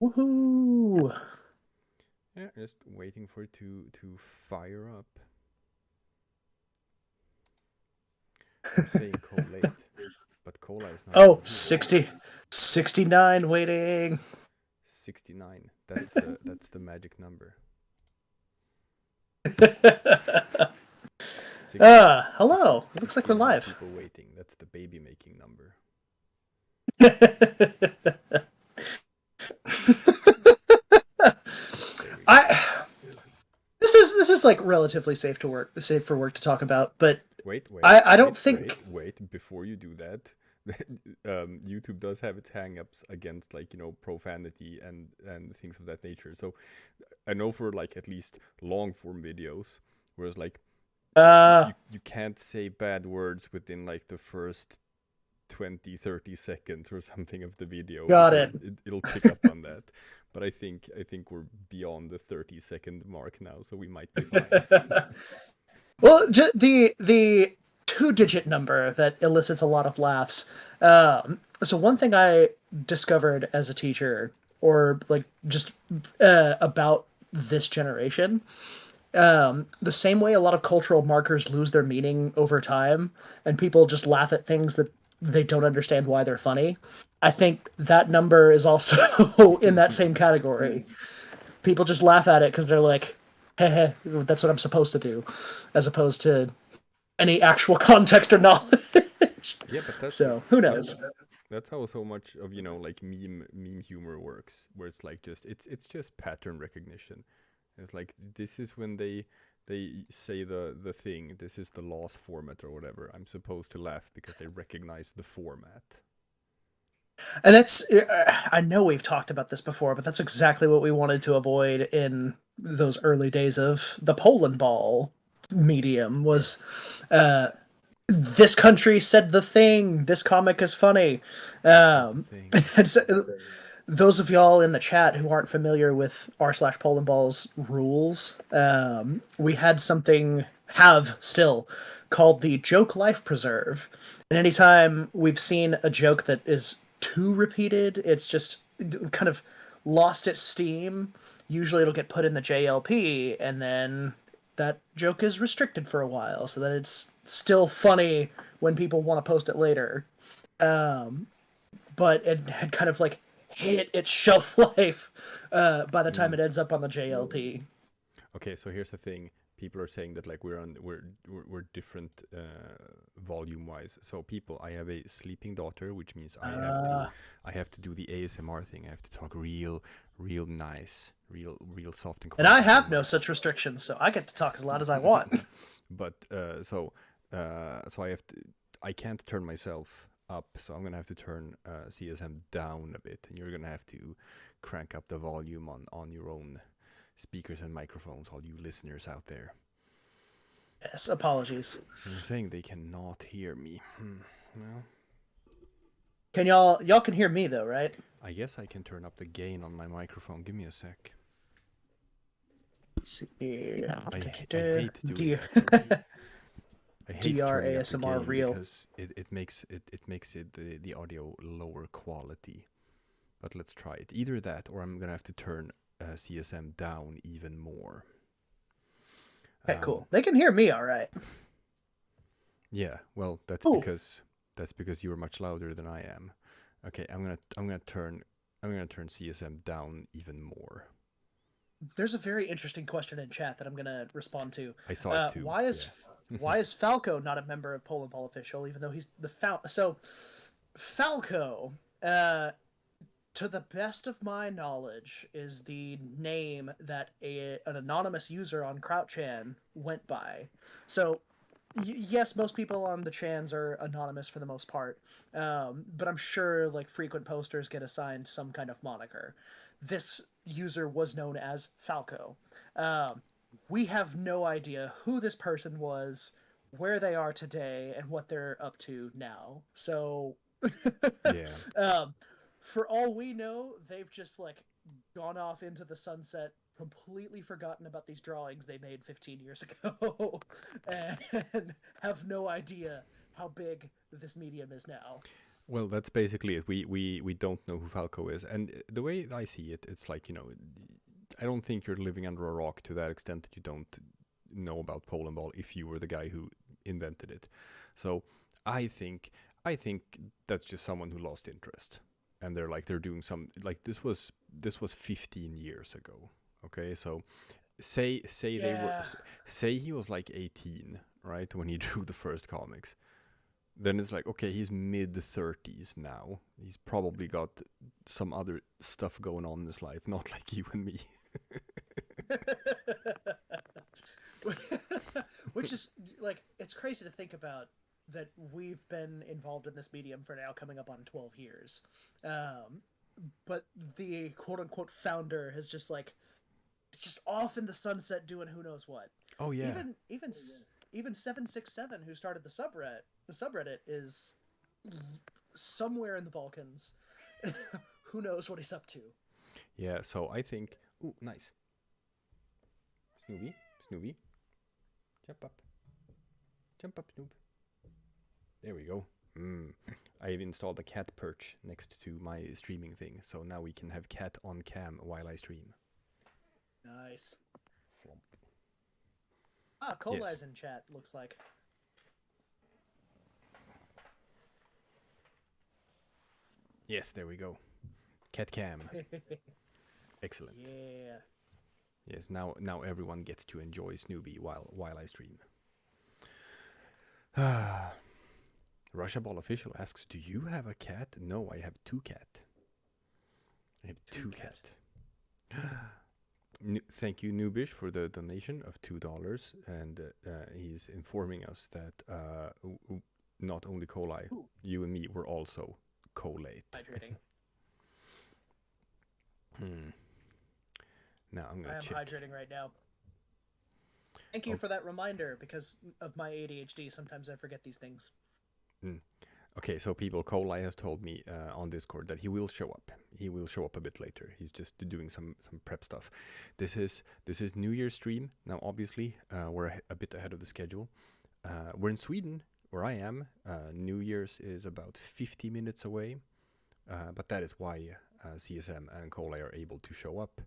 Woohoo! Yeah, just waiting for it to fire up. I'm saying collate, but cola is not Oh, even here. 60, 69 waiting. 69. That's the magic number. Hello. It looks like we're 69 live. people waiting. That's the baby making number. There we go. I this is like relatively safe for work to talk about, but Wait, wait, I don't wait, wait, think wait. Before you do that, YouTube does have its hang-ups against like profanity and things of that nature. So I know for like at least long form videos, whereas like uh you can't say bad words within like the first 20, 30 seconds or something of the video got it. because it'll pick up on that. But I think we're beyond the 30-second mark now, so we might be fine. Well, the two-digit number that elicits a lot of laughs. So one thing I discovered as a teacher, or like just about this generation, the same way a lot of cultural markers lose their meaning over time, and people just laugh at things that they don't understand why they're funny. I think that number is also in that same category. People just laugh at it because they're like, "Heh, that's what I'm supposed to do," as opposed to any actual context or knowledge. Yeah, but So who yeah, knows? that's how so much of like meme humor works, where it's like it's just pattern recognition. It's like this is when they say the thing. This is the loss format or whatever. I'm supposed to laugh because I recognize the format. And that's I know we've talked about this before, but that's exactly what we wanted to avoid in those early days of the Polandball medium was Yes, uh this country said the thing, this comic is funny. they said the um thing. and so, those of y'all in the chat who aren't familiar with r/Polandball's rules, we had something, have still, called the joke life preserve. And anytime we've seen a joke that is too repeated, it's just kind of lost its steam. Usually it'll get put in the JLP, and then that joke is restricted for a while so that it's still funny when people want to post it later. But it had kind of like hit its shelf life by the time Mm. it ends up on the JLP. Okay, so here's the thing. People are saying that like we're different volume wise. So people, I have a sleeping daughter, which means Uh, I have to do the ASMR thing. I have to talk real nice, real soft and and I quiet into the have no mic. such restrictions, so I get to talk as loud as I want. But so I can't turn myself up, so I'm gonna have to turn CSM down a bit, and you're gonna have to crank up the volume on your own speakers and microphones, all you listeners out there. Yes, apologies. They're saying they cannot hear me. Well, Can y'all can hear me though, right? I guess I can turn up the gain on my microphone. Give me a sec. Let's see. I hate doing D- that. I hate DR turning up the ASMR gain real. because it makes the audio lower quality. But let's try it. Either that, or I'm gonna have to turn CSM down even more. Okay, Um, cool. They can hear me all right. yeah, well, Oh, that's because you're much louder than I am. Okay, I'm gonna turn CSM down even more. there's a very interesting question in chat that I'm gonna respond to. I saw it too. Why is Yeah. why is Falco not a member of Poland Ball official, even though he's the So Falco, to the best of my knowledge, is the name that an anonymous user on CrouchChan went by. So yes, most people on the chans are anonymous for the most part, but I'm sure like frequent posters get assigned some kind of moniker. This user was known as Falco. Um, we have no idea who this person was, where they are today, and what they're up to now. So, Yeah. um, for all we know, they've just like gone off into the sunset, completely forgotten about these drawings they made 15 years ago, and have no idea how big this medium is now. Well, that's basically it. We don't know who Falco is, and the way I see it, it's like, I don't think you're living under a rock to that extent that you don't know about Polandball if you were the guy who invented it. So I think I think that's just someone who lost interest, and they're doing some, like, this was 15 years ago. Okay, so say they were Yeah. say he was like 18, right, when he drew the first comics. Then it's like, okay, he's mid 30s now. He's probably got some other stuff going on in his life, not like you and me. Which is like, it's crazy to think about that we've been involved in this medium for now coming up on 12 years. Um, but the quote unquote founder has just like, it's just off in the sunset doing who knows what. Oh yeah. Even 767, who started the subreddit is somewhere in the Balkans. Who knows what he's up to? Yeah, so I think, ooh, nice. Snoopy, jump up. Jump up, Snoop. There we go. I've installed a cat perch next to my streaming thing, so now we can have cat on cam while I stream. Nice. Flomp. Ah, Yes. Kole's in chat, looks like. Yes, there we go. Cat cam. Excellent. Yeah. Yes, now everyone gets to enjoy Snoopy while I stream. Russia Ball official asks, "Do you have a cat?" No, I have two cat. I have two cat. Thank you, Nubish, for the donation of $2, and he's informing us that not only koleye, Ooh, you and me were also collate. hydrating. Now I'm I gonna am check. hydrating right now. Thank you Oh, for that reminder. Because of my ADHD, sometimes I forget these things. okay, so people, koleye has told me on Discord that he will show up. He will show up a bit later. He's just doing some prep stuff. This is New Year's stream. Now, obviously, we're a bit ahead of the schedule. We're in Sweden, where I am. New Year's is about 50 minutes away, but that is why CSM and koleye are able to show up,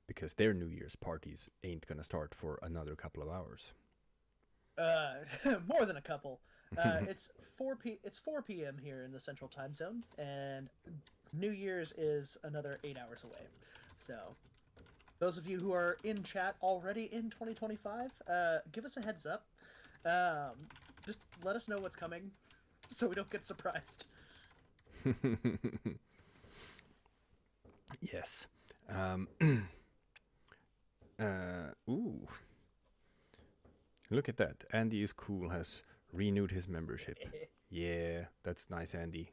because their New Year's parties ain't gonna start for another couple of hours. More than a couple. It's 4 p.m. here in the Central Time Zone, and New Year's is another 8 hours away. So, those of you who are in chat already in 2025, give us a heads up. Um, just let us know what's coming, so we don't get surprised. Yes. Ooh. Look at that. Andy is cool, has renewed his membership. Yeah, that's nice, Andy.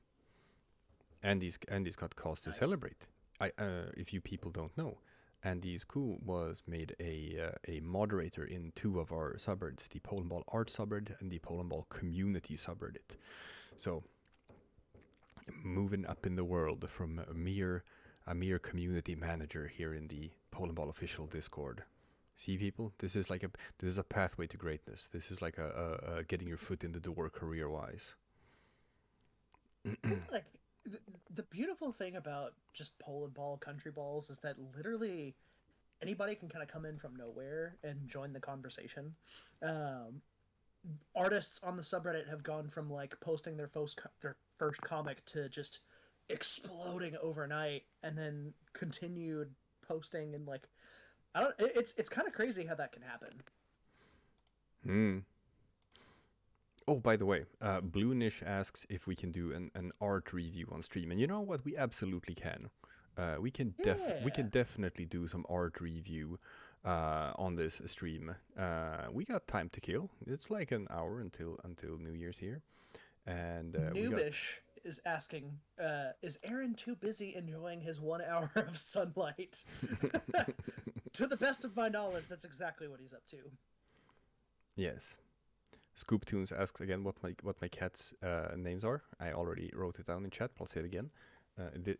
Andy's got cause to Nice. celebrate. If you people don't know, Andy is cool was made a moderator in two of our subreddits, the Polandball art subreddit and the Polandball community subreddit. So moving up in the world from a mere community manager here in the Polandball official Discord. See, people, this is a pathway to greatness. This is like a getting your foot in the door career wise. Like the beautiful thing about just pole and ball country balls is that literally anybody can kind of come in from nowhere and join the conversation. Um, Artists on the subreddit have gone from like posting their first comic to just exploding overnight, and then continued posting, and like, I don't. It's kind of crazy how that can happen. Oh, by the way, Blue asks if we can do an art review on stream, and you know what? We absolutely can. We can Yeah. definitely do some art review on this stream. We got time to kill. It's like an hour until New Year's here, and we got. Noobish is asking, is Aaron too busy enjoying his 1 hour of sunlight? To the best of my knowledge, that's exactly what he's up to. Yes. Scoop Tunes asks again what my cat's names are. I already wrote it down in chat, but I'll say it again.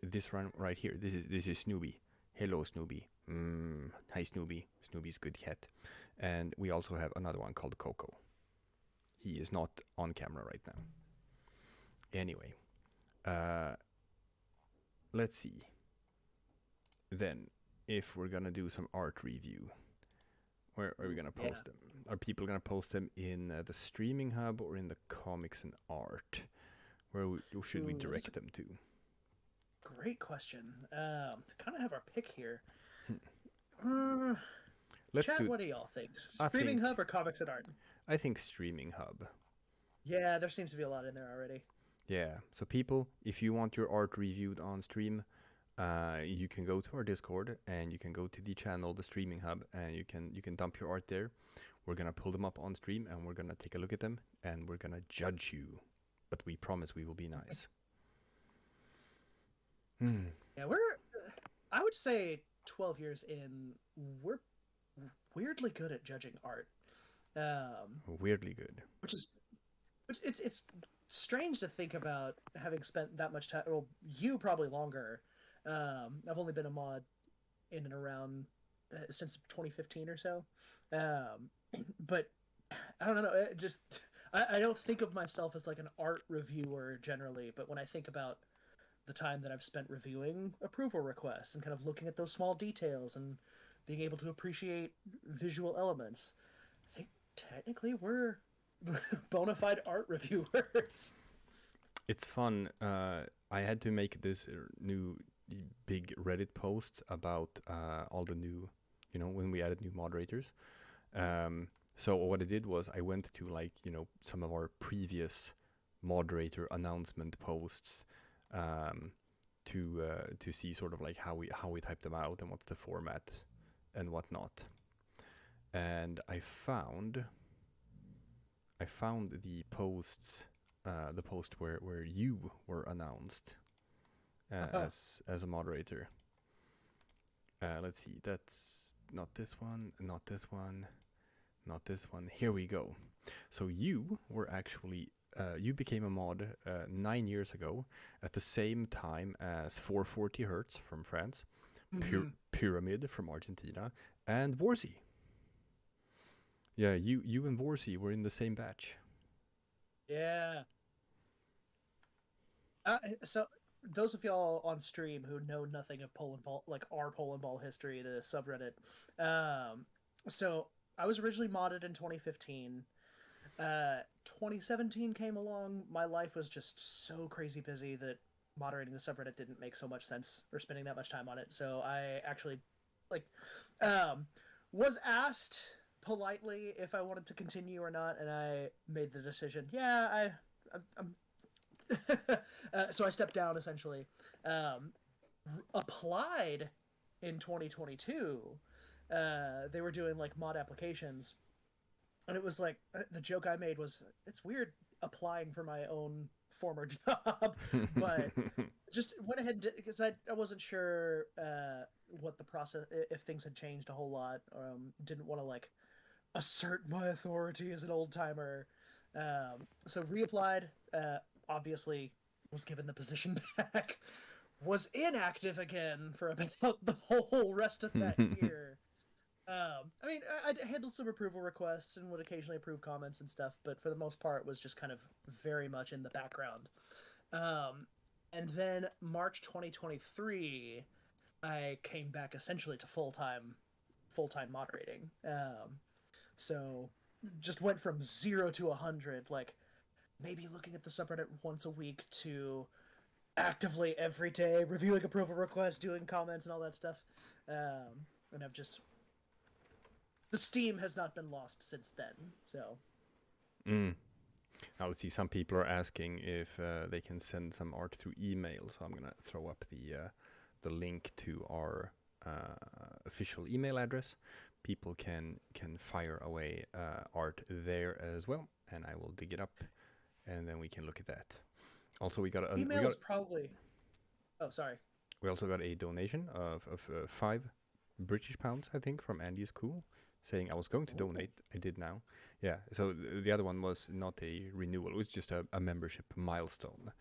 This one right here. This is Snoopy. Hello, Snoopy. Hi, Snoopy. Snoopy's good cat. And we also have another one called Coco. He is not on camera right now. Anyway, Uh, let's see. Then, if we're gonna do some art review, where are we gonna Yeah. post them? Are people gonna post them in the streaming hub or in the comics and art? Where should we Ooh, that's direct a them to? great question. Kind of have our pick here. Hmm. Uh, Let's Chat, do. what do y'all think? I Streaming think. hub or comics and art? I think streaming hub. Yeah, there seems to be a lot in there already. Yeah. So people, if you want your art reviewed on stream, you can go to our Discord and you can go to the channel, the streaming hub, and you can dump your art there. We're gonna pull them up on stream and we're gonna take a look at them and we're gonna judge you. But we promise we will be nice. Hmm. Yeah, I would say 12 years in, we're weirdly good at judging art. Weirdly good. Which is, it's strange to think about having spent that much time. Well, you probably longer. I've only been a mod in and around since 2015 or so. Um, but I don't know. It just I don't think of myself as like an art reviewer generally, but when I think about the time that I've spent reviewing approval requests and kind of looking at those small details and being able to appreciate visual elements, I think technically we're bona fide art reviewers. It's fun. I had to make this new big Reddit post about all the new, when we added new moderators. So what I did was I went to some of our previous moderator announcement posts to see sort of like how we type them out and what's the format and whatnot. And I found the posts, the post where you were announced as a moderator. Let's see, that's not this one, not this one, not this one. Here we go. So you were actually you became a mod 9 years ago at the same time as 440 Hertz from France, Pyramid from Argentina, and Vorsey. Yeah, you and Vorsey were in the same batch. Yeah. So those of y'all on stream who know nothing of Polandball, like our Polandball history, the subreddit. So I was originally modded in 2015. 2017 came along. My life was just so crazy busy that moderating the subreddit didn't make so much sense or spending that much time on it. So I actually, like, um, was asked politely if I wanted to continue or not, and I made the decision. Yeah, I'm so I stepped down essentially. Applied in 2022. They were doing like mod applications, and it was like the joke I made was it's weird applying for my own former job, but just went ahead because I wasn't sure what the process if things had changed a whole lot. Didn't want to like assert my authority as an old timer. So reapplied. Obviously, was given the position back. Was inactive again for about the whole rest of that year. I mean, I handled some approval requests and would occasionally approve comments and stuff, but for the most part, was just kind of very much in the background. Um, and then March 2023, I came back essentially to full time moderating. So just went from 0 to 100, like maybe looking at the subreddit once a week to actively every day reviewing approval requests, doing comments, and all that stuff. And I've just the steam has not been lost since then. So. Now let's see. Some people are asking if they can send some art through email, so I'm gonna throw up the link to our official email address. People can fire away art there as well, and I will dig it up, and then we can look at that. Also, Email is probably. Oh, sorry. we also got a donation of £5, I think, from Andy is Cool, saying I was going to donate. I did now. Yeah. So the other one was not a renewal. It was just a membership milestone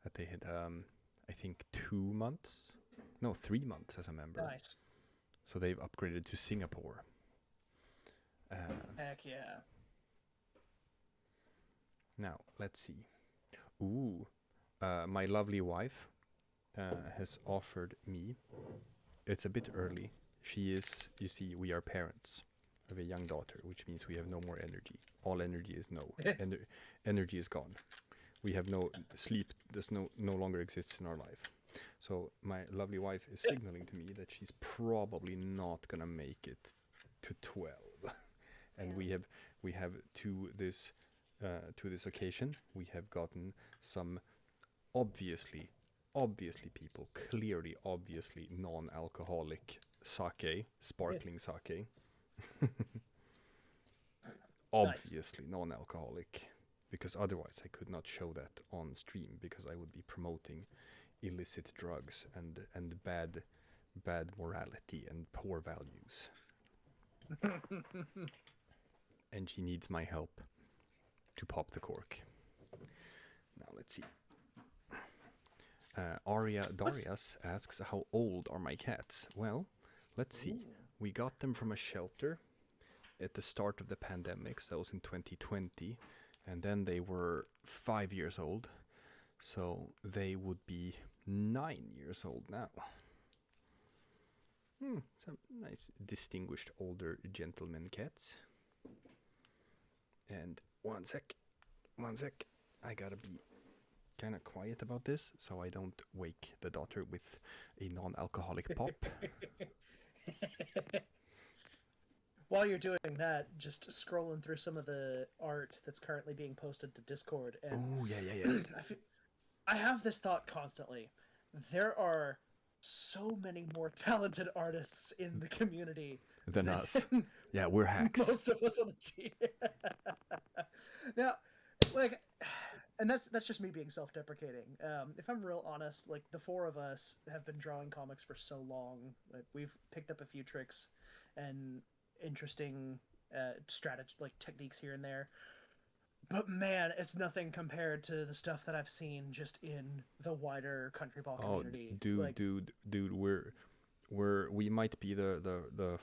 that they had. I think 2 months. No, 3 months as a member. Nice. So they've upgraded to Singapore. Heck yeah. Now let's see. Ooh, My lovely wife has offered me. It's a bit early. She is, you see, we are parents of a young daughter, which means we have no more energy. All energy is no. Energy is gone. We have no sleep. There's no longer exists in our life. So my lovely wife is signaling to me that she's probably not gonna make it to 12, and we have to this occasion we have gotten some obviously people clearly obviously non-alcoholic sake, sparkling sake. Nice. Obviously non-alcoholic, because otherwise I could not show that on stream, because I would be promoting illicit drugs and bad morality and poor values. And she needs my help to pop the cork. Now let's see. Aria Darius asks, how old are my cats? Well, let's see. We got them from a shelter at the start of the pandemic, so that was in 2020, and then they were 5 years old, so they would be 9 years old now. Some nice distinguished older gentleman cats. And one sec, I gotta be kind of quiet about this so I don't wake the daughter with a non-alcoholic pop. While you're doing that, just scrolling through some of the art that's currently being posted to Discord, and Oh yeah. I have this thought constantly. There are so many more talented artists in the community Than us. than Yeah, we're hacks. most of us on the team. Now, like, and that's just me being self-deprecating. If I'm real honest, like the four of us have been drawing comics for so long that we've picked up a few tricks and interesting strategy, like techniques here and there. But man, it's nothing compared to the stuff that I've seen just in the wider country ball Oh, community. dude, Like, dude, we might be the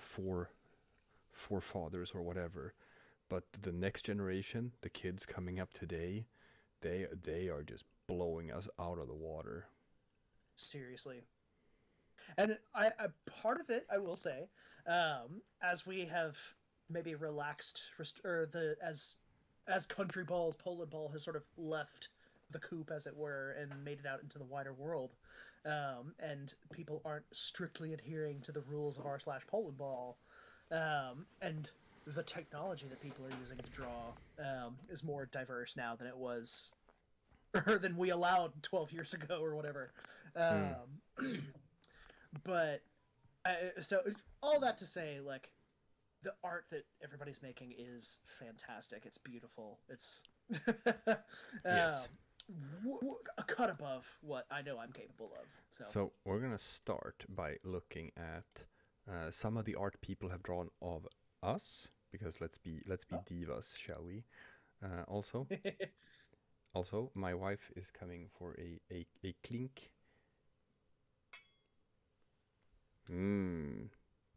forefathers or whatever, but the next generation, the kids coming up today, they are just blowing us out of the water. seriously. And I part of it, I will say, as we have maybe relaxed, or the as country balls, Polandball has sort of left the coop, as it were, and made it out into the wider world. And people aren't strictly adhering to the rules of r/Polandball, and the technology that people are using to draw is more diverse now than it was, or than we allowed 12 years ago or whatever. Hmm. But so all that to say, like, the art that everybody's making is fantastic. It's beautiful. It's Yes. a cut above what I know I'm capable of. So we're gonna start by looking at some of the art people have drawn of us, because let's be divas, shall we? Also, my wife is coming for a clink.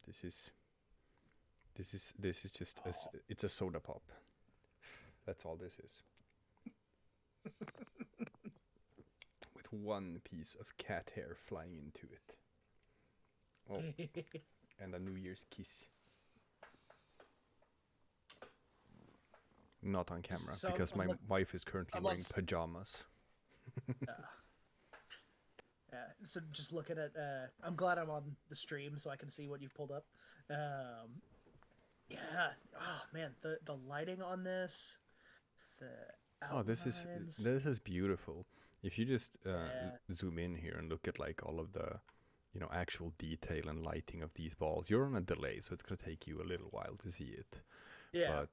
This is just it's a soda pop. That's all this is. With one piece of cat hair flying into it. Oh, and a New Year's kiss. Not on camera, So because my wife is currently wearing pajamas. So just looking at, I'm glad I'm on the stream so I can see what you've pulled up. Yeah. Oh man, the lighting on this, the outlines. This is beautiful. If you just zoom in here and look at like all of the, actual detail and lighting of these balls, you're on a delay, so it's gonna take you a little while to see it. Yeah.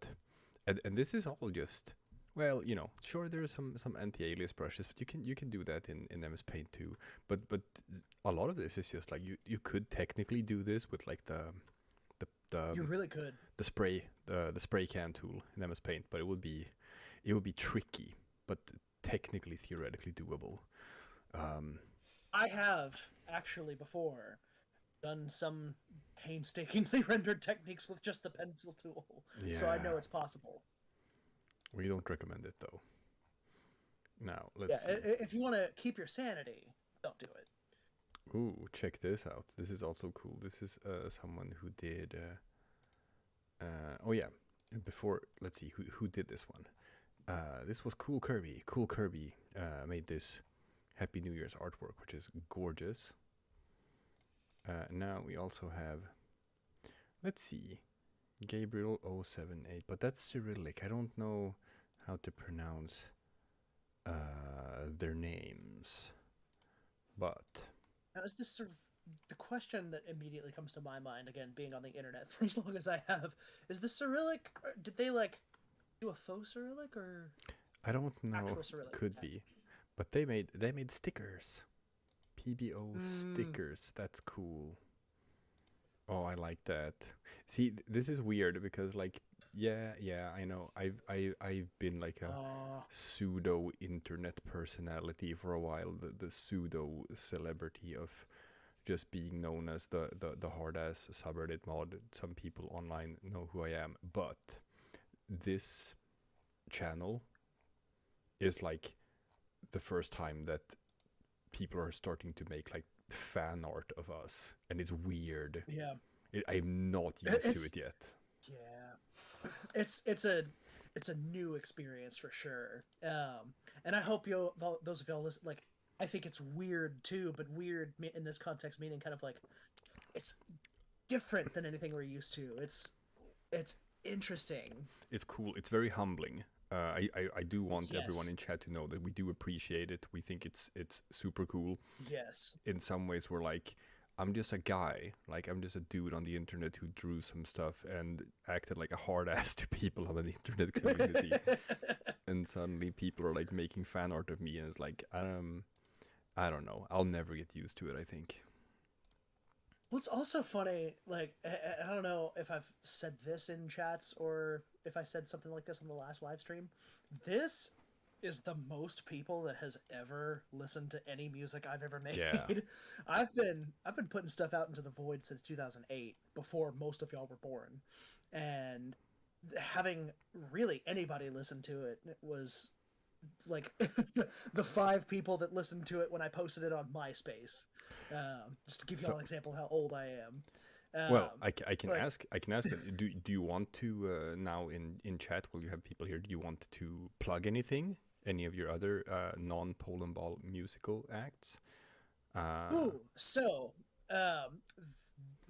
But and this is all just, well, sure, there's some anti-alias brushes, but you can do that in MS Paint too. But a lot of this is just like you could technically do this with like the you really could the spray can tool in MS Paint, but it would be tricky, but technically theoretically doable. I have actually before done some painstakingly rendered techniques with just the pencil tool, so I know it's possible. We don't recommend it though. Now let's Yeah, see. if you want to keep your sanity, don't do it. Ooh, check this out. This is also cool. This is someone who did. Oh yeah. Before, let's see who did this one. This was Cool Kirby. Cool Kirby made this Happy New Year's artwork, which is gorgeous. Now we also have. Let's see. Gabriel 078, but that's Cyrillic. I don't know how to pronounce their names. But Now, is this sort of the question that immediately comes to my mind, again, being on the internet for as long as I have, is this Cyrillic? Or did they like do a faux Cyrillic or I don't know. actual Cyrillic? Could Yeah. be. But they made stickers. PBO Mm, stickers. That's cool. Oh, I like that. See, this is weird because like yeah, I know. I've been like a uh, pseudo internet personality for a while, the pseudo celebrity of just being known as the hard ass subreddit mod. Some people online know who I am, but this channel is like the first time that people are starting to make like fan art of us, and it's weird. yeah. I'm not used to It's it yet. yeah. It's a new experience for sure. And I hope you those of y'all listen like I think it's weird too, but weird in this context meaning kind of like it's different than anything we're used to. It's interesting. It's cool. It's very humbling. I do want everyone Yes. in chat to know that we do appreciate it. We think it's super cool. Yes. In some ways, we're like, I'm just a guy. Like, I'm just a dude on the internet who drew some stuff and acted like a hard ass to people on the internet community. And suddenly people are like making fan art of me, and it's like, I don't know. I'll never get used to it, I think. What's also funny, like I don't know if I've said this in chats or if I said something like this on the last live stream. This is the most people that has ever listened to any music I've ever Yeah. made. I've been putting stuff out into the void since 2008, before most of y'all were born, and having really anybody listen to it was like the 5 people that listened to it when I posted it on MySpace. Just to give you So, all an example of how old I am. well, Um, I can like, ask them. Do you want to now in chat? Will you have people here? Do you want to plug anything? Any of your other non Polandball musical acts? Uh, ooh, so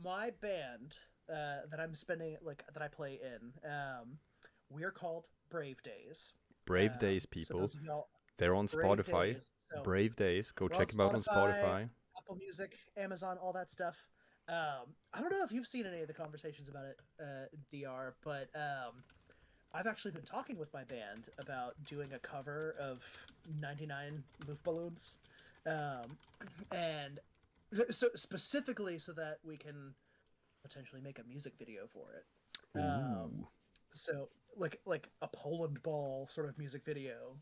my band that I'm spending like that I play in, we're called Brave Days. Brave Days, So people. those of y'all, They're on Brave Spotify. Days. So Brave Days. Go we're on check them out on Spotify, Spotify. Apple Music, Amazon, all that stuff. I don't know if you've seen any of the conversations about it, DR, but I've actually been talking with my band about doing a cover of 99 Luftballons. Um, and so specifically so that we can potentially make a music video for it. Ooh. So like a Poland ball sort of music video.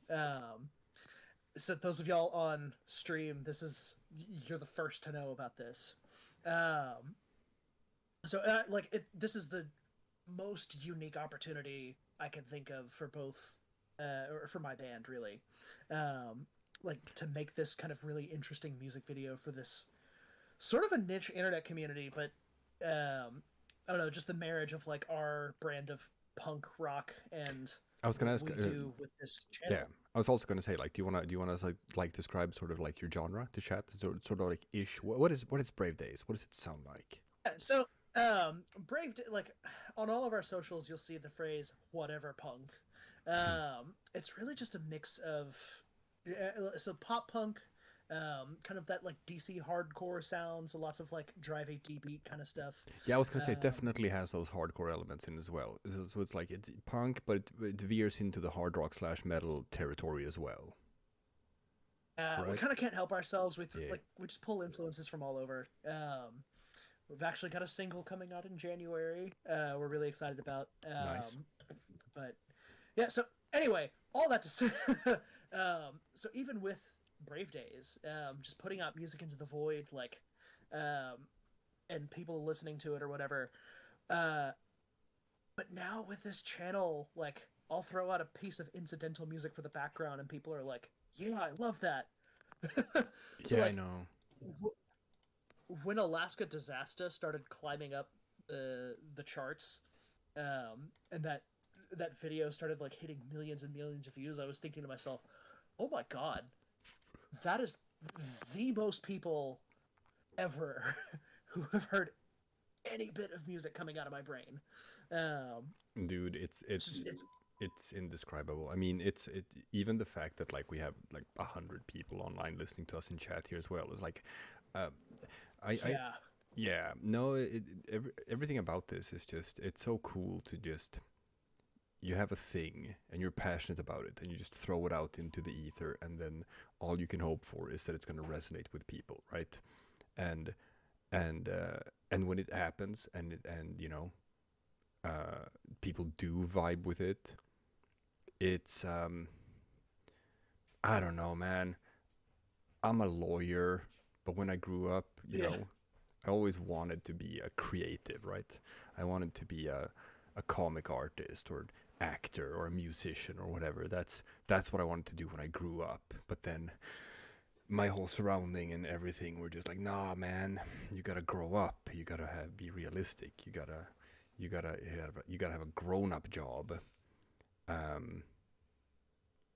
So those of y'all on stream, you're the first to know about this. Um, this is the most unique opportunity I can think of for both, or for my band really, um, like to make this kind of really interesting music video for this sort of a niche internet community, but I don't know, just the marriage of like our brand of punk rock and I was gonna what ask. we do with this Yeah, channel. I was also gonna say, like, do you wanna like describe sort of like your genre to chat? Sort of like ish. What is Brave Days? What does it sound like? Yeah, so like on all of our socials you'll see the phrase whatever punk. It's really just a mix of so pop punk, kind of that like DC hardcore sound, so lots of like drive AT beat kind of stuff. Yeah, I was gonna say it um definitely has those hardcore elements in as well. So it's like it's punk, but it veers into the hard rock slash metal territory as well, we right? kind of can't help ourselves with Yeah, like we just pull influences from all over. We've actually got a single coming out in January. We're really excited about. nice. But yeah, so anyway, all that to say, so even with Brave Days, just putting out music into the void, like, um, and people listening to it or whatever. Uh, but now with this channel, like, I'll throw out a piece of incidental music for the background, and people are like, Yeah, I love that. So Yeah, I like know. when Alaska Disaster started climbing up the charts, and that video started like hitting millions and millions of views, I was thinking to myself, "Oh my God, that is the most people ever who have heard any bit of music coming out of my brain." Um, Dude, it's it's indescribable. I mean, even the fact that like we have like 100 people online listening to us in chat here as well is like, uh, I yeah, yeah, no, everything about this is just it's so cool to just you have a thing and you're passionate about it and you just throw it out into the ether and then all you can hope for is that it's going to resonate with people, right? And and uh, and when it happens and people do vibe with it, it's I don't know, man. I'm a lawyer, but when I grew up, yeah. I always wanted to be a creative, right? I wanted to be a comic artist or actor or a musician or whatever. That's what I wanted to do when I grew up. But then my whole surrounding and everything were just like, nah, man, you gotta grow up. You gotta be realistic. You gotta have a grown up job. Um,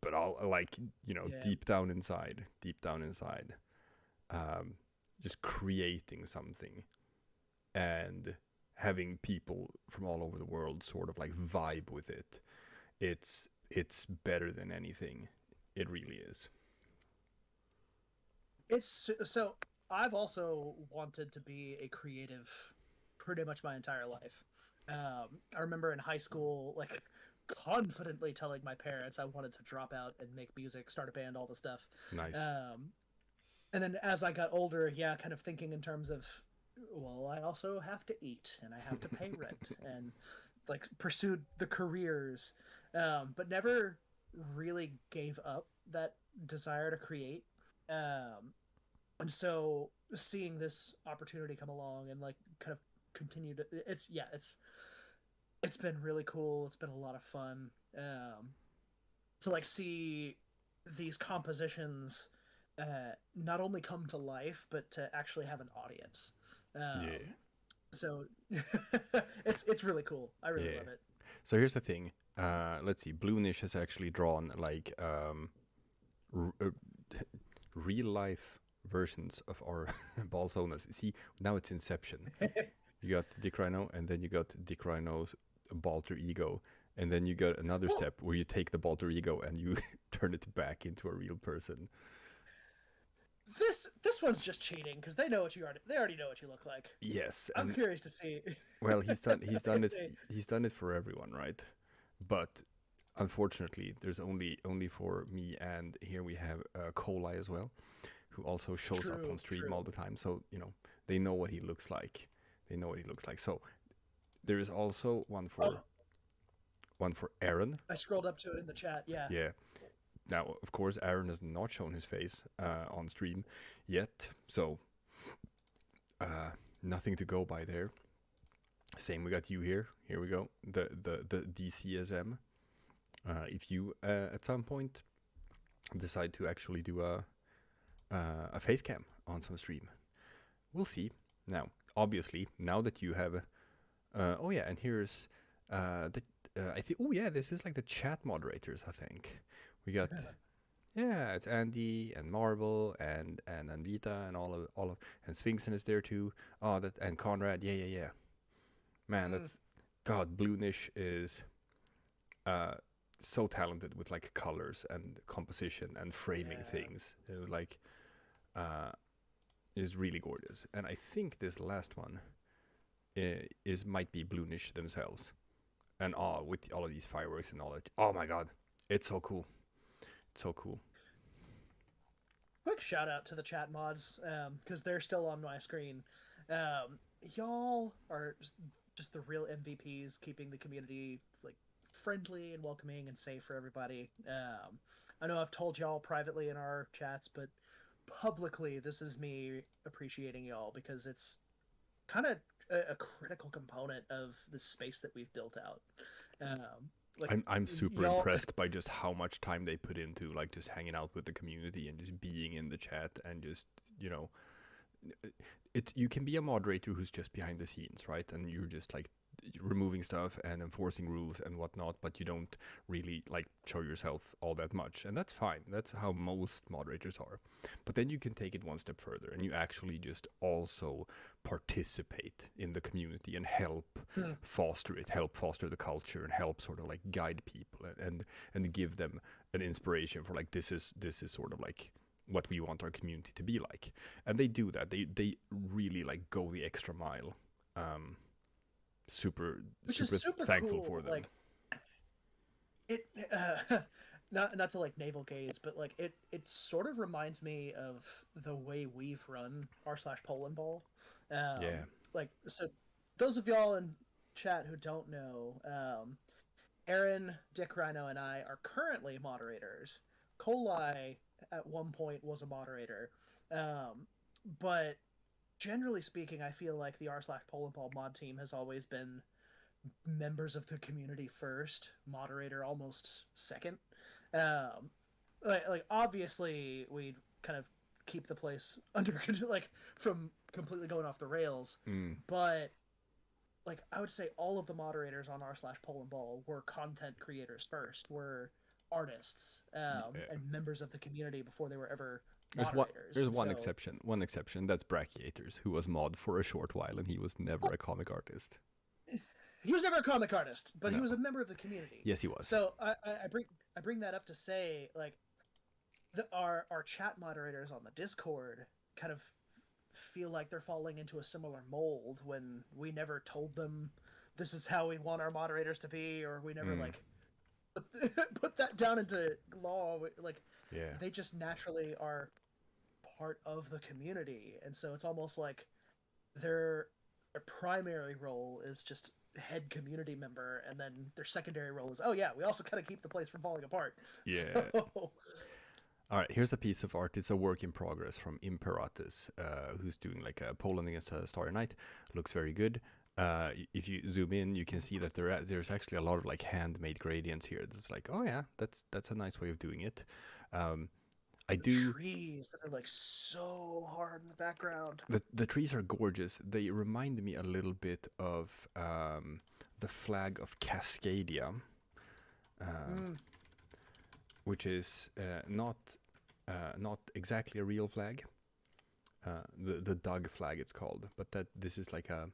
but all like Yeah. deep down inside, um, just creating something and having people from all over the world sort of like vibe with it. It's better than anything. It really is. It's so I've also wanted to be a creative pretty much my entire life. I remember in high school, like confidently telling my parents I wanted to drop out and make music, start a band, all the stuff. Nice. Um, and then as I got older, yeah, kind of thinking in terms of, well, I also have to eat and I have to pay rent and like pursued the careers, but never really gave up that desire to create. Um, and so seeing this opportunity come along and like kind of continue to it's been really cool. It's been a lot of fun to like see these compositions not only come to life but to actually have an audience. Yeah. So it's really cool. I really Yeah. love it. So here's the thing. Let's see. Blue Niche has actually drawn like r- uh, real life versions of our ball zonas. See, now it's Inception. You got Dick Rhino, and then you got Dick Rhino's Balter ego, and then you got another Well, step where you take the Balter ego and you turn it back into a real person. this one's just cheating because they already know what you look like. Yes, I'm and curious to see well, he's done if it they he's done it for everyone, right? But unfortunately, there's only for me, and here we have koleye as well, who also shows up on true, stream all true. the time. So they know what he looks like. They know what he looks like. So there is also Oh, one for Aaron. I scrolled up to it in the chat. Yeah. Yeah. Now, of course, Aaron has not shown his face on stream yet, so nothing to go by there. Same, we got you here. Here we go. The DCSM. If you at some point decide to actually do a face cam on some stream, we'll see. Now, obviously, now that you have, oh yeah, and here's the I think. Oh yeah, this is like the chat moderators. I think we got. Yeah, it's Andy and Marble and Anvita and all of and Sphinxen is there too. Oh, that and Conrad. Yeah, yeah, yeah. Man, Mm, that's God. Blue-nish is uh so talented with like colors and composition and framing yeah. things. It was like is really gorgeous. And I think this last one is might be Blue-nish themselves. And with all of these fireworks and all that. Oh my God, it's so cool. It's so cool. Quick shout out to the chat mods because they're still on my screen. Y'all are just the real MVPs, keeping the community like friendly and welcoming and safe for everybody. I know I've told y'all privately in our chats, but publicly, this is me appreciating y'all because it's kind of a critical component of the space that we've built out. Like I'm super y'all, impressed by just how much time they put into like just hanging out with the community and just being in the chat and just, you know, it you can be a moderator who's just behind the scenes, right? And you're just like removing stuff and enforcing rules and whatnot, but you don't really like show yourself all that much, and that's fine. That's how most moderators are. But then you can take it one step further and you actually just also participate in the community and help foster it, help foster the culture, and help sort of like guide people and give them an inspiration for like this is sort of like what we want our community to be like. And they do that. They really like go the extra mile. Super which is super thankful cool. for them. Like it, not to like navel gaze, but like it sort of reminds me of the way we've run r/Polandball. Yeah. Like, so those of y'all in chat who don't know, Aaron, Dick Rhino, and I are currently moderators. Koleye at one point was a moderator, but generally speaking, I feel like the r/Polandball mod team has always been members of the community first, moderator almost second. Um, like obviously we kind of keep the place under like from completely going off the rails, but like I would say all of the moderators on r/Polandball were content creators first, were artists Yeah. and members of the community before they were ever There's one moderators. there's And one so exception. One exception. That's Brachiators, who was mod for a short while and he was never a comic artist. he was never a comic artist, but he No. was a member of the community. Yes, he was. So I bring that up to say, like, our chat moderators on the Discord kind of feel like they're falling into a similar mold when we never told them this is how we want our moderators to be, or we never like put that down into law. Like, Yeah. they just naturally are part of the community, and so it's almost like their primary role is just head community member, and then their secondary role is, oh yeah, we also kind of keep the place from falling apart. Yeah. So All right, here's a piece of art. It's a work in progress from Imperatus, who's doing like a Poland against a Starry Night. Looks very good. If you zoom in, you can see that there's actually a lot of like handmade gradients here. It's like, oh yeah, that's a nice way of doing it. I do. trees that are like so hard in the background. The trees are gorgeous. They remind me a little bit of the flag of Cascadia, which is not exactly a real flag. The Doug flag, it's called, but that this is like a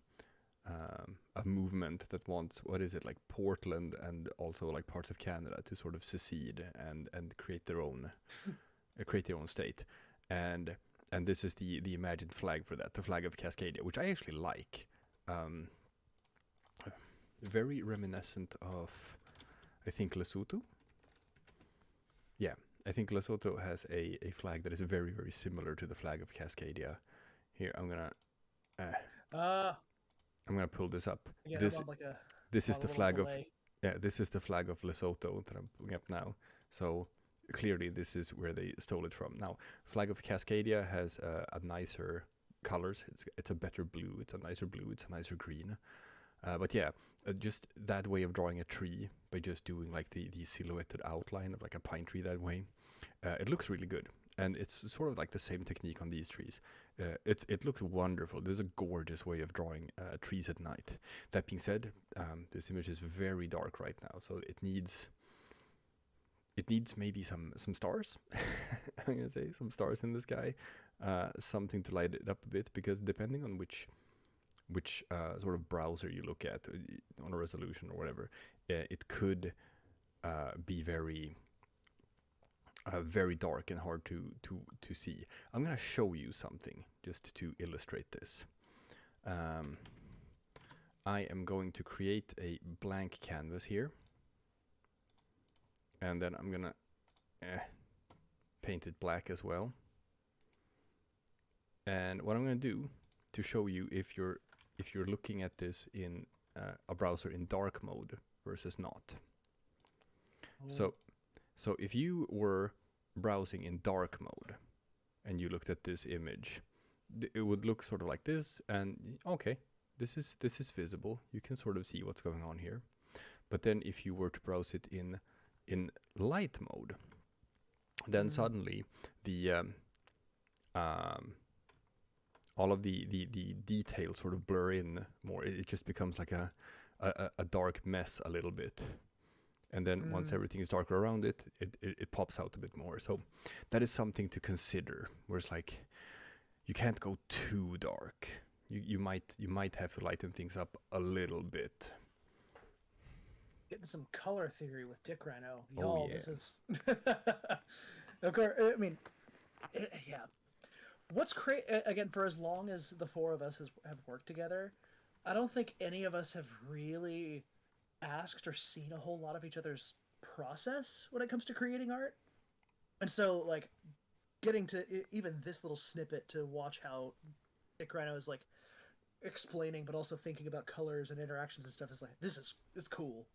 movement that wants, what is it, like Portland and also like parts of Canada to sort of secede and create their own state, and this is the imagined flag for that, the flag of Cascadia, which I actually like. Very reminiscent of, I think, Lesotho. Yeah, I think Lesotho has a flag that is very, very similar to the flag of Cascadia. Here, I'm gonna pull this up. Yeah, This I'm on like a this is on a the little flag of delay. this is the flag of Lesotho that I'm pulling up now. So clearly, this is where they stole it from. Now, flag of Cascadia has a nicer colors. It's a better blue. It's a nicer blue. It's a nicer green. But yeah, just that way of drawing a tree by just doing like the silhouetted outline of like a pine tree that way, it looks really good. And it's sort of like the same technique on these trees. It looks wonderful. There's a gorgeous way of drawing trees at night. That being said, this image is very dark right now, so it needs maybe some stars. I'm gonna say some stars in the sky, something to light it up a bit, because depending on which sort of browser you look at on a resolution or whatever, it could be very very dark and hard to see. I'm gonna show you something just to illustrate this. I am going to create a blank canvas here, and then I'm gonna paint it black as well. And what I'm gonna do to show you if you're looking at this in a browser in dark mode versus not. So if you were browsing in dark mode and you looked at this image, it would look sort of like this, and okay, this is visible. You can sort of see what's going on here. But then if you were to browse it in light mode, then suddenly the all of the details sort of blur in more. It just becomes like a dark mess a little bit. And then once everything is darker around it, it pops out a bit more. So that is something to consider. Whereas like you can't go too dark. You might have to lighten things up a little bit. Getting some color theory with Dick Rhino. Oh, Y'all, yeah. this is of course, I mean, yeah. What's crazy again, for as long as the four of us have worked together, I don't think any of us have really asked or seen a whole lot of each other's process when it comes to creating art. And so, like, getting to even this little snippet to watch how Dick Rhino is like explaining, but also thinking about colors and interactions and stuff is like, this is cool.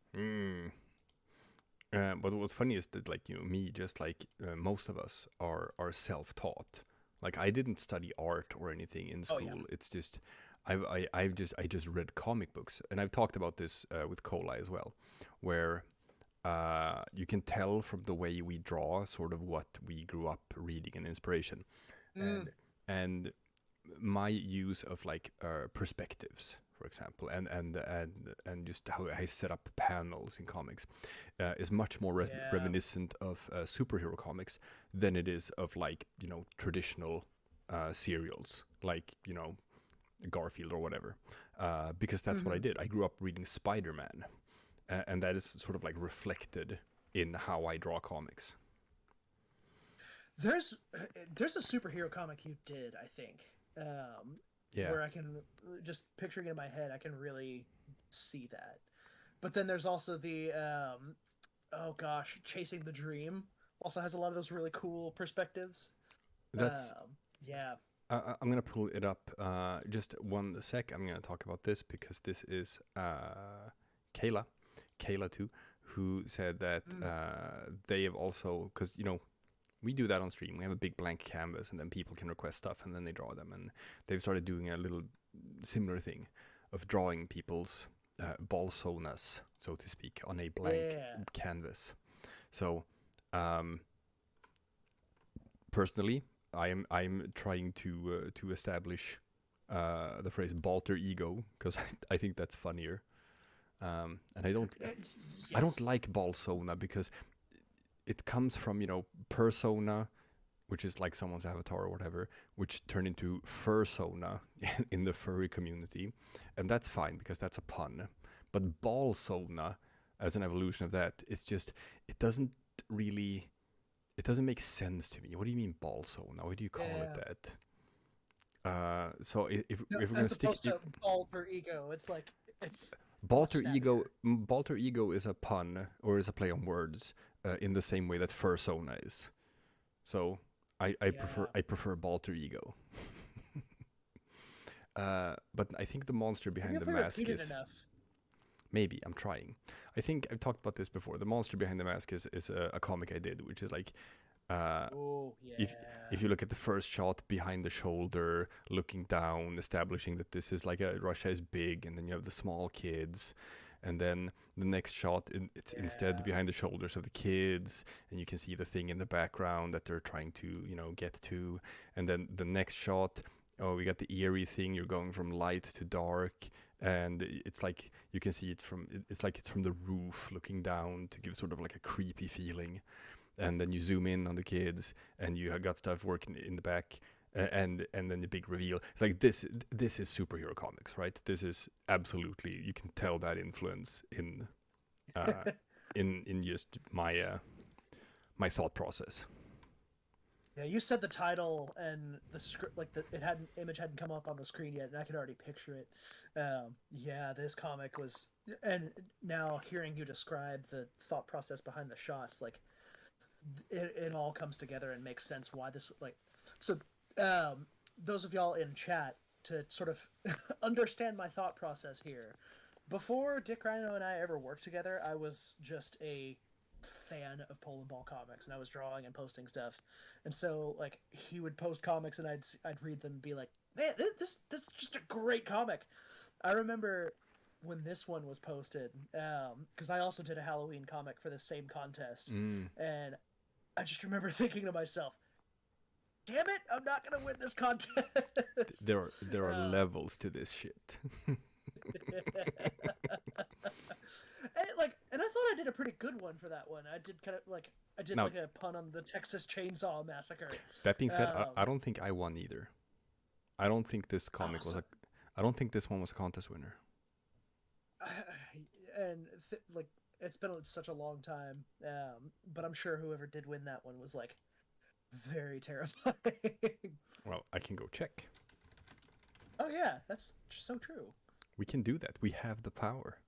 But what's funny is that, like, me, just like most of us are self-taught. Like, I didn't study art or anything in school. Yeah. It's just I just read comic books, and I've talked about this with koleye as well, where you can tell from the way we draw sort of what we grew up reading and inspiration, and my use of like perspectives, for example, and just how I set up panels in comics is much more reminiscent of superhero comics than it is of like traditional serials like Garfield or whatever, because that's what I did. I grew up reading Spider-Man, and that is sort of like reflected in how I draw comics. There's a superhero comic you did, I think, where I can just picturing it in my head, I can really see that. But then there's also the oh gosh, Chasing the Dream also has a lot of those really cool perspectives. That's Yeah. I'm gonna pull it up. Just one sec. I'm gonna talk about this because this is Kayla too, who said that they have also, because we do that on stream. We have a big blank canvas, and then people can request stuff, and then they draw them. And they've started doing a little similar thing of drawing people's balsonas, so to speak, on a blank canvas. So, personally, I'm trying to establish the phrase Balter ego, because I think that's funnier. And I don't like balsona because it comes from persona, which is like someone's avatar or whatever, which turned into fursona in the furry community, and that's fine because that's a pun. But balsona, as an evolution of that, it doesn't make sense to me. What do you mean balsona? Why do you call it that? So if we're gonna stick to Balter ego, it's like it's Balter ego is a pun or is a play on words in the same way that fursona is. So I prefer Balter ego. But I think the monster behind the mask is enough. Maybe I'm trying. I think I've talked about this before. The monster behind the mask is a comic I did, which is like if you look at the first shot behind the shoulder, looking down, establishing that this is like Russia is big, and then you have the small kids, and then the next shot it's instead behind the shoulders of the kids, and you can see the thing in the background that they're trying to get to, and then the next shot, we got the eerie thing. You're going from light to dark, and it's like you can see it's like it's from the roof looking down to give sort of like a creepy feeling. And then you zoom in on the kids, and you have got stuff working in the back, and then the big reveal. It's like this is superhero comics, right? This is absolutely, you can tell that influence in in just my my thought process. Yeah, you said the title and the script, like image hadn't come up on the screen yet, and I could already picture it. Yeah, this comic was, and now hearing you describe the thought process behind the shots, like. It all comes together and makes sense why this so those of y'all in chat, to sort of understand my thought process here, before Dick Rhino and I ever worked together, I was just a fan of Polandball comics, and I was drawing and posting stuff, and so like he would post comics and I'd read them and be like, man, this is just a great comic. I remember when this one was posted, because I also did a Halloween comic for the same contest, Mm. and I just remember thinking to myself, "Damn it, I'm not gonna win this contest." There are levels to this shit. And I thought I did a pretty good one for that one. I did kind of like I did Now, like a pun on the Texas Chainsaw Massacre. that being said, I Um, don't think I won either. I don't think this comic was so, a. I don't think this one was a contest winner. and like it's been such a long time, but I'm sure whoever did win that one was like very terrifying. Well, I can go check. Oh yeah, that's so true. We can do that. We have the power.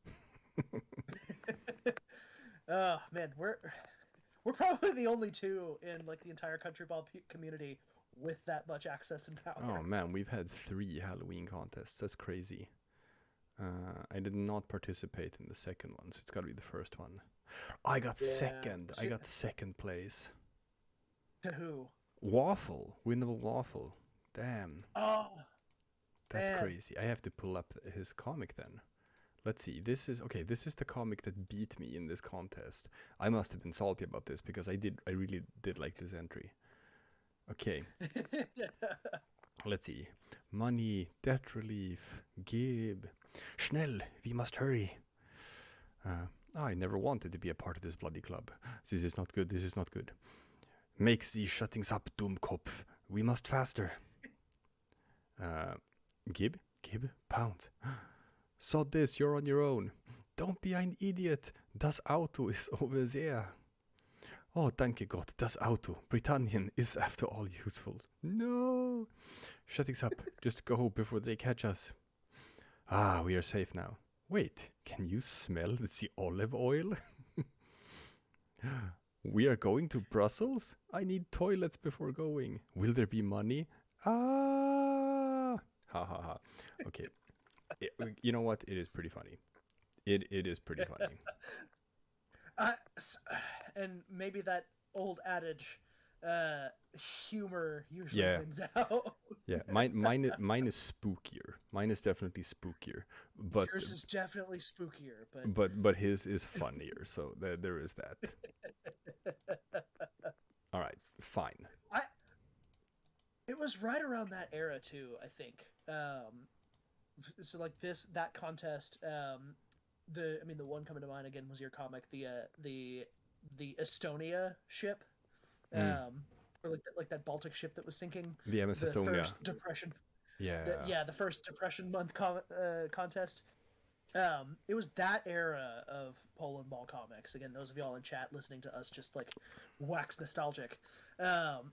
Oh man, we're probably the only two in like the entire country ball community with that much access and Oh power. man, we've had 3 Halloween contests. That's crazy. I did not participate in the second one, so it's got to be the first one. I got Yeah. second. I got second place. To who? Waffle, winnable waffle. Damn, Oh that's man. crazy. I have to pull up his comic then. Let's see. This is okay. This is the comic that beat me in this contest. I must have been salty about this because I really did like this entry. Okay, let's see. Money, debt relief, Gib. Schnell, we must hurry. I never wanted to be a part of this bloody club. This is not good. This is not good. Make these shuttings up, Dummkopf. We must faster. Gib, pounce. Sod this, you're on your own. Don't be ein idiot. Das Auto is over there. Oh, danke Gott, das Auto. Britannien is after all useful. No. Shuttings up. Just go before they catch us. Ah, we are safe now. Wait, can you smell the olive oil? We are going to Brussels? I need toilets before going. Will there be money? Ah! Ha ha ha. Okay. You know what? It is pretty funny. It is pretty funny. S- and maybe that old adage, humor usually Yeah. wins out. Yeah. Mine is spookier. Mine is definitely spookier. But Yours is definitely spookier, but but his is funnier. So there is that. All right. Fine. I it was right around that era too, I think. So like that contest, the one coming to mind again was your comic, the Estonia ship, Mm. or like that Baltic ship that was sinking, The MS the Estonia. first depression, Yeah. the first depression month contest. It was that era of Polandball comics. Again, those of y'all in chat listening to us just like wax nostalgic. Um,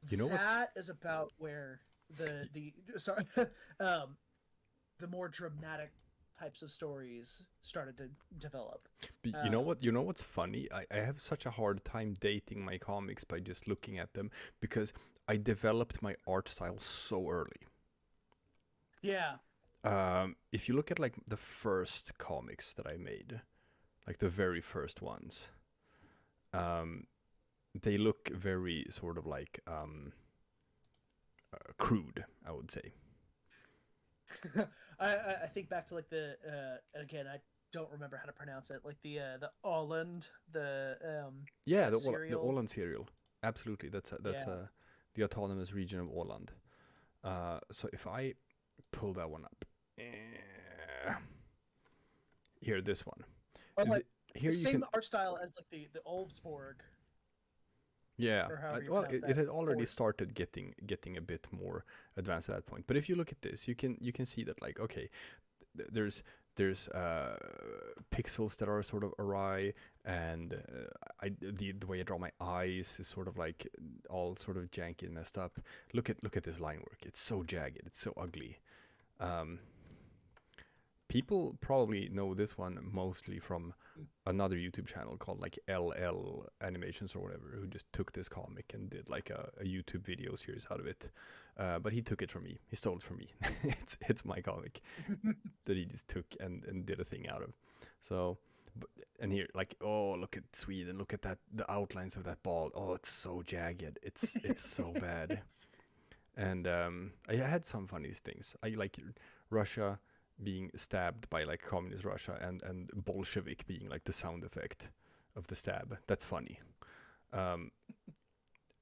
You know what's that is about where the sorry, the more dramatic types of stories started to develop. You know what? You know what's funny? I have such a hard time dating my comics by just looking at them because I developed my art style so early. Yeah, If you look at like the first comics that I made, like the very first ones, they look very sort of like crude, I would say. I think back to like again I don't remember how to pronounce it, like the Åland, Yeah, that The cereal. Åland serial. Absolutely, Yeah. the autonomous region of Åland. So if I pull that one up, here, this one. Or like Here the you same can. art style as like the Oldsborg, Yeah, or however you well, pronounce it that. had already For started getting a bit more advanced at that point. But if you look at this, you can see that like okay, there's pixels that are sort of awry, and the way I draw my eyes is sort of like all sort of janky and messed up. Look at this line work. It's so jagged. It's so ugly. People probably know this one mostly from another YouTube channel called like LL Animations or whatever, who just took this comic and did like a YouTube video series out of it. But he took it from me. He stole it from me. It's my comic that he just took and did a thing out of. So, and here, like, oh, look at Sweden. Look at that, the outlines of that ball. Oh, it's so jagged. It's so bad. And I had some funny things. I like Russia being stabbed by like communist Russia, and Bolshevik being like the sound effect of the stab. That's funny.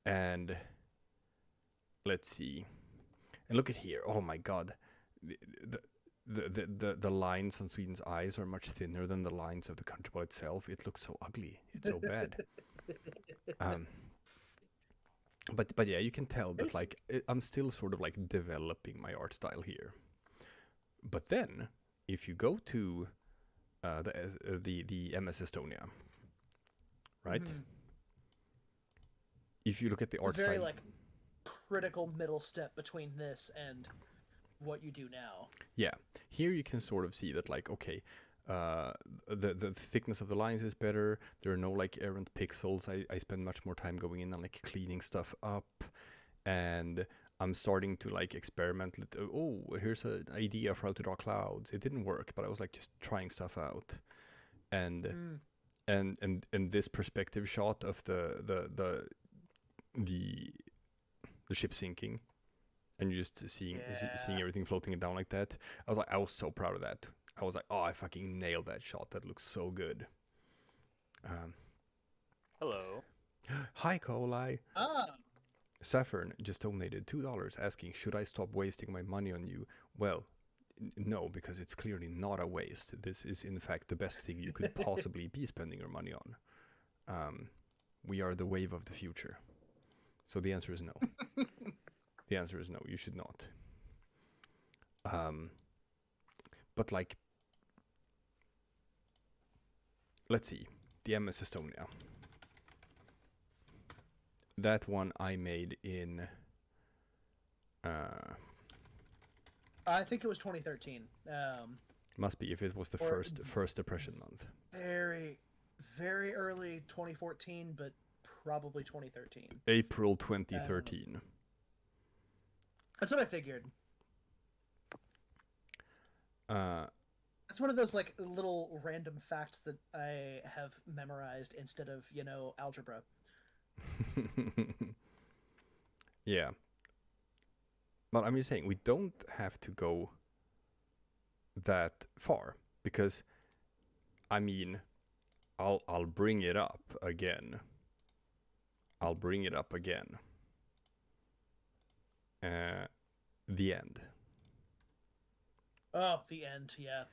And let's see. And look at here. Oh my god. The lines on Sweden's eyes are much thinner than the lines of the countryball itself. It looks so ugly. It's so bad. But yeah, you can tell that like I'm still sort of like developing my art style here. But then, if you go to the MS Estonia, right? Mm-hmm. If you look at the art style, very style, like critical middle step between this and what you do now. Yeah, here you can sort of see that like, okay, the thickness of the lines is better. There are no like errant pixels. I spend much more time going in and like cleaning stuff up, and I'm starting to like experiment. Oh, here's an idea for how to draw clouds. It didn't work, but I was like just trying stuff out, and this perspective shot of the ship sinking, and you're just seeing everything floating down like that. I was so proud of that. I was like, oh, I fucking nailed that shot. That looks so good. Hello. Hi, koleye. Saffern just donated $2 asking, should I stop wasting my money on you? Well, no, because it's clearly not a waste. This is, in fact, the best thing you could possibly be spending your money on. We are the wave of the future. So the answer is no. The answer is no, you should not. But like, let's see, the MS Estonia. That one I made in... I think it was 2013. Must be, if it was the first depression month. Very, very early 2014, but probably 2013. April 2013. That's what I figured. That's one of those like little random facts that I have memorized instead of, algebra. Yeah. But I'm just saying, we don't have to go that far, because I mean, I'll bring it up again. I'll bring it up again. The end. Oh, the end. Yeah.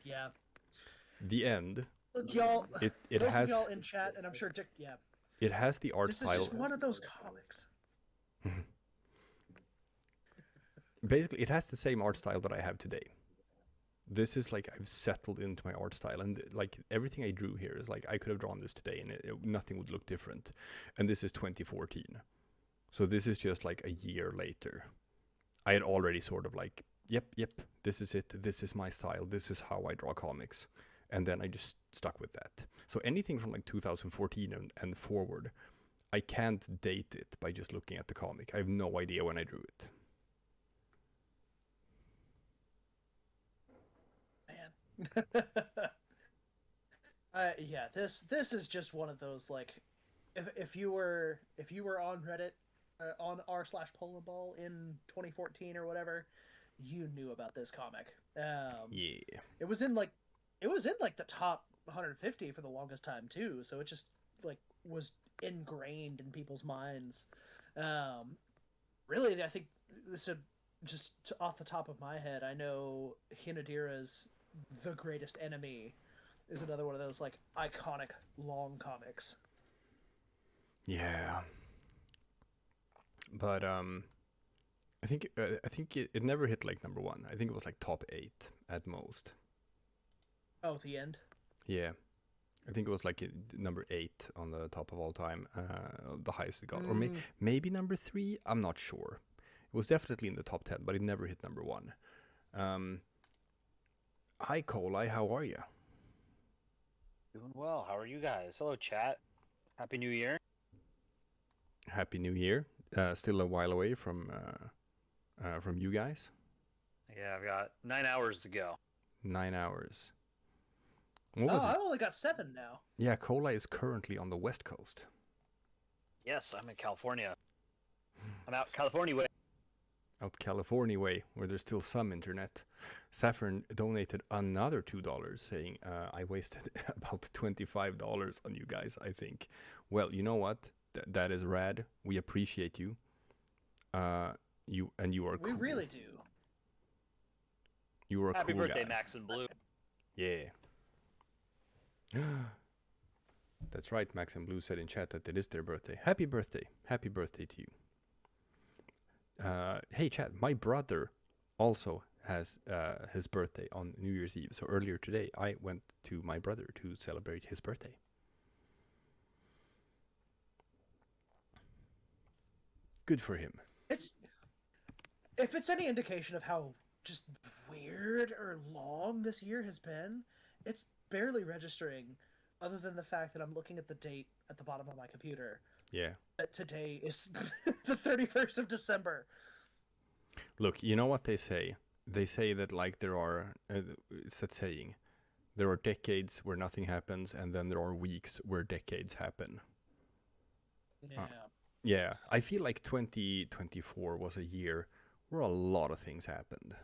The end. Look, y'all. It those has of y'all in chat, and I'm sure Dick. Yeah. It has the art style. This is just one of those comics. Basically, it has the same art style that I have today. This is like I've settled into my art style, and like everything I drew here is like I could have drawn this today, and nothing would look different. And this is 2014, so this is just like a year later. I had already sort of like, yep, this is it. This is my style. This is how I draw comics. And then I just stuck with that. So anything from like 2014 and forward, I can't date it by just looking at the comic. I have no idea when I drew it. Man. Yeah, this is just one of those like, if you were on Reddit, on r/Polandball in 2014 or whatever, you knew about this comic. Yeah. It was in like the top 150 for the longest time too, so it just like was ingrained in people's minds. Really, I think this is just off the top of my head, I know Hinadira's The Greatest Enemy is another one of those like iconic long comics. Yeah. But I think it never hit like number 1. I think it was like top 8 at most. Oh, the end? Yeah. I think it was like number 8 on the top of all time, the highest it got. Or maybe number 3, I'm not sure. It was definitely in the top 10, but it never hit number 1. Hi, koleye, how are you? Doing well. How are you guys? Hello, chat. Happy New Year. Happy New Year. Still a while away from you guys. Yeah, I've got 9 hours to go. 9 hours. What was it? I've only got 7 now. Yeah, koleye is currently on the West Coast. Yes, I'm in California. I'm out California way. out California way, where there's still some internet. Saffron donated another $2, saying, I wasted about $25 on you guys, I think. Well, you know what? That is rad. We appreciate you. You are We cool. really do. You are a Happy cool birthday, guy. Max and Blue. Yeah. That's right, Max and Blue said in chat that it is their birthday. Happy birthday. Happy birthday to you. Hey, chat, my brother also has his birthday on New Year's Eve. So earlier today, I went to my brother to celebrate his birthday. Good for him. If it's any indication of how just weird or long this year has been, it's barely registering, other than the fact that I'm looking at the date at the bottom of my computer. Yeah. That today is the 31st of December. Look, you know what they say? They say that, like, there are, it's that saying, there are decades where nothing happens, and then there are weeks where decades happen. Yeah. Yeah, I feel like 2024 was a year where a lot of things happened.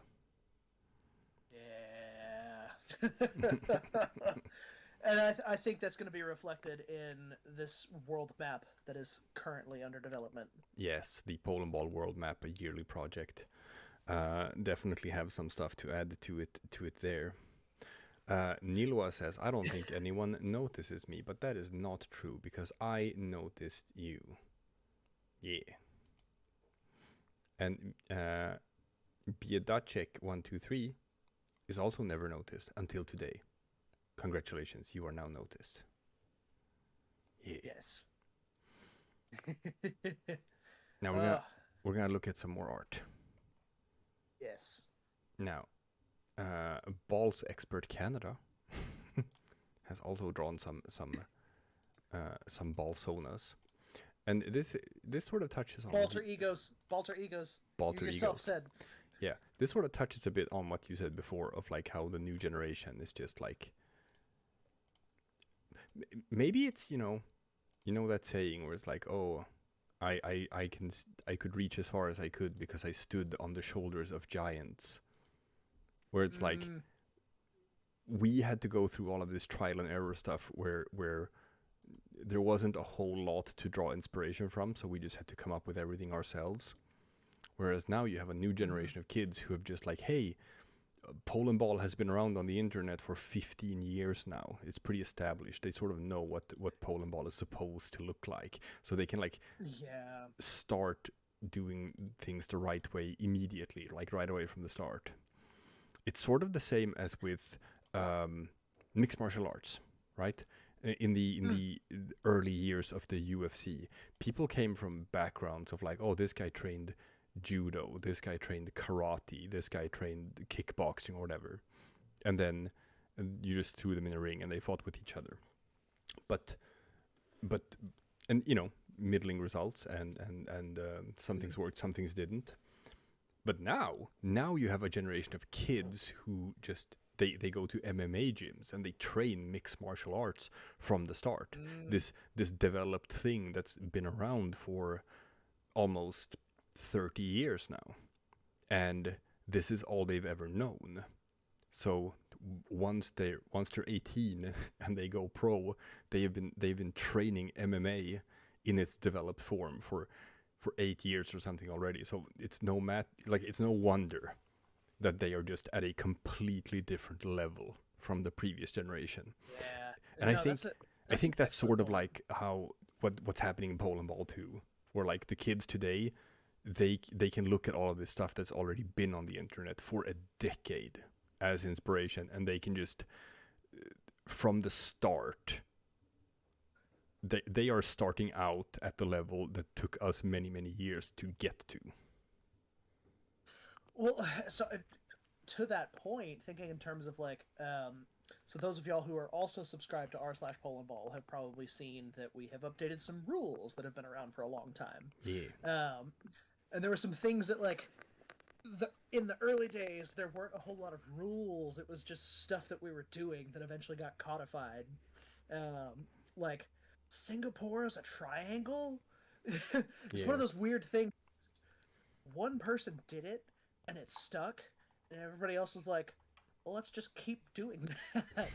Yeah. And I think that's going to be reflected in this world map that is currently under development. Yes, the Polandball world map, a yearly project. Definitely have some stuff to add to it there. Nilwa says, I don't think anyone notices me, but that is not true because I noticed you. Yeah. And Biedacek123 is also never noticed until today. Congratulations, you are now noticed. Yeah. Yes. Now we're gonna look at some more art. Yes. Now, Balls Expert Canada has also drawn some balsonas, and this sort of touches on Balter egos. Balter You yourself egos. said. Yeah, this sort of touches a bit on what you said before of like how the new generation is just like, maybe it's you know that saying where it's like, oh, I could reach as far as I could because I stood on the shoulders of giants, where it's like we had to go through all of this trial and error stuff where there wasn't a whole lot to draw inspiration from, so we just had to come up with everything ourselves. Whereas now you have a new generation of kids who have just like, hey, Polandball has been around on the internet for 15 years now. It's pretty established. They sort of know what Polandball is supposed to look like, so they can like start doing things the right way immediately, like right away from the start. It's sort of the same as with mixed martial arts, right? In the early years of the UFC, people came from backgrounds of like, oh, this guy trained judo, this guy trained karate, this guy trained kickboxing or whatever, and then you just threw them in a ring and they fought with each other. But middling results, and some things worked, some things didn't. But now you have a generation of kids who just they go to MMA gyms and they train mixed martial arts from the start. This developed thing that's been around for almost 30 years now, and this is all they've ever known. So once they're 18 and they go pro, they've been training MMA in its developed form for 8 years or something already. So it's no wonder that they are just at a completely different level from the previous generation. Yeah. And I think that's sort of like how what's happening in Polandball too, where like the kids today, they can look at all of this stuff that's already been on the internet for a decade as inspiration, and they can just from the start they are starting out at the level that took us many years to get to. Well, so to that point, thinking in terms of like, so those of y'all who are also subscribed to r/Polandball have probably seen that we have updated some rules that have been around for a long time. Yeah. And there were some things that like, in the early days, there weren't a whole lot of rules. It was just stuff that we were doing that eventually got codified. Like, Singapore is a triangle? It's one of those weird things. one person did it and it stuck, and everybody else was like, well, let's just keep doing that.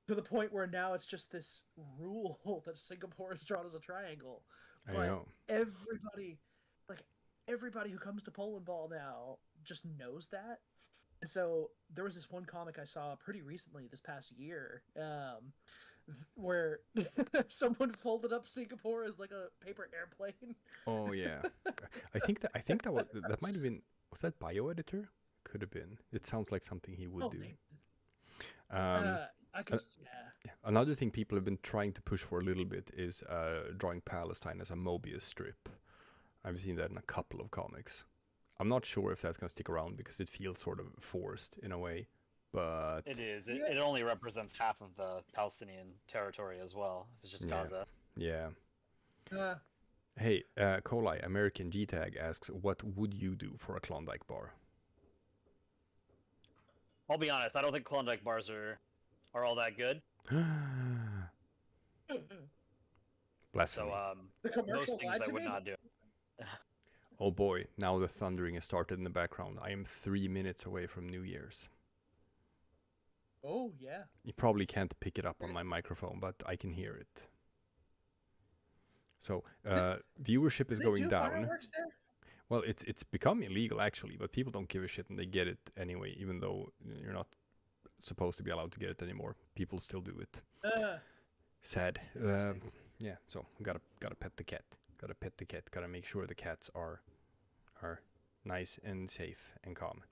To the point where now it's just this rule that Singapore is drawn as a triangle. I But know. everybody, like everybody who comes to Polandball now just knows that. And so there was this one comic I saw pretty recently this past year, where someone folded up Singapore as like a paper airplane. Oh yeah. I think that might have been, was that bioeditor? Could have been. It sounds like something he would do. Maybe. Um, I could, yeah. Another thing people have been trying to push for a little bit is drawing Palestine as a Mobius strip. I've seen that in a couple of comics. I'm not sure if that's going to stick around because it feels sort of forced in a way, but It is. It only represents half of the Palestinian territory as well. It's just Gaza. Yeah. Uh, Hey, koleye, American G-Tag asks, what would you do for a Klondike bar? I'll be honest. I don't think Klondike bars are all that good. Blasphemy. So the commercial those things lied I to would me? not do. Oh boy, now the thundering has started in the background. I am 3 minutes away from New Year's. Oh yeah. You probably can't pick it up on my microphone, but I can hear it. So viewership is Do they going do down. fireworks there? Well, it's become illegal actually, but people don't give a shit and they get it anyway, even though you're not supposed to be allowed to get it anymore. People still do it. Sad. Yeah. So gotta pet the cat. Gotta pet the cat. Gotta make sure the cats are nice and safe and calm.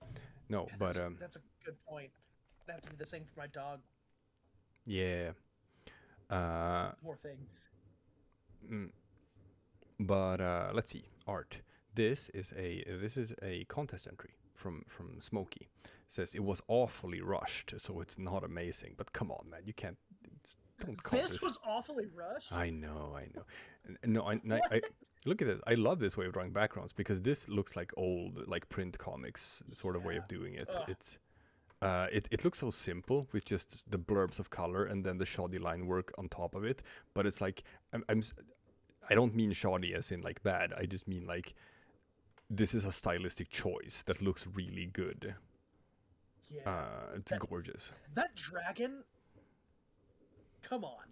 No, Yeah, but that's a good point. I have to do the same for my dog. yeah. Poor thing. But let's see. Art. This is a contest entry from Smokey. Says it was awfully rushed, so it's not amazing. But come on, man, you can't. Don't call This was awfully rushed. I know. No, I look at this. I love this way of drawing backgrounds because this looks like old, like print comics sort of way of doing it. Ugh. It's it looks so simple with just the blurbs of color and then the shoddy line work on top of it. But it's like I don't mean shoddy as in like bad. I just mean like this is a stylistic choice that looks really good. Yeah. It's gorgeous. That dragon. Come on.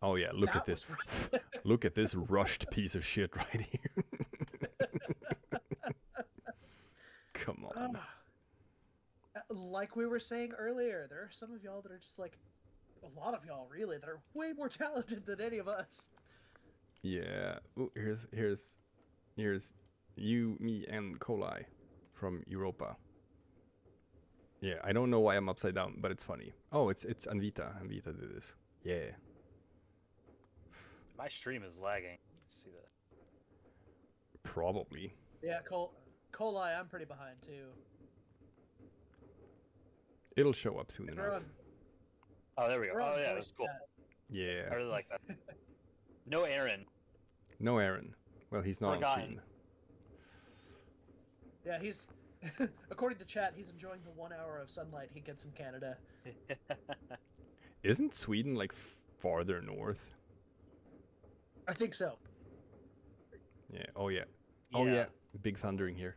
Oh yeah, look at That this. was Look at this rushed piece of shit right here. Come on. Like we were saying earlier, there are some of y'all that are just like, a lot of y'all really, that are way more talented than any of us. Yeah. Ooh, here's you, me, and koleye from Europa. Yeah, I don't know why I'm upside down, but it's funny. Oh, it's Anvita. Anvita did this. Yeah. My stream is lagging. See that? Probably. Yeah, koleye, I'm pretty behind too. It'll show up soon We're enough. on, Oh, there we go. we're on Oh yeah, voice that's cool. chat. I Yeah. really like that. No Aaron. No Aaron. Well, he's not on Forgotten. stream. Yeah, he's according to chat, he's enjoying the 1 hour of sunlight he gets in Canada. Isn't Sweden like farther north? I think so. Yeah. Oh yeah. Oh yeah. Big thundering here.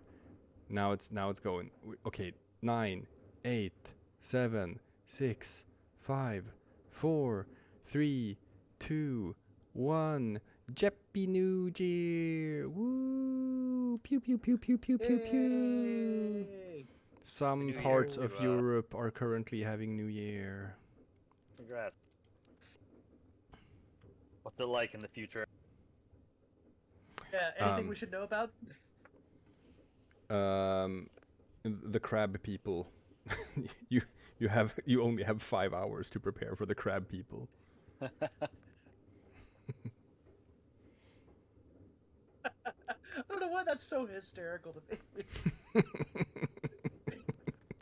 Now it's going. Okay. 9, 8, 7, 6, 5, 4, 3, 2, 1. Jeppy New Year! Woo! Pew pew pew pew pew pew pew. Yay! Some New parts Year of to, Europe are currently having New Year. Congrats. What's it like in the future? Yeah, anything we should know about? The crab people. you only have 5 hours to prepare for the crab people. I don't know why that's so hysterical to me.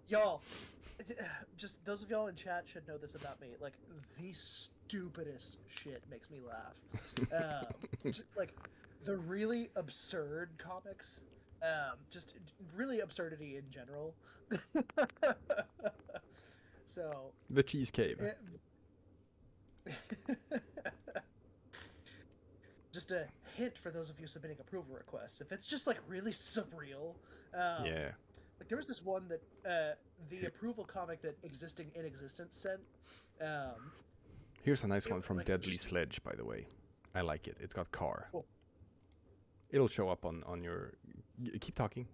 Y'all, just those of y'all in chat should know this about me. Like, the stupidest shit makes me laugh. Just, like, the really absurd comics. Just really absurdity in general. So... The cheese cave. Just a hint for those of you submitting approval requests. If it's just like really surreal, Yeah. like there was this one that the approval comic that Existing in Existence sent. Here's a nice one from like, Deadly just- Sledge, by the way. I like it. It's got car. Cool. It'll show up on your. Keep talking.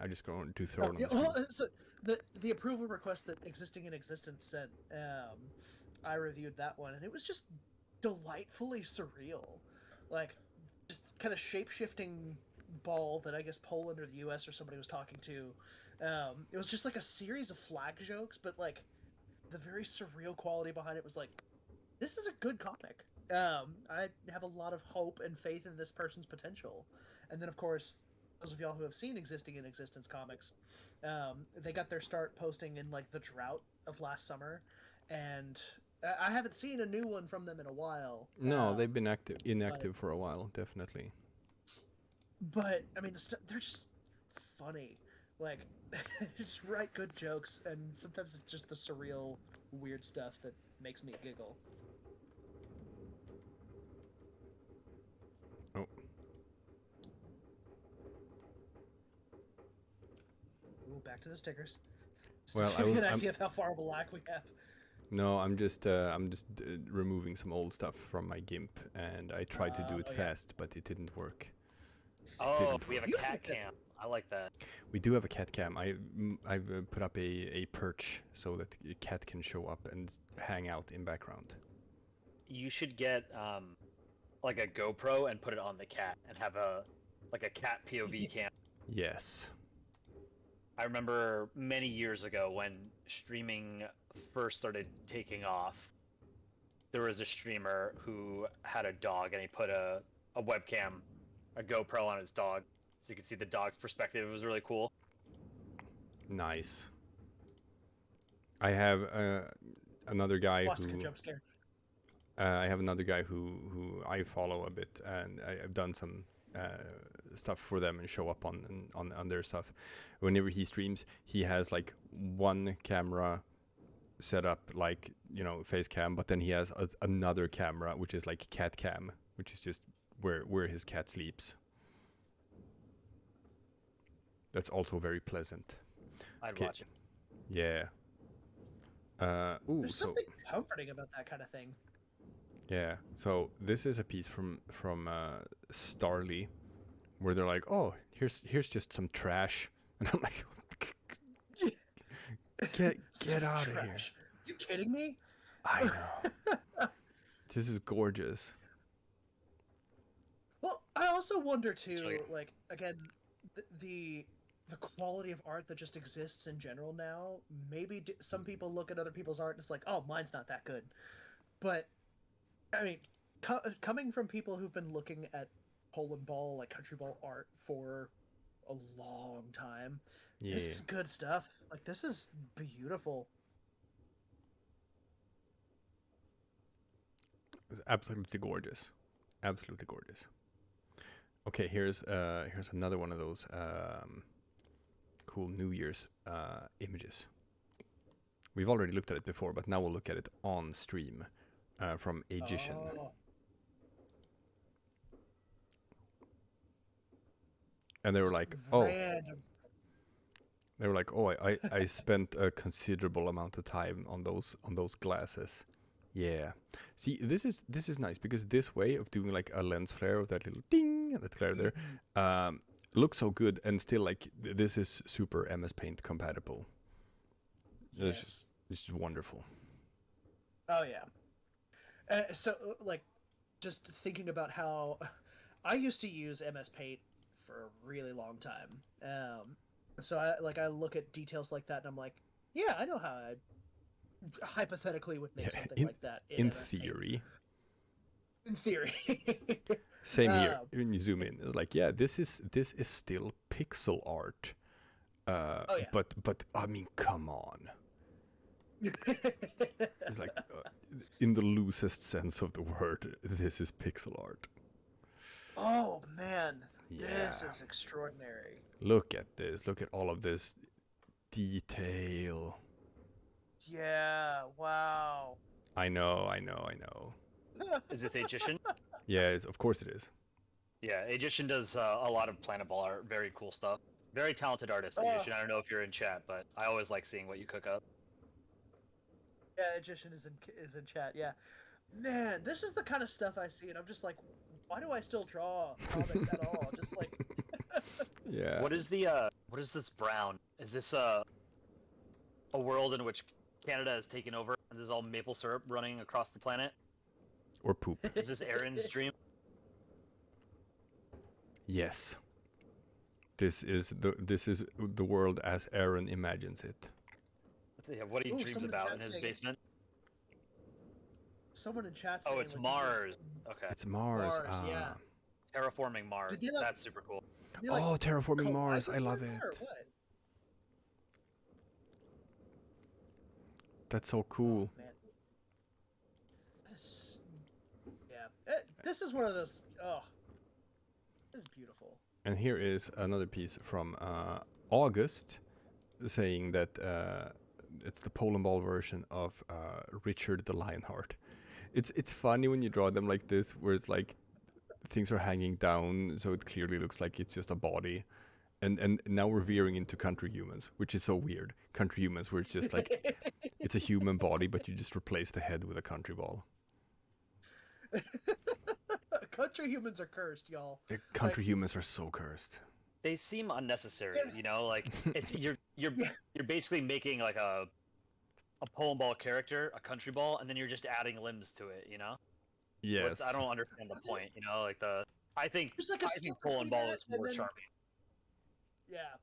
I'm just going to throw it on the screen. Well, so the approval request that Existing in Existence sent, I reviewed that one, and it was just delightfully surreal, like just kind of shape-shifting ball that I guess Poland or the U.S. or somebody was talking to. It was just like a series of flag jokes, but like the very surreal quality behind it was like, this is a good comic. I have a lot of hope and faith in this person's potential. And then, of course, those of y'all who have seen Existing in Existence comics, they got their start posting in like the drought of last summer, and I haven't seen a new one from them in a while. No, they've been inactive for a while, definitely. But I mean, they're just funny. Like, just write good jokes, and sometimes it's just the surreal, weird stuff that makes me giggle. Oh. Ooh, back to the stickers. Well, to give you an idea of how far of a lack we have. No, I'm just removing some old stuff from my GIMP, and I tried to do it fast, but it didn't work. Oh, we have a cat cam. I like that. We do have a cat cam. I've put up a perch so that a cat can show up and hang out in background. You should get like a GoPro and put it on the cat and have a cat POV cam. Yes. I remember many years ago when streaming first started taking off, there was a streamer who had a dog and he put a webcam, a GoPro on his dog, so you could see the dog's perspective. It was really cool. Nice. I have another guy Lost a who. jump scare. I have another guy who I follow a bit, and I've done some stuff for them and show up on their stuff. Whenever he streams, he has like one camera set up, like, you know, face cam, but then he has another camera which is like cat cam, which is just where his cat sleeps. That's also very pleasant. I'd watch it. Yeah. There's something comforting about that kind of thing. Yeah, so this is a piece from Starly, where they're like, "Oh, here's just some trash," and I'm like, "Get out of here!" You kidding me? I know. This is gorgeous. Well, I also wonder too, Sweet. like again, the quality of art that just exists in general now. Maybe some people look at other people's art and it's like, "Oh, mine's not that good," but I mean, coming from people who've been looking at Polandball, like countryball art for a long time, this is good stuff. Like, this is beautiful. It's absolutely gorgeous. Absolutely gorgeous. Okay, here's another one of those cool New Year's images. We've already looked at it before, but now we'll look at it on stream. From Aviation. Oh. And they were like, I spent a considerable amount of time on those glasses. Yeah. See, this is nice because this way of doing like a lens flare of that little ding, that flare there, looks so good, and still like this is super MS Paint compatible. Yes. It's just wonderful. Oh yeah. So, like, just thinking about how I used to use MS Paint for a really long time. So I look at details like that and I'm like, yeah, I know how I hypothetically would make something like that in MS theory. Paint. In theory. Same here. When you zoom in, it's like, yeah, this is still pixel art. yeah. But I mean, come on. It's like, in the loosest sense of the word, this is pixel art. Oh man, yeah. This is extraordinary. Look at this. Look at all of this detail. Yeah, wow. I know. Is it the Magician? Yeah, of course it is. Yeah, Aegician does a lot of Planetball art. Very cool stuff. Very talented artist, Oh. Aegician. I don't know if you're in chat, but I always like seeing what you cook up. Yeah, Magician is in chat. Yeah, man, this is the kind of stuff I see, and I'm just like, why do I still draw comics at all? Just like, Yeah. What is this brown? Is this a world in which Canada has taken over and this is all maple syrup running across the planet? Or poop. Is this Aaron's dream? Yes. This is the world as Aaron imagines it. Yeah, what he Ooh, dreams someone in about chat in his saying basement? someone in chat Oh, saying, it's like, Mars. Okay. It's Mars. Mars, yeah. Terraforming Mars. Did they, like- That's super cool. You know, like, Oh, terraforming collide Mars! with I love one or it. what? That's so cool. Oh, man. Yeah. This is one of those. Oh, this is beautiful. And here is another piece from August, saying that it's the Polandball version of Richard the Lionheart. It's funny when you draw them like this, where it's like things are hanging down, so it clearly looks like it's just a body. And now we're veering into country humans, which is so weird. Country humans, where it's just like it's a human body, but you just replace the head with a country ball. Country humans are cursed, y'all. Country humans are so cursed. They seem unnecessary, you know, like it's you're basically making like a pole ball character, a country ball, and then you're just adding limbs to it, you know? Yes. I don't understand the point, you know, like I think There's like a I think super pole ball speed is more and then- charming. Yeah.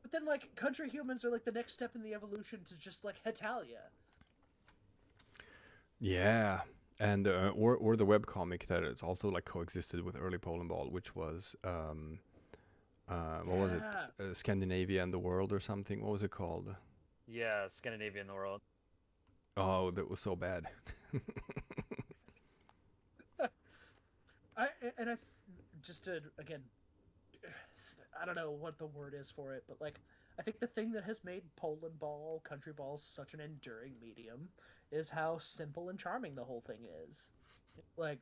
But then, like, country humans are like the next step in the evolution to just like Hetalia. Yeah, and or the webcomic that it's also like coexisted with early Polandball, which was what was it? Scandinavia and the World or something. What was it called? Yeah, Scandinavia in the world. Oh, that was so bad. Just to again, I don't know what the word is for it, but like I think the thing that has made Poland ball, country balls such an enduring medium is how simple and charming the whole thing is. Like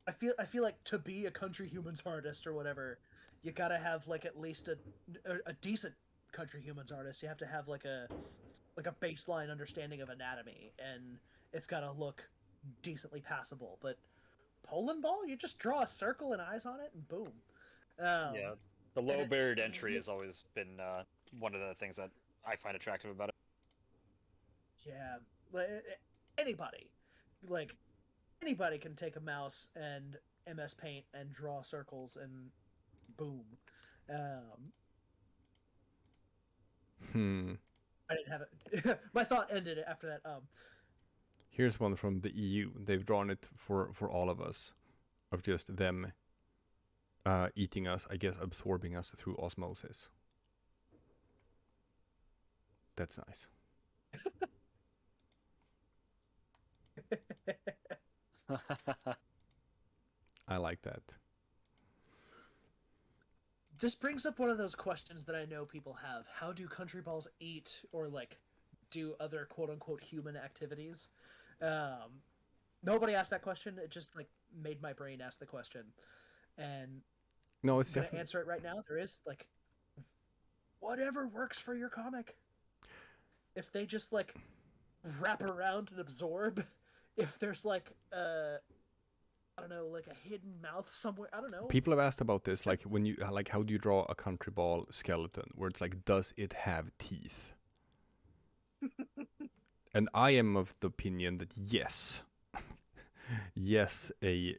I feel like to be a country humans artist or whatever, you gotta have like at least a decent country humans artist. You have to have like a baseline understanding of anatomy, and it's gotta look decently passable. But Poland ball, you just draw a circle and eyes on it, and boom. Yeah, the low and barrier to entry has always been one of the things that I find attractive about it. Yeah, anybody, like anybody can take a mouse and MS Paint and draw circles and boom. I didn't have it. My thought ended after that. Here's one from the EU. They've drawn it for all of us, of just them eating us, I guess, absorbing us through osmosis. That's nice. I like that. This brings up one of those questions that I know people have. How do country balls eat or like do other quote unquote human activities? Nobody asked that question. It just like made my brain ask the question. And No, it's I'm gonna definitely answer it right now. There is like whatever works for your comic. If they just like wrap around and absorb, if there's like I don't know, like a hidden mouth somewhere. I don't know. people have asked about this, like when you like how do you draw a country ball skeleton, where it's like, does it have teeth? And I am of the opinion that yes, yes, a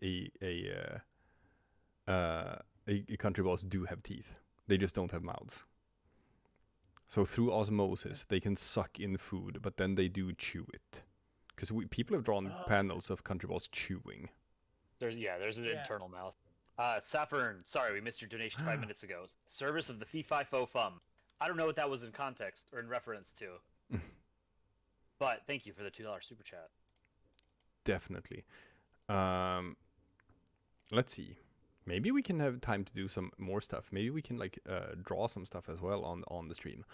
country balls do have teeth. They just don't have mouths. So through osmosis, they can suck in food, but then they do chew it. Because people have drawn panels of country balls chewing. There's an internal mouth. Saffern, sorry, we missed your donation 5 minutes ago. Service of the Fee Fi Fo Fum. I don't know what that was in context or in reference to. But thank you for the $2 super chat. Definitely. Let's see. Maybe we can have time to do some more stuff. Maybe we can like draw some stuff as well on the stream.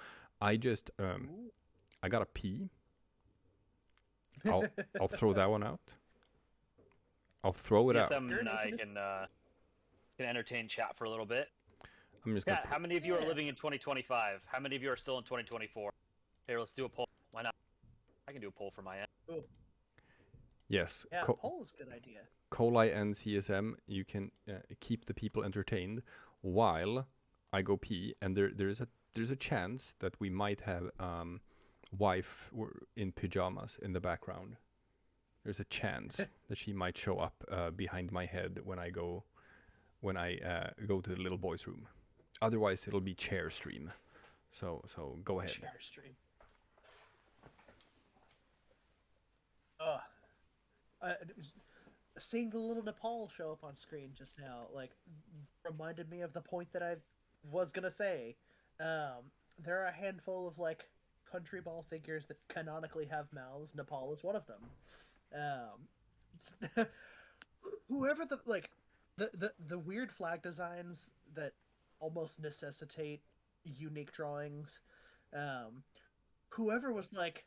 I just I got a pee. I'll throw that one out. I'll throw it out. CSM and I can can entertain chat for a little bit. I'm just gonna. Chat, how many of you are Yeah. living in 2025? How many of you are still in 2024? Here, let's do a poll. Why not? I can do a poll for my end. Ooh, Yes. yeah, poll is a good idea. Koleye and CSM, you can keep the people entertained while I go pee, and there's a chance that we might have wife in pajamas in the background. There's a chance that she might show up behind my head when I go to the little boy's room. Otherwise, it'll be chair stream. So go ahead. Chair stream. Oh, seeing the little Nepal show up on screen just now, like, reminded me of the point that I was gonna say. There are a handful of like countryball figures that canonically have mouths. Nepal is one of them. Whoever the weird flag designs that almost necessitate unique drawings. Whoever was like,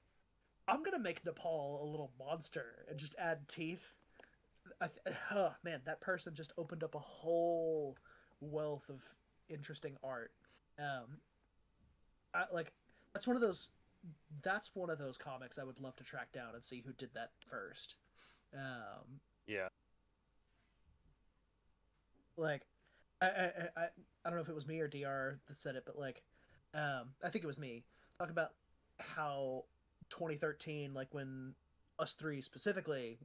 I'm gonna make Nepal a little monster and just add teeth. Oh man, that person just opened up a whole wealth of interesting art. That's one of those. That's one of those comics I would love to track down and see who did that first. Yeah. Like, I don't know if it was me or DR that said it, but like, I think it was me. Talk about how 2013, like when us three specifically,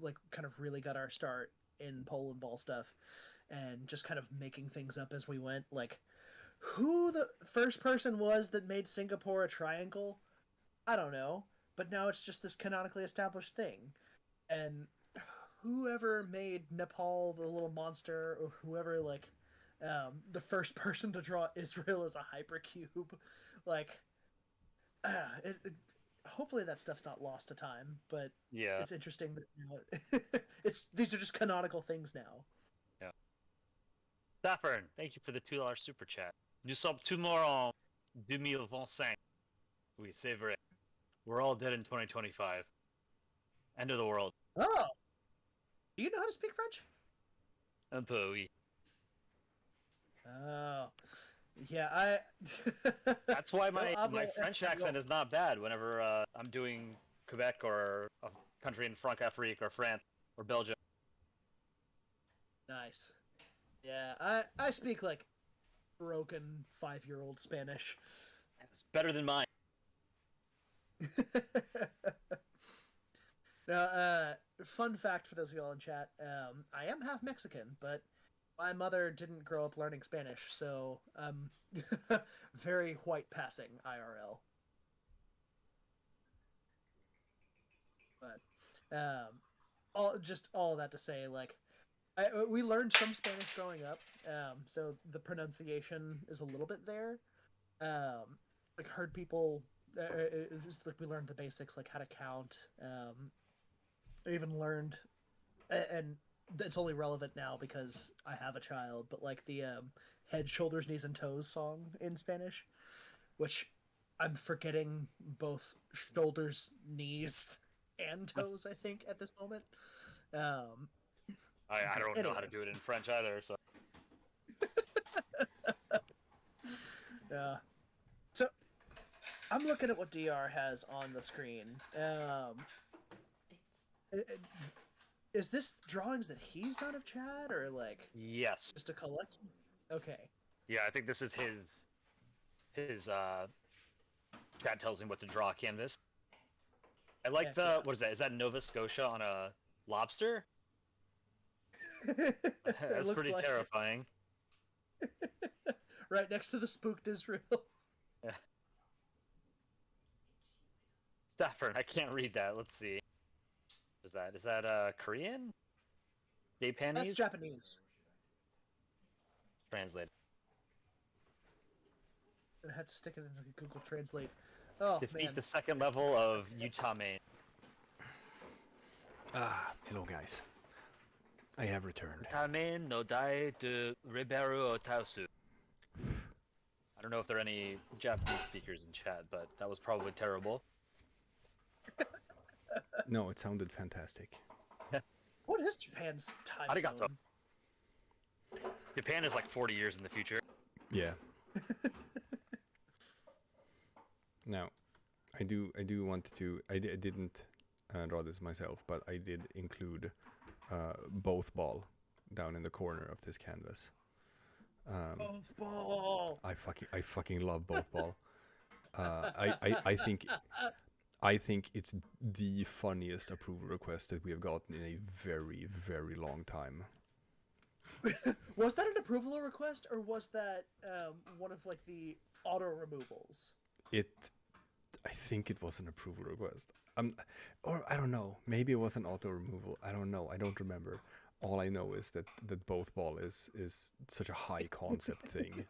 like kind of really got our start in Polandball stuff, and just kind of making things up as we went. Like, who the first person was that made Singapore a triangle? I don't know, but now it's just this canonically established thing, and whoever made Nepal the little monster, or whoever like the first person to draw Israel as a hypercube, like hopefully that stuff's not lost to time. But Yeah. it's interesting that these are just canonical things now. Yeah. Saffron, thank you for the $2 super chat. Nous sommes tous morts en 2025. Oui, c'est vrai. We're all dead in 2025. End of the world. Oh, do you know how to speak French? Un peu, oui. Oh, yeah. I. That's why my hablo French español. accent is not bad whenever I'm doing Quebec or a country in Francafrique or France or Belgium. Nice. Yeah, I speak like broken 5-year-old Spanish. It's better than mine. Now, fun fact for those of y'all in chat: I am half Mexican, but my mother didn't grow up learning Spanish, so I'm very white passing IRL. But all that to say, like, we learned some Spanish growing up, so the pronunciation is a little bit there. Like, heard people, just like we learned the basics, like how to count. I even learned, and it's only relevant now because I have a child, but like the head, shoulders, knees, and toes song in Spanish, which I'm forgetting both shoulders, knees, and toes, I think, at this moment. I don't know how to Anyway. do it in French either, so. So I'm looking at what DR has on the screen. Is this drawings that he's done of Chad, or like Yes. just a collection? Okay. Yeah, I think this is his Chad tells him what to draw canvas. I like what is that? Is that Nova Scotia on a lobster? That's pretty like terrifying. Right next to the spooked Israel. Yeah. Stafford, I can't read that. Let's see. What is that? Is that Korean? Japanese? That's Japanese. Translate. I have to stick it into Google Translate. Oh Defeat man. the second level of Utah, Maine. Hello guys. I have returned. Tamen no dai de Ribeiro Otausu. I don't know if there are any Japanese speakers in chat, but that was probably terrible. No, it sounded fantastic. What is Japan's time Arigato. zone? Japan is like 40 years in the future. Yeah. Now, I do want to. I didn't draw this myself, but I did include both ball down in the corner of this canvas. Both ball. I fucking love both ball. I think it's the funniest approval request that we have gotten in a very, very long time. Was that an approval request, or was that one of like the auto removals? I think it was an approval request. Or I don't know. Maybe it was an auto removal. I don't know. I don't remember. All I know is that both ball is such a high concept thing.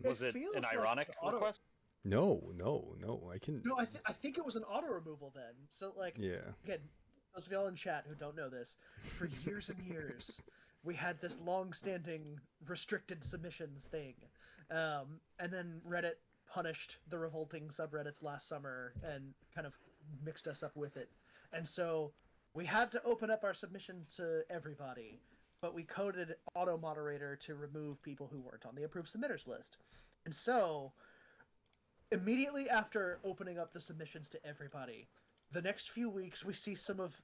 Was it an ironic request? No. I can. No, I think it was an auto removal then. So like, Yeah. Again, those of y'all in chat who don't know this, for years and years, we had this long-standing restricted submissions thing, and then Reddit punished the revolting subreddits last summer and kind of mixed us up with it, and so we had to open up our submissions to everybody, but we coded auto moderator to remove people who weren't on the approved submitters list, and so immediately after opening up the submissions to everybody, the next few weeks we see some of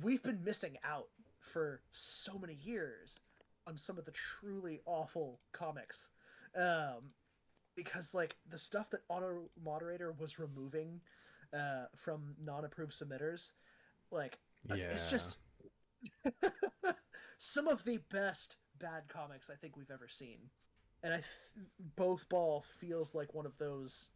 we've been missing out for so many years on some of the truly awful comics, because like the stuff that auto moderator was removing from non-approved submitters, like it's just some of the best bad comics I think we've ever seen, and both ball feels like one of those.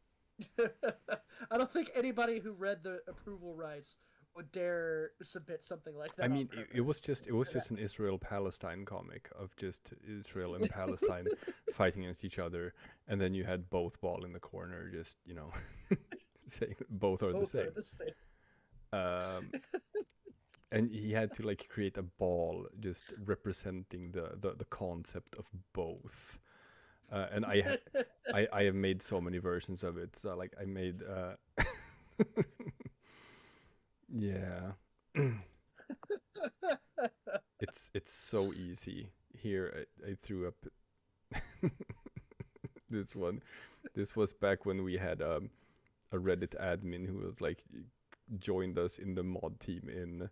I don't think anybody who read the approval rights would dare submit something like that. I mean, it was just an Israel-Palestine comic of just Israel and Palestine fighting against each other, and then you had both ball in the corner, just saying both are the same. And he had to like create a ball just representing the concept of both. And I have made so many versions of it. So like I made yeah. It's so easy. Here I threw up this one. This was back when we had a Reddit admin who was like joined us in the mod team in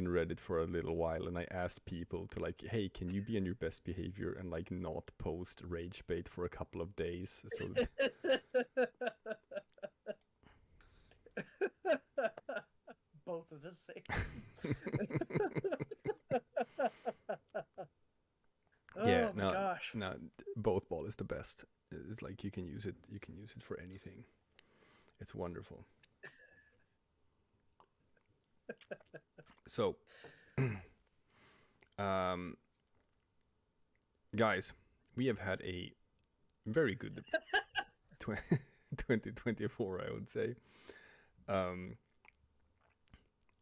Reddit for a little while, and I asked people to like, hey, can you be on your best behavior and like not post rage bait for a couple of days? So both of the same. Yeah, oh my gosh. No, both ball is the best. It's like you can use it for anything. It's wonderful. So, guys, we have had a very good 2024, I would say,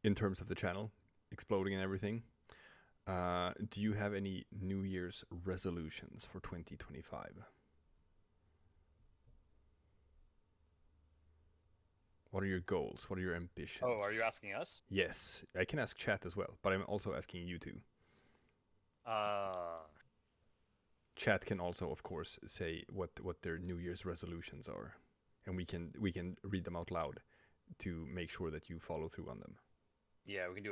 in terms of the channel exploding and everything. Do you have any New Year's resolutions for 2025? What are your goals? What are your ambitions? Oh, are you asking us? Yes, I can ask chat as well, but I'm also asking you too. Chat can also, of course, say what their New Year's resolutions are, and we can read them out loud to make sure that you follow through on them. Yeah, we can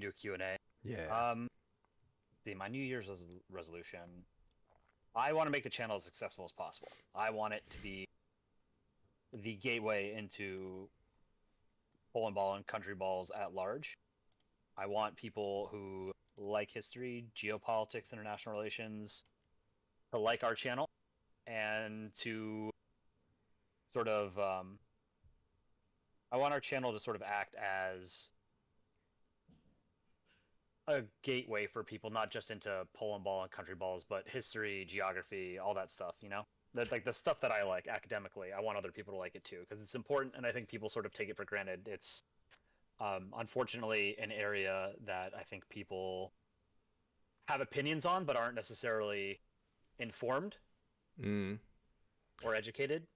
do a Q&A. Yeah. My New Year's resolution, I want to make the channel as successful as possible. I want it to be the gateway into Polandball and countryballs at large. I want people who like history, geopolitics, international relations to like our channel, and to sort of I want our channel to sort of act as a gateway for people, not just into Polandball and countryballs, but history, geography, all that stuff, That like the stuff that I like academically, I want other people to like it too, because it's important, and I think people sort of take it for granted. It's unfortunately an area that I think people have opinions on, but aren't necessarily informed or educated.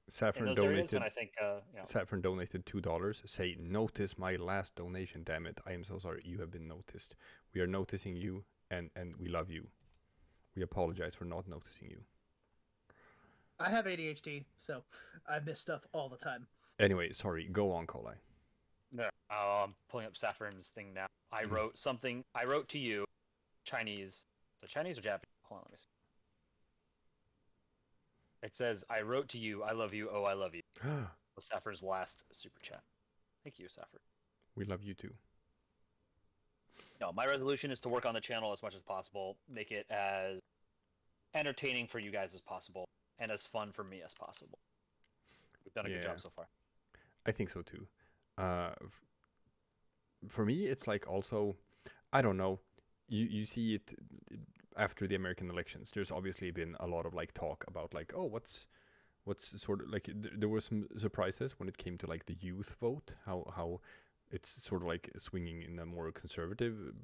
Saffron donated. And I think Saffron donated $2. Say, notice my last donation. Damn it! I am so sorry. You have been noticed. We are noticing you, and we love you. We apologize for not noticing you. I have ADHD, so I miss stuff all the time. Anyway, sorry. Go on, koleye. No, I'm pulling up Saffron's thing now. I wrote something. I wrote to you, Chinese. So Chinese or Japanese? Hold on, let me see. It says, "I wrote to you. I love you. Oh, I love you." Was Saffron's last super chat. Thank you, Saffron. We love you too. No, my resolution is to work on the channel as much as possible, make it as entertaining for you guys as possible, and as fun for me as possible. We've done a good job so far. I think so too. For me, it's like also, I don't know. You see it after the American elections. There's obviously been a lot of like talk about like, oh, what's sort of like there were some surprises when it came to like the youth vote. How it's sort of like swinging in a more conservative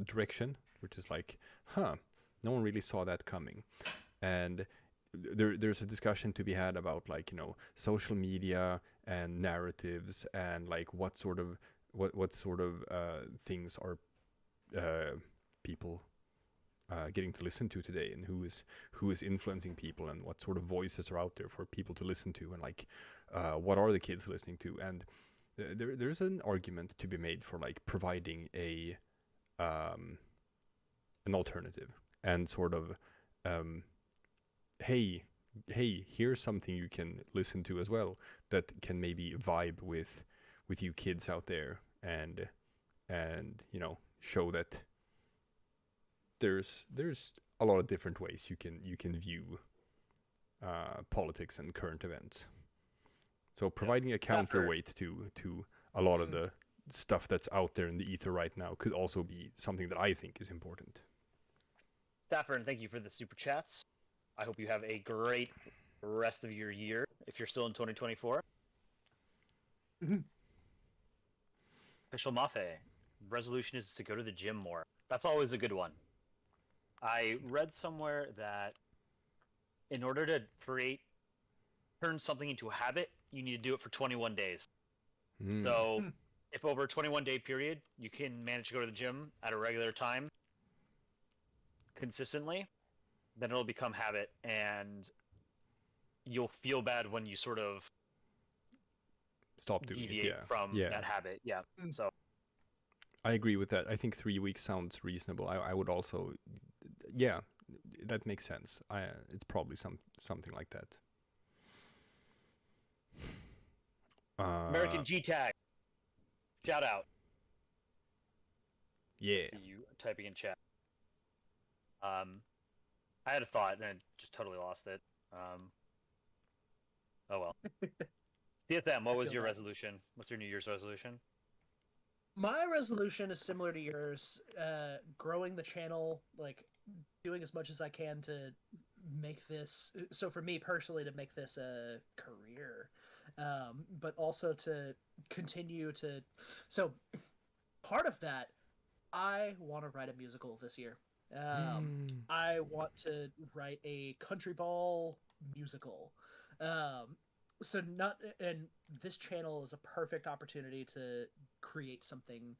direction, which is like, no one really saw that coming. And there's a discussion to be had about like, social media and narratives and like what sort of things are people getting to listen to today, and who is influencing people, and what sort of voices are out there for people to listen to, and like what are the kids listening to. And there's an argument to be made for like providing an alternative, and sort of hey, here's something you can listen to as well that can maybe vibe with you kids out there, and show that there's a lot of different ways you can view politics and current events. So providing a counterweight to a lot of the stuff that's out there in the ether right now could also be something that I think is important. Saffron, thank you for the super chats. I hope you have a great rest of your year, if you're still in 2024. Official Mafe, resolution is to go to the gym more. That's always a good one. I read somewhere that in order to turn something into a habit, you need to do it for 21 days. So if over a 21-day period you can manage to go to the gym at a regular time consistently, then it'll become habit, and you'll feel bad when you sort of stop doing deviate from that habit. Yeah. So I agree with that. I think 3 weeks sounds reasonable. I would also, that makes sense. It's probably something like that. American G Tag, shout out. Yeah. I see you typing in chat. I had a thought and I just totally lost it. Oh well. CSM, what was your resolution? What's your New Year's resolution? My resolution is similar to yours. Growing the channel, like doing as much as I can to make this. So for me personally, to make this a career, but also to continue to. So part of that, I want to write a musical this year. I want to write a countryball musical. So this channel is a perfect opportunity to create something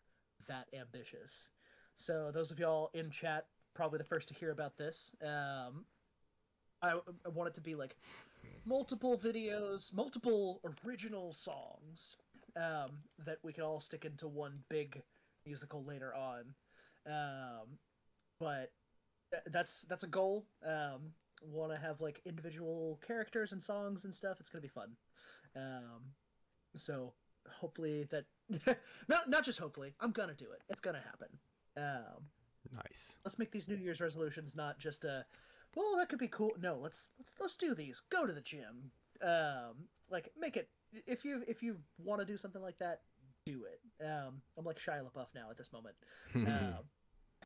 that ambitious. So those of y'all in chat, probably the first to hear about this. I want it to be like multiple videos, multiple original songs that we can all stick into one big musical later on. But that's a goal. Want to have like individual characters and songs and stuff. It's gonna be fun. So hopefully that not just hopefully, I'm gonna do it. It's gonna happen. Nice. Let's make these New Year's resolutions not just well, that could be cool. No, let's do these. Go to the gym. Like make it if you want to do something like that, do it. I'm like Shia LaBeouf now at this moment.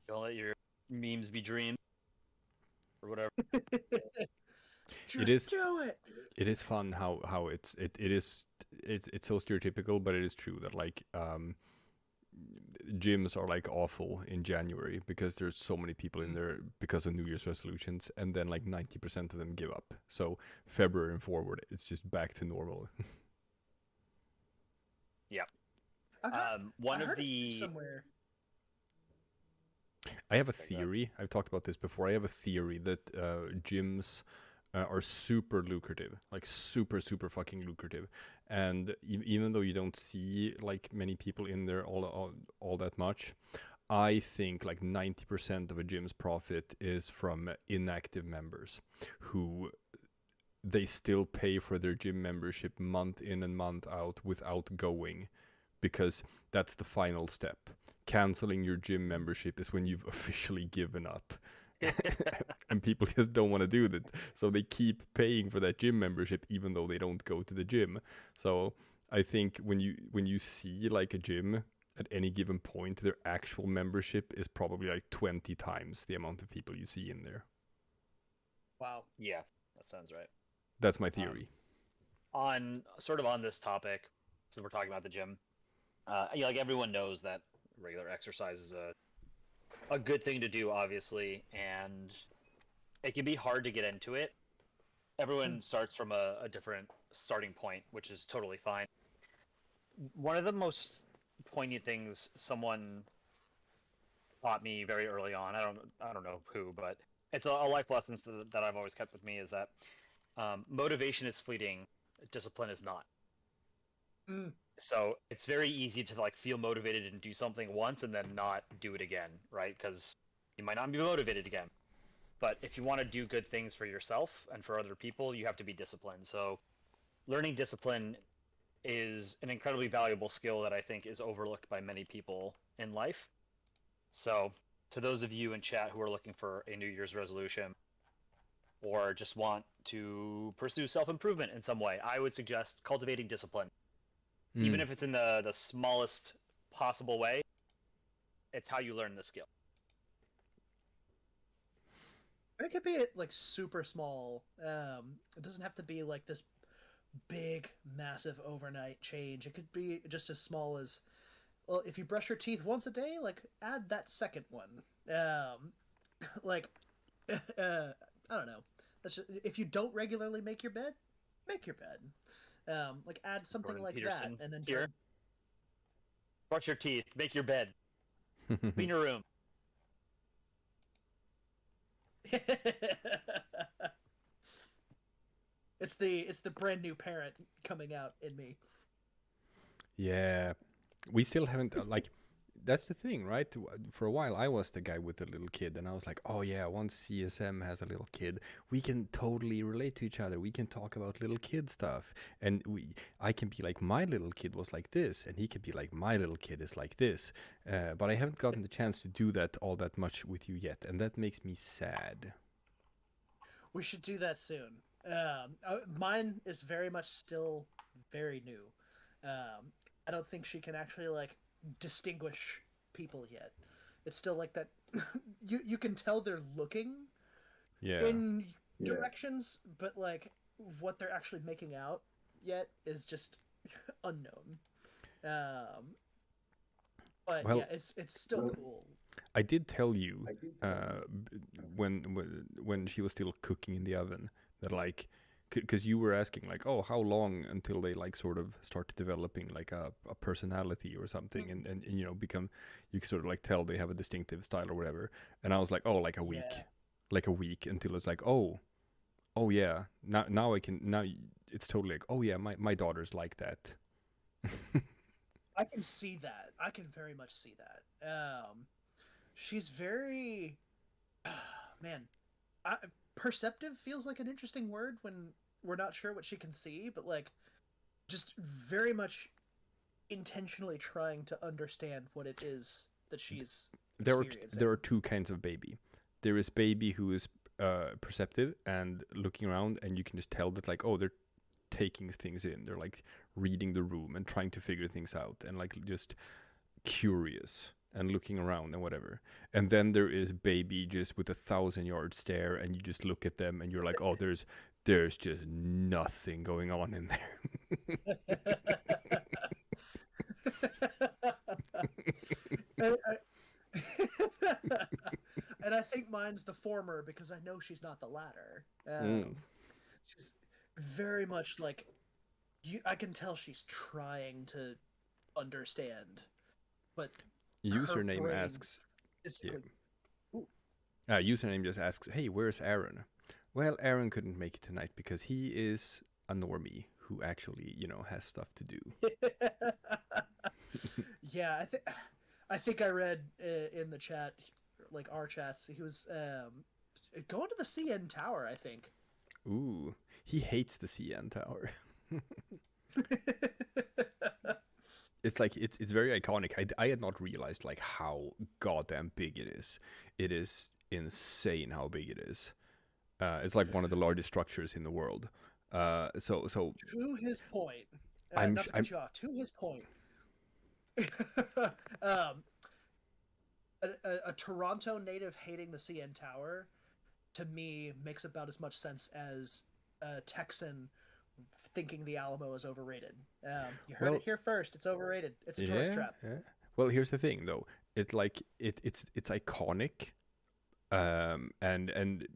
Don't let your memes be dreams or whatever. Just do it. It is fun how it's so stereotypical, but it is true that like gyms are like awful in January because there's so many people in there because of New Year's resolutions, and then like 90% of them give up. So February and forward, it's just back to normal. Yeah. I One heard of the somewhere. I have a Like that. theory. I've talked about this before. I have a theory that gyms are super lucrative, like super fucking lucrative. And even though you don't see like many people in there all that much, I think like 90% of a gym's profit is from inactive members who they still pay for their gym membership month in and month out without going, because that's the final step. Canceling your gym membership is when you've officially given up. And people just don't want to do that. So they keep paying for that gym membership even though they don't go to the gym. So I think when you see like a gym at any given point, their actual membership is probably like 20 times the amount of people you see in there. Wow. Yeah, that sounds right. That's my theory. On this topic, since we're talking about the gym, like everyone knows that regular exercise is a good thing to do, obviously, and it can be hard to get into it. Everyone starts from a different starting point, which is totally fine. One of the most poignant things someone taught me very early on, I don't know who, but it's a life lesson that I've always kept with me, is that motivation is fleeting, discipline is not. Mm. So it's very easy to like feel motivated and do something once and then not do it again, right? Because you might not be motivated again. But if you want to do good things for yourself and for other people, you have to be disciplined. So learning discipline is an incredibly valuable skill that I think is overlooked by many people in life. So to those of you in chat who are looking for a New Year's resolution or just want to pursue self-improvement in some way, I would suggest cultivating discipline. Even if it's in the smallest possible way, it's how you learn the skill. It could be like super small. It doesn't have to be like this big, massive overnight change. It could be just as small as, well, if you brush your teeth once a day, like add that second one. Like, I don't know. That's just, if you don't regularly make your bed, make your bed. Like add something Jordan like Peterson that, and then here. Brush your teeth, make your bed, clean your room. It's the brand new parent coming out in me. Yeah, we still haven't like. That's the thing, right? For a while, I was the guy with the little kid, and I was like, "Oh yeah, once CSM has a little kid, we can totally relate to each other. We can talk about little kid stuff, and I can be like, my little kid was like this, and he can be like, my little kid is like this." But I haven't gotten the chance to do that all that much with you yet, and that makes me sad. We should do that soon. Mine is very much still very new. I don't think she can actually like distinguish people yet. It's still like that. You can tell they're looking Yeah. in directions, but like what they're actually making out yet is just unknown. But Well, yeah, it's still cool. I did tell you when she was still cooking in the oven that like, because you were asking like, oh, how long until they like sort of start developing like a personality or something, and you know, become, you can sort of like tell they have a distinctive style or whatever. And I was like, oh, like a week, Yeah. like a week, until it's like, oh yeah, now I can, now it's totally like, oh yeah, my daughter's like that. I can see that. I can very much see that. She's very, man, perceptive feels like an interesting word when we're not sure what she can see, but like just very much intentionally trying to understand what it is that she's experiencing. There are two kinds of baby. There is baby who is perceptive and looking around, and you can just tell that like, oh, they're taking things in. They're like reading the room and trying to figure things out, and like just curious and looking around and whatever. And then there is baby just with a 1,000-yard stare, and you just look at them and you're like, oh, there's just nothing going on in there. and, and I think mine's the former because I know she's not the latter. She's very much like I can tell she's trying to understand, but Username asks, physically... Username just asks, "Hey, where's Aaron?" Well, Aaron couldn't make it tonight because he is a normie who actually, has stuff to do. Yeah, I think I read in the chat, like our chats, he was going to the CN Tower, I think. Ooh, he hates the CN Tower. It's like it's very iconic. I had not realized like how goddamn big it is. It is insane how big it is. It's like one of the largest structures in the world. So To his point, I'm not to cut you off. To his point, um, a Toronto native hating the CN Tower, to me, makes about as much sense as a Texan thinking the Alamo is overrated. You heard it here first. It's overrated. It's a tourist trap. Yeah. Well, here's the thing though. It's iconic, and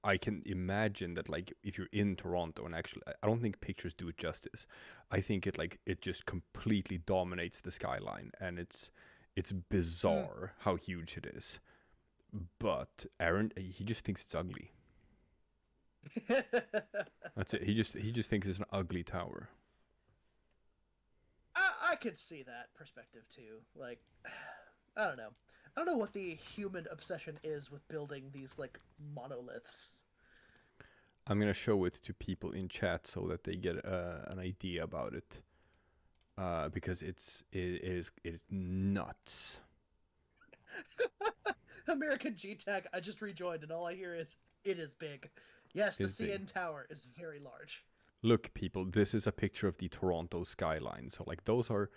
I can imagine that like if you're in Toronto, and actually I don't think pictures do it justice. I think it just completely dominates the skyline, and it's bizarre how huge it is. But Aaron, he just thinks it's ugly. That's it. He just thinks it's an ugly tower. I could see that perspective too. Like, I don't know. I don't know what the human obsession is with building these like monoliths. I'm gonna show it to people in chat so that they get an idea about it, because it is nuts. American G-Tag, I just rejoined, and all I hear is, it is big. Yes, the CN Tower is very large. Look, people, this is a picture of the Toronto skyline. So, like, those are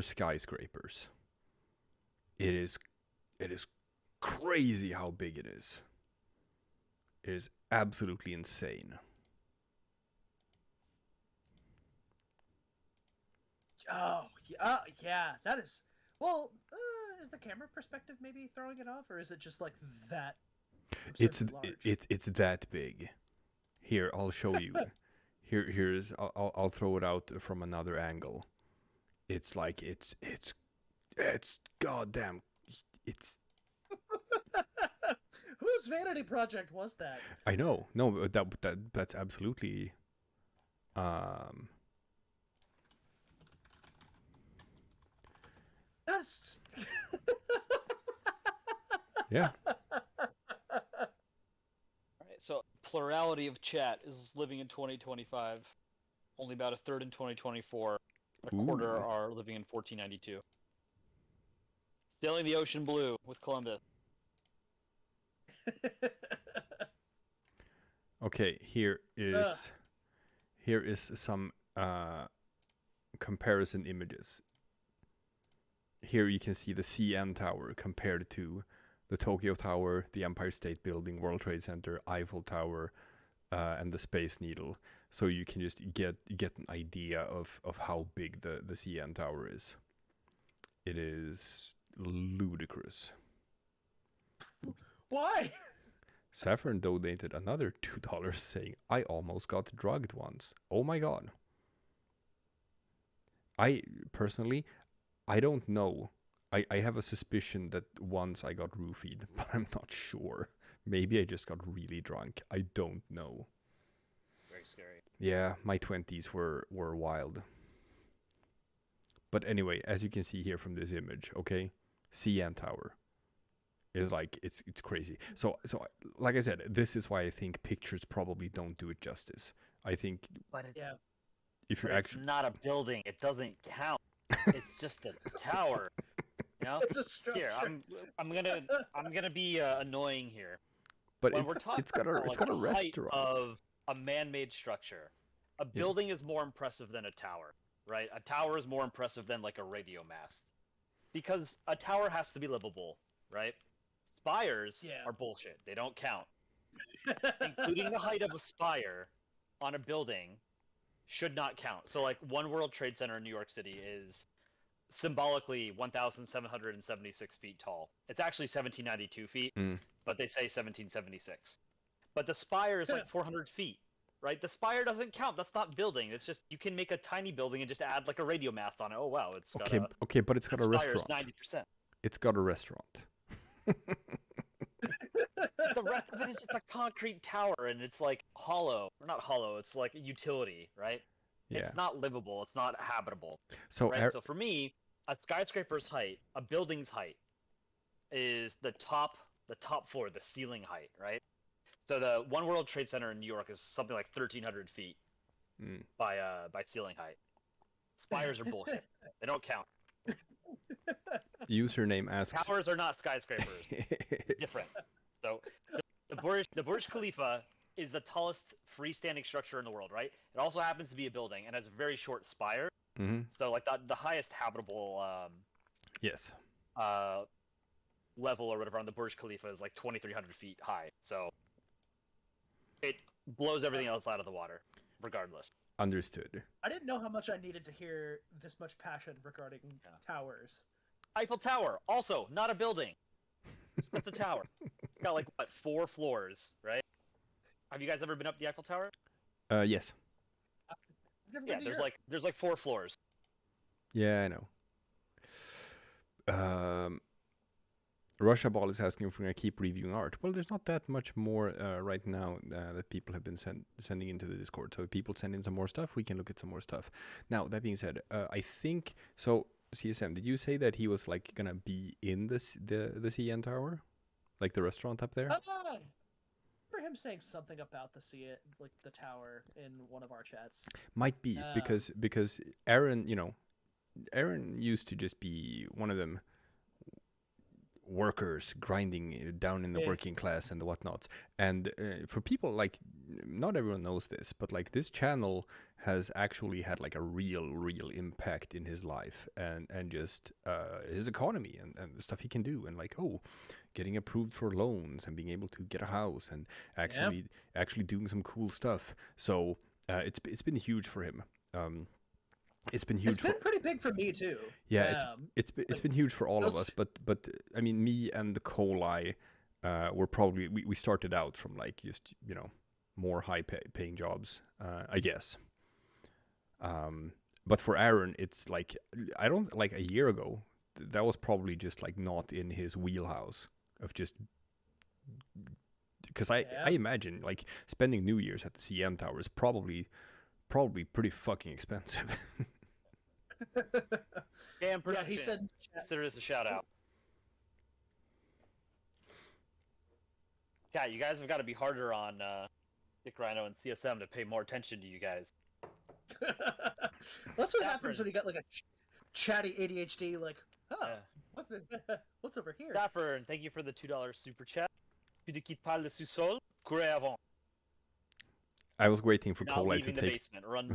skyscrapers. It is crazy how big it is. It is absolutely insane. Oh, yeah, that is... Well, is the camera perspective maybe throwing it off, or is it just like that? It's that big. Here, I'll show you. Here's I'll throw it out from another angle. It's like it's goddamn. It's whose vanity project was that? I know. No, that's absolutely. That's. Yeah. Alright, so plurality of chat is living in 2025. Only about a third in 2024. A quarter are living in 1492. Sailing the ocean blue with Columbus. Okay, here is some comparison images. Here you can see the CN Tower compared to the Tokyo Tower, the Empire State Building, World Trade Center, Eiffel Tower, and the Space Needle. So you can just get an idea of how big the CN Tower is. It is ludicrous. Why? Saffron donated another $2 saying, "I almost got drugged once. Oh my god." I personally, I don't know. I have a suspicion that once I got roofied, but I'm not sure. Maybe I just got really drunk. I don't know. Very scary. Yeah, my 20s were wild. But anyway, as you can see here from this image, okay, CN Tower is like it's crazy. So like I said, this is why I think pictures probably don't do it justice. I think, but if you're actually, it's not a building. It doesn't count. It's just a tower. You know? It's a structure. Here, I'm gonna be annoying here. But when it's got a restaurant of a man-made structure. A building is more impressive than a tower, right? A tower is more impressive than like a radio mast, because a tower has to be livable, right? Spires are bullshit. They don't count. Including the height of a spire on a building should not count. So like One World Trade Center in New York City is symbolically 1,776 feet tall. It's actually 1,792 feet, but they say 1,776. But the spire is like 400 feet, right? The spire doesn't count. That's not building. It's just, you can make a tiny building and just add like a radio mast on it. Oh wow, it's got okay, but it's got a restaurant. 90%. It's got a restaurant. The rest of it is just a concrete tower, and it's like hollow, or not hollow. It's like a utility, right? Yeah. It's not livable. It's not habitable. So Right. So for me, a skyscraper's height, a building's height, is the top floor, the ceiling height, right? So the One World Trade Center in New York is something like 1,300 feet by ceiling height. Spires are bullshit. They don't count. username asks. Towers are not skyscrapers. Different. So the Burj Khalifa is the tallest freestanding structure in the world, right? It also happens to be a building and has a very short spire. So like the highest habitable Yes. level or whatever on the Burj Khalifa is like 2,300 feet high. So it blows everything else out of the water, regardless. Understood. I didn't know how much I needed to hear this much passion regarding towers. Eiffel Tower, also not a building. It's a tower. It's got like what, 4 floors, right? Have you guys ever been up the Eiffel Tower? Yes. Yeah, there's like 4 floors. Yeah, I know. Russia Ball is asking if we're going to keep reviewing art. Well, there's not that much more right now that people have been sending into the Discord. So if people send in some more stuff, we can look at some more stuff. Now, that being said, I think... So, CSM, did you say that he was like going to be in the CN Tower? Like the restaurant up there? I remember him saying something about the tower in one of our chats. Might be, because Aaron, Aaron used to just be one of them workers grinding down in the working class and the whatnots. And for people, like, not everyone knows this, but like this channel has actually had like a real impact in his life and just his economy and the stuff he can do, and like, getting approved for loans and being able to get a house and actually doing some cool stuff. So it's been huge for him. It's been huge. It's been pretty big for me too. Yeah, it's been huge for all of us. But I mean, me and the koleye were probably we started out from like just more high paying jobs, I guess. But for Aaron, it's like I don't like a year ago. That was probably just like not in his wheelhouse of just because I imagine like spending New Year's at the CN Tower is probably pretty fucking expensive. Damn, yeah, he said there is a shout out. Yeah, you guys have got to be harder on Dick Rhino and CSM to pay more attention to you guys. That's what happens when you got like a chatty ADHD. Like, what's over here? Dapper, and thank you for the $2 super chat. Tu ne quittes pas le sous-sol, courez avant. I was waiting for koleye to the take. Basement. Run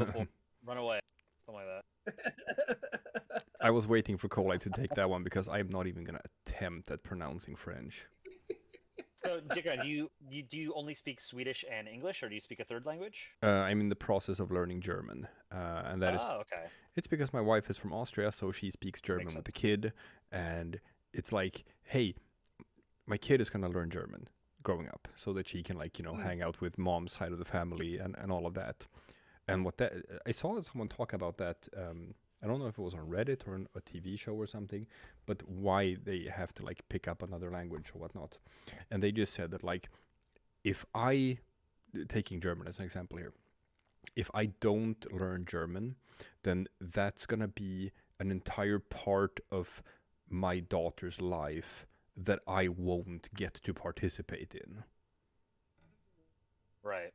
away. Something like that. I was waiting for koleye to take that one because I'm not even gonna attempt at pronouncing French. So, Dickon, do you only speak Swedish and English, or do you speak a third language? I'm in the process of learning German, and that is. Okay. It's because my wife is from Austria, so she speaks German with the kid, and it's like, hey, my kid is gonna learn German growing up, so that she can hang out with mom's side of the family and all of that. And what that I saw someone talk about that. I don't know if it was on Reddit or on a TV show or something, but why they have to like pick up another language or whatnot. And they just said that like, if I, taking German as an example here, if I don't learn German, then that's gonna be an entire part of my daughter's life that I won't get to participate in. Right.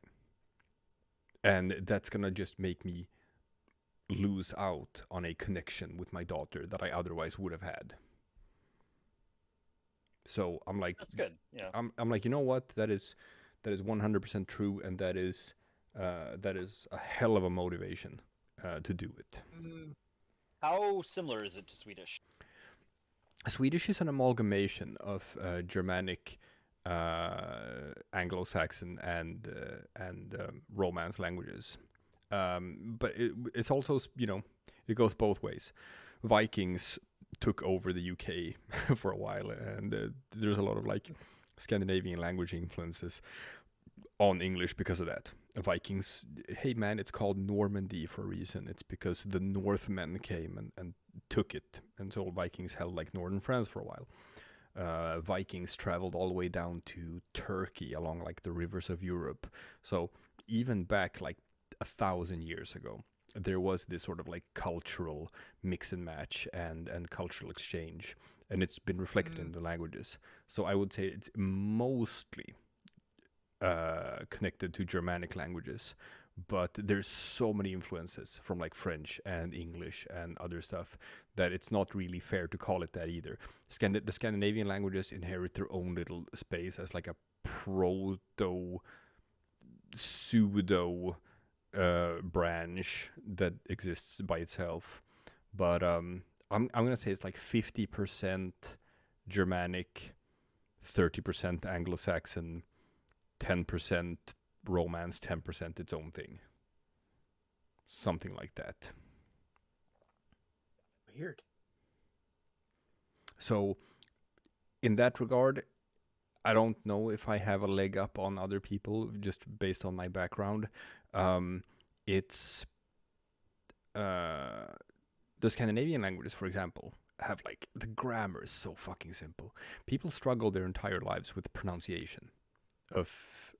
And that's gonna just make me lose out on a connection with my daughter that I otherwise would have had. So I'm like, that's good. Yeah. I'm like, you know what? That is 100% true, and that is a hell of a motivation to do it. How similar is it to Swedish? Swedish is an amalgamation of Germanic, Anglo-Saxon, and Romance languages. But it's also, it goes both ways. Vikings took over the UK for a while, and there's a lot of like Scandinavian language influences on English because of that. Vikings, hey man, it's called Normandy for a reason. It's because the Northmen came and took it, and so Vikings held like northern France for a while. Vikings traveled all the way down to Turkey along like the rivers of Europe. So even back like 1,000 years ago, there was this sort of like cultural mix and match and cultural exchange, and it's been reflected in the languages. So I would say it's mostly connected to Germanic languages, but there's so many influences from like French and English and other stuff that it's not really fair to call it that either. The Scandinavian languages inherit their own little space as like a proto pseudo branch that exists by itself. But I'm gonna say it's like 50% Germanic, 30% Anglo-Saxon, 10% Romance, 10% its own thing. Something like that. Weird. So, in that regard, I don't know if I have a leg up on other people just based on my background. It's the Scandinavian languages, for example, have like the grammar is so fucking simple. People struggle their entire lives with pronunciation of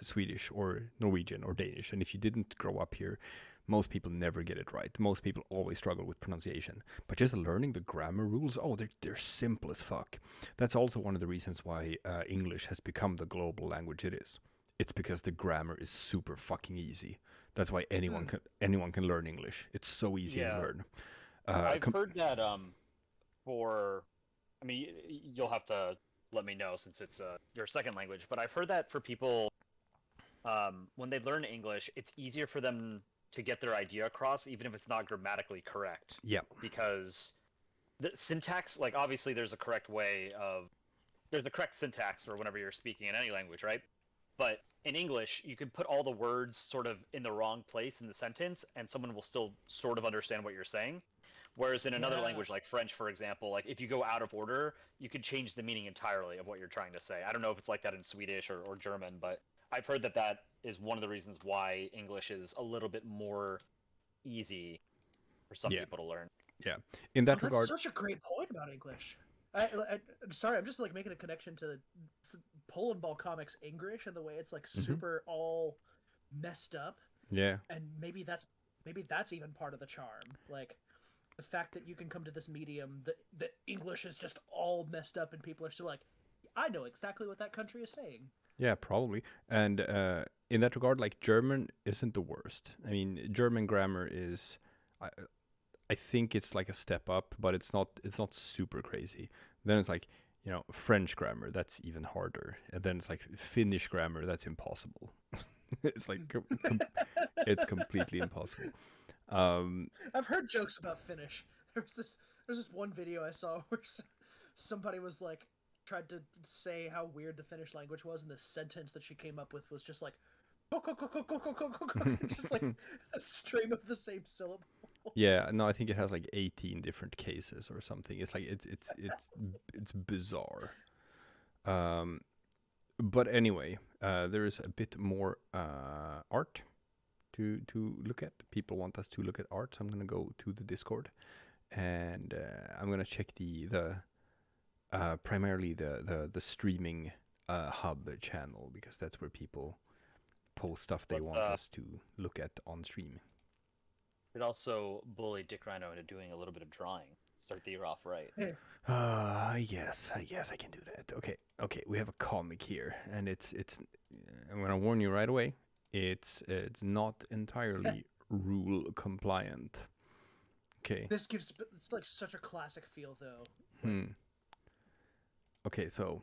Swedish or Norwegian or Danish, and if you didn't grow up here, most people never get it right. Most people always struggle with pronunciation. But just learning the grammar rules, they're simple as fuck. That's also one of the reasons why English has become the global language it is. It's because the grammar is super fucking easy. That's why anyone can learn English. It's so easy to learn. I've heard that I mean, you'll have to let me know since it's your second language, but I've heard that for people, when they learn English, it's easier for them to get their idea across, even if it's not grammatically correct. Yeah. Because the syntax, like obviously there's a correct syntax for whenever you're speaking in any language, right? But in English, you can put all the words sort of in the wrong place in the sentence, and someone will still sort of understand what you're saying. Whereas in another language, like French, for example, like if you go out of order, you could change the meaning entirely of what you're trying to say. I don't know if it's like that in Swedish or German, but I've heard that is one of the reasons why English is a little bit more easy for some people to learn. Yeah. In that regard, that's such a great point about English. Sorry, I'm just like making a connection to Polandball comics English and the way it's like super all messed up. Yeah. And maybe that's even part of the charm. Like the fact that you can come to this medium that English is just all messed up and people are still like, I know exactly what that country is saying. Yeah, probably. And in that regard, like German isn't the worst. I mean, German grammar is, I think it's like a step up, but it's not super crazy. Then it's like, French grammar, that's even harder. And then it's like Finnish grammar, that's impossible. It's like it's completely impossible. I've heard jokes about Finnish. There's this one video I saw where somebody was like tried to say how weird the Finnish language was, and the sentence that she came up with was just like just like a stream of the same syllable. Yeah, no, I think it has like 18 different cases or something. It's like it's bizarre. But anyway, there is a bit more art to look at. People want us to look at art, so I'm gonna go to the Discord, and I'm gonna check the primarily the streaming hub channel, because that's where people post stuff they want us to look at on stream. It also bullied Dick Rhino into doing a little bit of drawing. Start the year off right. Yes, I can do that. Okay, we have a comic here, and it's. I'm gonna warn you right away. It's not entirely rule compliant. Okay. It's like such a classic feel though. Okay, so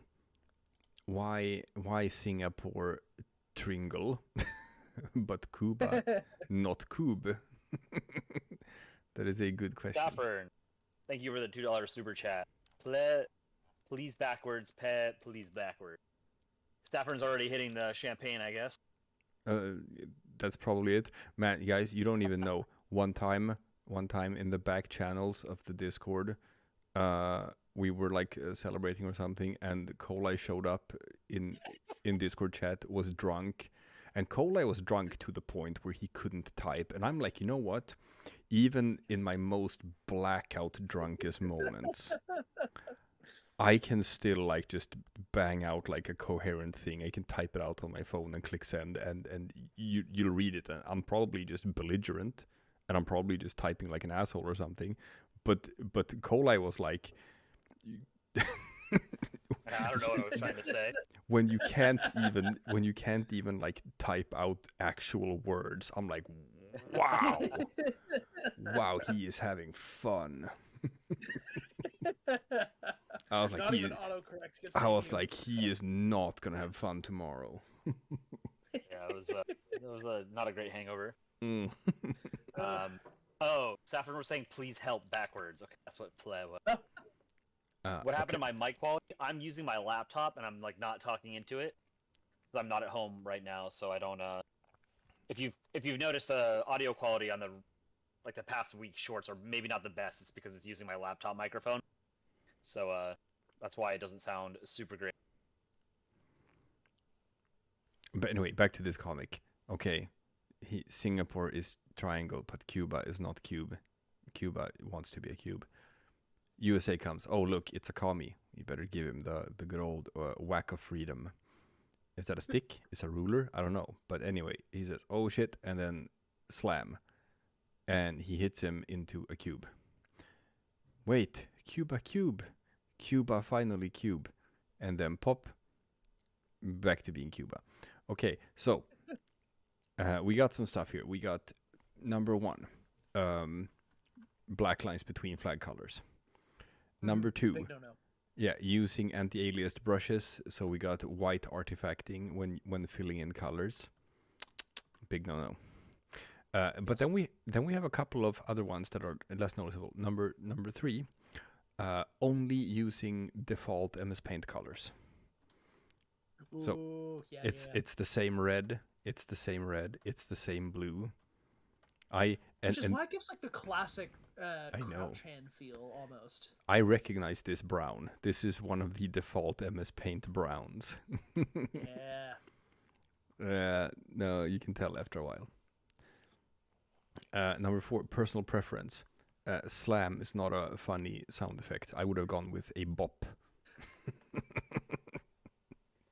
why Singapore Tringle, but Cuba not Cube? That is a good question. Stafford, thank you for the $2 super chat. Please backwards, pet. Please backwards. Stafford's already hitting the champagne, I guess. That's probably it, man. Guys, you don't even know. One time in the back channels of the Discord, we were like celebrating or something, and koleye showed up in Discord chat, was drunk. And koleye was drunk to the point where he couldn't type. And I'm like, you know what? Even in my most blackout drunkest moments, I can still like just bang out like a coherent thing. I can type it out on my phone and click send, and you'll read it. And I'm probably just belligerent, and I'm probably just typing like an asshole or something. But koleye was like, I don't know what I was trying to say. when you can't even like type out actual words. I'm like, wow, wow, he is having fun. I was like, Not even autocorrect gets I to was you. like, he is not gonna have fun tomorrow. Yeah, it was not a great hangover. Mm. Oh, Saffron was saying, "Please help" backwards. Okay, that's what play was. What happened to my mic quality? I'm using my laptop and I'm like not talking into it. I'm not at home right now, so I don't. If you've noticed the audio quality on the past week shorts are maybe not the best, it's because it's using my laptop microphone. So that's why it doesn't sound super great. But anyway, back to this comic. Okay, Singapore is triangle, but Cuba is not cube. Cuba wants to be a cube. USA comes. Oh look, it's a commie. You better give him the good old whack of freedom. Is that a stick? Is a ruler? I don't know. But anyway, he says, "Oh shit," and then slam, and he hits him into a cube. Wait, Cuba cube, Cuba finally cube, and then pop, back to being Cuba. Okay, so we got some stuff here. We got number 1, black lines between flag colors. Number 2, Big no-no. yeah, using anti-aliased brushes. So we got white artifacting when filling in colors. Big no-no. But then we have a couple of other ones that are less noticeable. Number 3, only using default MS Paint colors. Ooh, So yeah, it's the same red, it's the same red, it's the same blue. which is why it gives like the classic I know. Crouch Hand feel almost. I recognize this brown. This is one of the default MS Paint browns. Yeah. No, you can tell after a while. Number 4, personal preference. Slam is not a funny sound effect. I would have gone with a bop.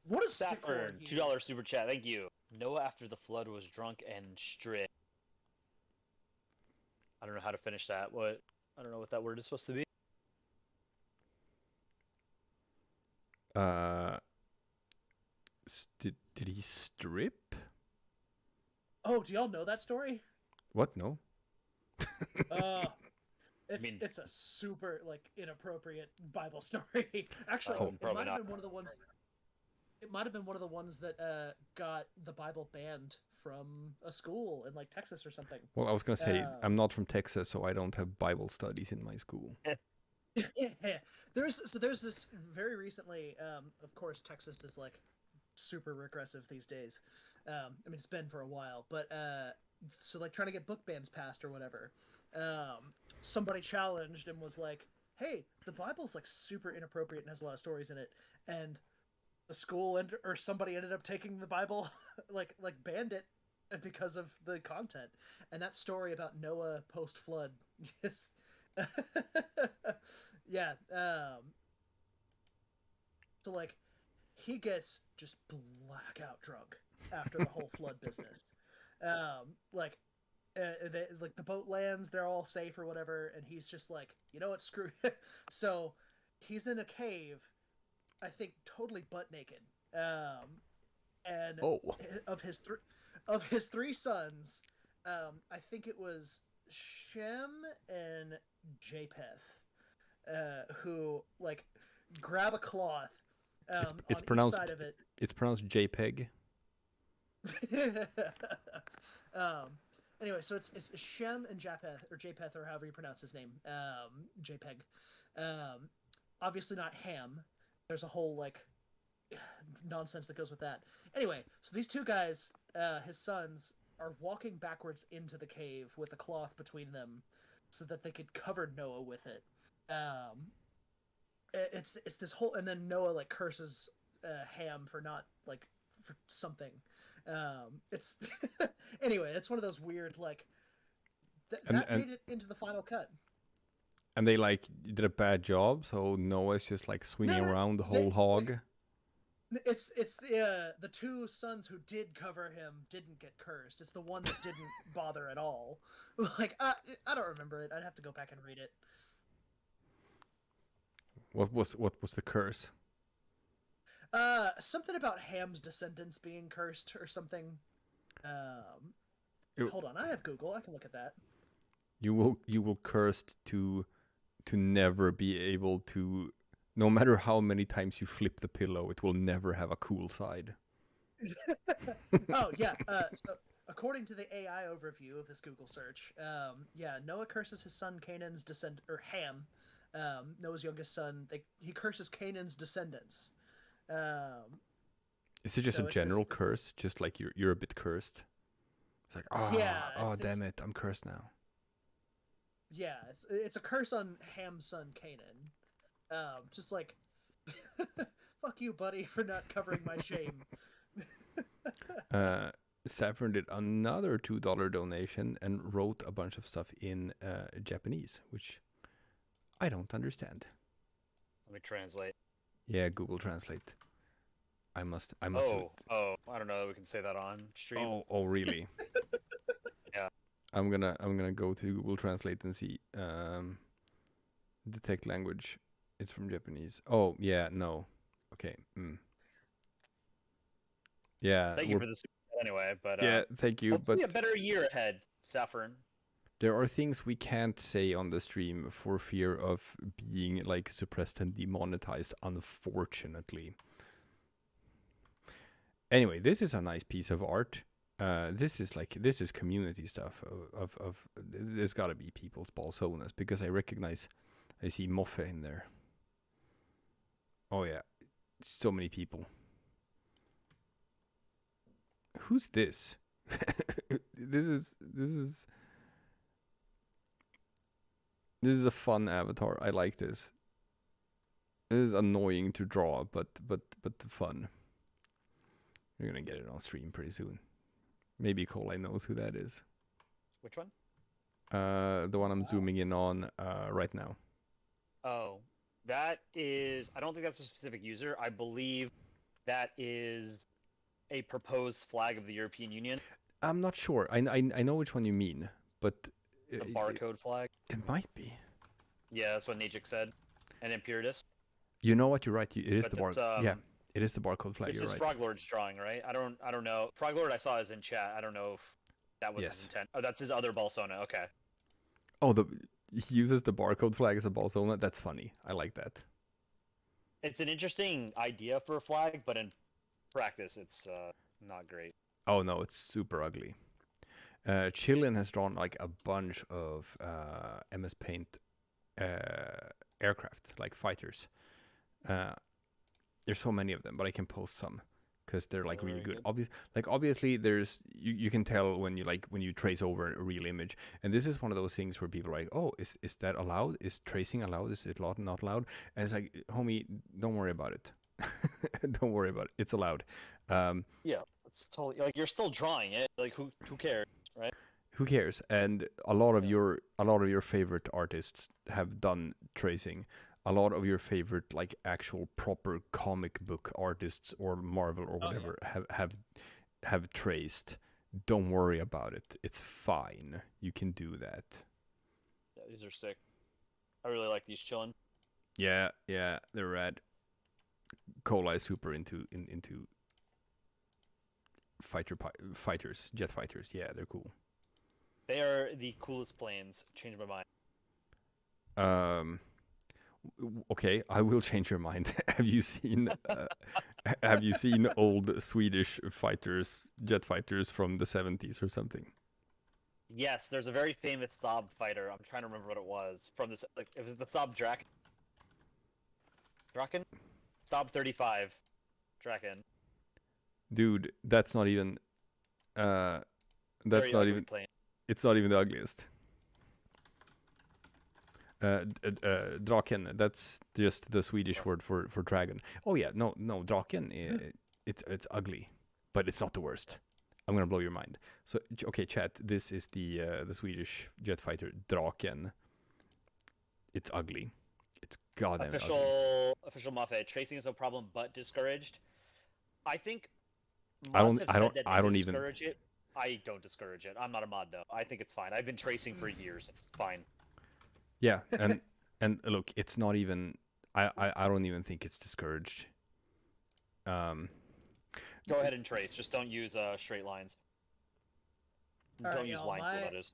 What a stick Saffron, $2 super chat. Thank you. Noah after the flood was drunk and strict. I don't know how to finish that. I don't know what that word is supposed to be. Did he strip? Oh, do y'all know that story? What? No. It's a super like inappropriate Bible story. Actually, it probably might have not. been one of the ones. It might have been one of the ones that got the Bible banned from a school in like Texas or something. Well, I was gonna say I'm not from Texas, so I don't have Bible studies in my school. Yeah, there's this very recently. Of course, Texas is like super regressive these days. I mean, it's been for a while, but so like trying to get book bans passed or whatever. Somebody challenged and was like, "Hey, the Bible's like super inappropriate and has a lot of stories in it," and the school or somebody ended up taking the Bible, like banned it because of the content. And that story about Noah post flood, yes, yeah. So like, he gets just blackout drunk after the whole flood business. Like, like the boat lands, they're all safe or whatever, and he's just like, you know what, screw. So he's in a cave, I think totally butt naked. And of his three sons, I think it was Shem and Japheth, who like grab a cloth. It's on pronounced. each side of it. It's pronounced JPEG. Anyway, so it's Shem and Japheth or however you pronounce his name. JPEG. Obviously not Ham. There's a whole like nonsense that goes with that. Anyway, so these two guys, his sons, are walking backwards into the cave with a cloth between them, so that they could cover Noah with it. It's this whole, and then Noah like curses Ham for not like for something. It's anyway, it's one of those weird like that made it into the final cut. And they like did a bad job, so Noah's just like swinging around the whole hog. It's the two sons who did cover him didn't get cursed. It's the one that didn't bother at all. Like I don't remember it. I'd have to go back and read it. What was the curse? Something about Ham's descendants being cursed or something. Hold on, I have Google. I can look at that. You will cursed to never be able to. No matter how many times you flip the pillow, it will never have a cool side. Oh, yeah. So, according to the AI overview of this Google search, Noah curses his son Canaan's or Ham, Noah's youngest son. He curses Canaan's descendants. Is it just a general curse? Just like you're a bit cursed? It's like, damn it, I'm cursed now. Yeah, it's a curse on Ham's son Canaan. Just like, fuck you, buddy, for not covering my shame. Saffron did another $2 donation and wrote a bunch of stuff in Japanese, which I don't understand. Let me translate. Yeah, Google Translate. I must. I don't know. We can say that on stream. Oh, really? Yeah. I'm gonna go to Google Translate and see. Detect language. It's from Japanese. Oh yeah, no. Okay. Yeah. Thank you for the super anyway, but yeah, thank you. Hopefully a better year ahead, Saffron. There are things we can't say on the stream for fear of being like suppressed and demonetized, unfortunately. Anyway, this is a nice piece of art. This is community stuff of there's got to be people's balsonas because I see Moffe in there. Oh yeah, so many people. Who's this? This is a fun avatar. I like this. It is annoying to draw, but fun. You're gonna get it on stream pretty soon. Maybe koleye knows who that is. Which one? The one I'm zooming in on right now. Oh, that is. I don't think that's a specific user. I believe that is a proposed flag of the European Union. I'm not sure. I know which one you mean, but the barcode flag. It might be. Yeah, that's what Najik said. And Imperitus. You know what? You're right. It is the barcode. Yeah, it is the barcode flag. This is right. Froglord's drawing, right? I don't know. Froglord I saw is in chat. I don't know if that was his intent. Oh, that's his other balsona. Okay. Oh, he uses the barcode flag as a balsona. That's funny. I like that. It's an interesting idea for a flag, but in practice, it's not great. Oh no, it's super ugly. Chillin has drawn like a bunch of MS Paint aircraft, like fighters. There's so many of them, but I can post some because they're like really good. Obviously, there's you can tell when you trace over a real image, and this is one of those things where people are like, oh, is that allowed? Is tracing allowed? Is it not allowed? And it's like, homie, don't worry about it. Don't worry about it. It's allowed. Yeah, it's totally like you're still drawing it. Like who cares, right? Who cares? And a lot of your favorite artists have done tracing. A lot of your favorite like actual proper comic book artists or Marvel or whatever have traced. Don't worry about it. It's fine. You can do that. Yeah, these are sick. I really like these chillin'. Yeah, they're rad. Kola is super into fighters, jet fighters. Yeah, they're cool. They are the coolest planes. Change my mind. Okay, I will change your mind. Have you seen old Swedish jet fighters from the 70s or something? Yes, there's a very famous Saab fighter. I'm trying to remember what it was from this. Like, it was the Saab Draken? Saab 35 Draken. Dude, that's not even. That's not even. Plane. It's not even the ugliest. Draken. That's just the Swedish word for dragon. Oh yeah, no, Draken. It's ugly, but it's not the worst. I'm gonna blow your mind. So okay, chat. This is the Swedish jet fighter Draken. it's ugly. It's goddamn ugly. Official Muffet. Tracing is a problem, but discouraged. I think I mods don't have I said don't that I they don't even discourage it. I don't discourage it. I'm not a mod though. I think it's fine. I've been tracing for years. It's fine. yeah, and look, it's not even I don't even think it's discouraged. Go ahead and trace. Just don't use straight lines. All Don't right, use y'all, line tool, that is.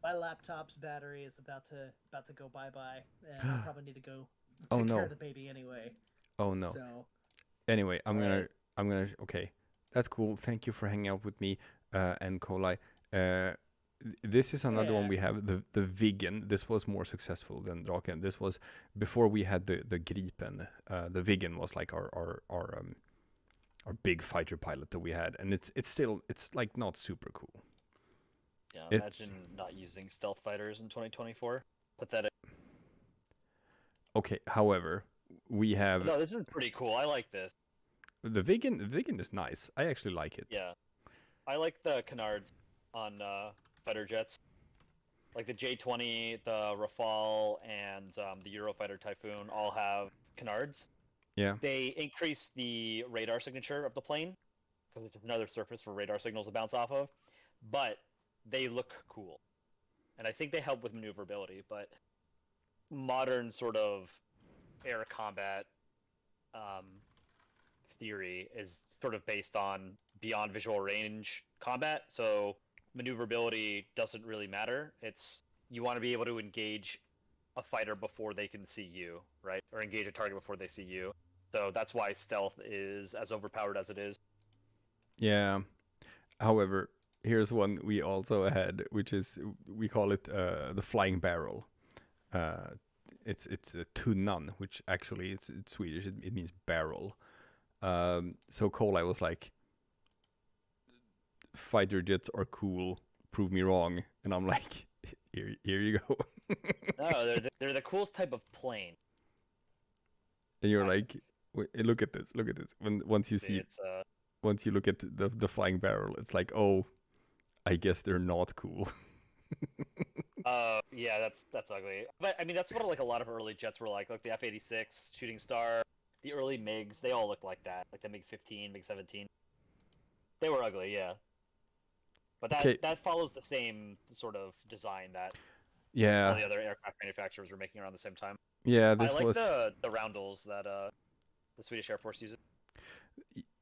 my laptop's battery is about to go bye-bye, and I probably need to go Oh, take care no. of the baby anyway. Oh no. So Anyway, I'm Alright. gonna okay. That's cool. Thank you for hanging out with me and koleye. This is another one Yeah. we have, the Viggen. This was more successful than Draken. This was before we had the Gripen. The Viggen was like our big fighter pilot that we had, and it's still like not super cool. Yeah, It's- imagine not using stealth fighters in 2024. Pathetic. Okay, however, we have No, this is pretty cool. I like this. the Viggen. The Viggen is nice. I actually like it. Yeah. I like the canards on fighter jets. Like the J-20, the Rafale, and the Eurofighter Typhoon all have canards. Yeah. They increase the radar signature of the plane, because it's just another surface for radar signals to bounce off of. But they look cool. And I think they help with maneuverability, but modern sort of air combat theory is sort of based on beyond visual range combat, so maneuverability doesn't really matter. It's you want to be able to engage a fighter before they can see you, right? Or engage a target before they see you. So that's why stealth is as overpowered as it is. Yeah. However, here's one we also had, which is we call it the flying barrel. It's a tunnan, which actually it's Swedish. It means barrel. So koleye was like, fighter jets are cool. Prove me wrong, and I'm like, here you go. No, they're the coolest type of plane. And you're like, look at this. Once you see, It's once you look at the flying barrel, it's like, oh, I guess they're not cool. yeah, that's ugly. But I mean, that's what like a lot of early jets were like the F-86, Shooting Star, the early MiGs. They all looked like that, like the MiG-15, MiG-17. They were ugly, yeah. But that follows the same sort of design that all the other aircraft manufacturers were making around the same time. Yeah, I this like was the roundels that the Swedish Air Force uses.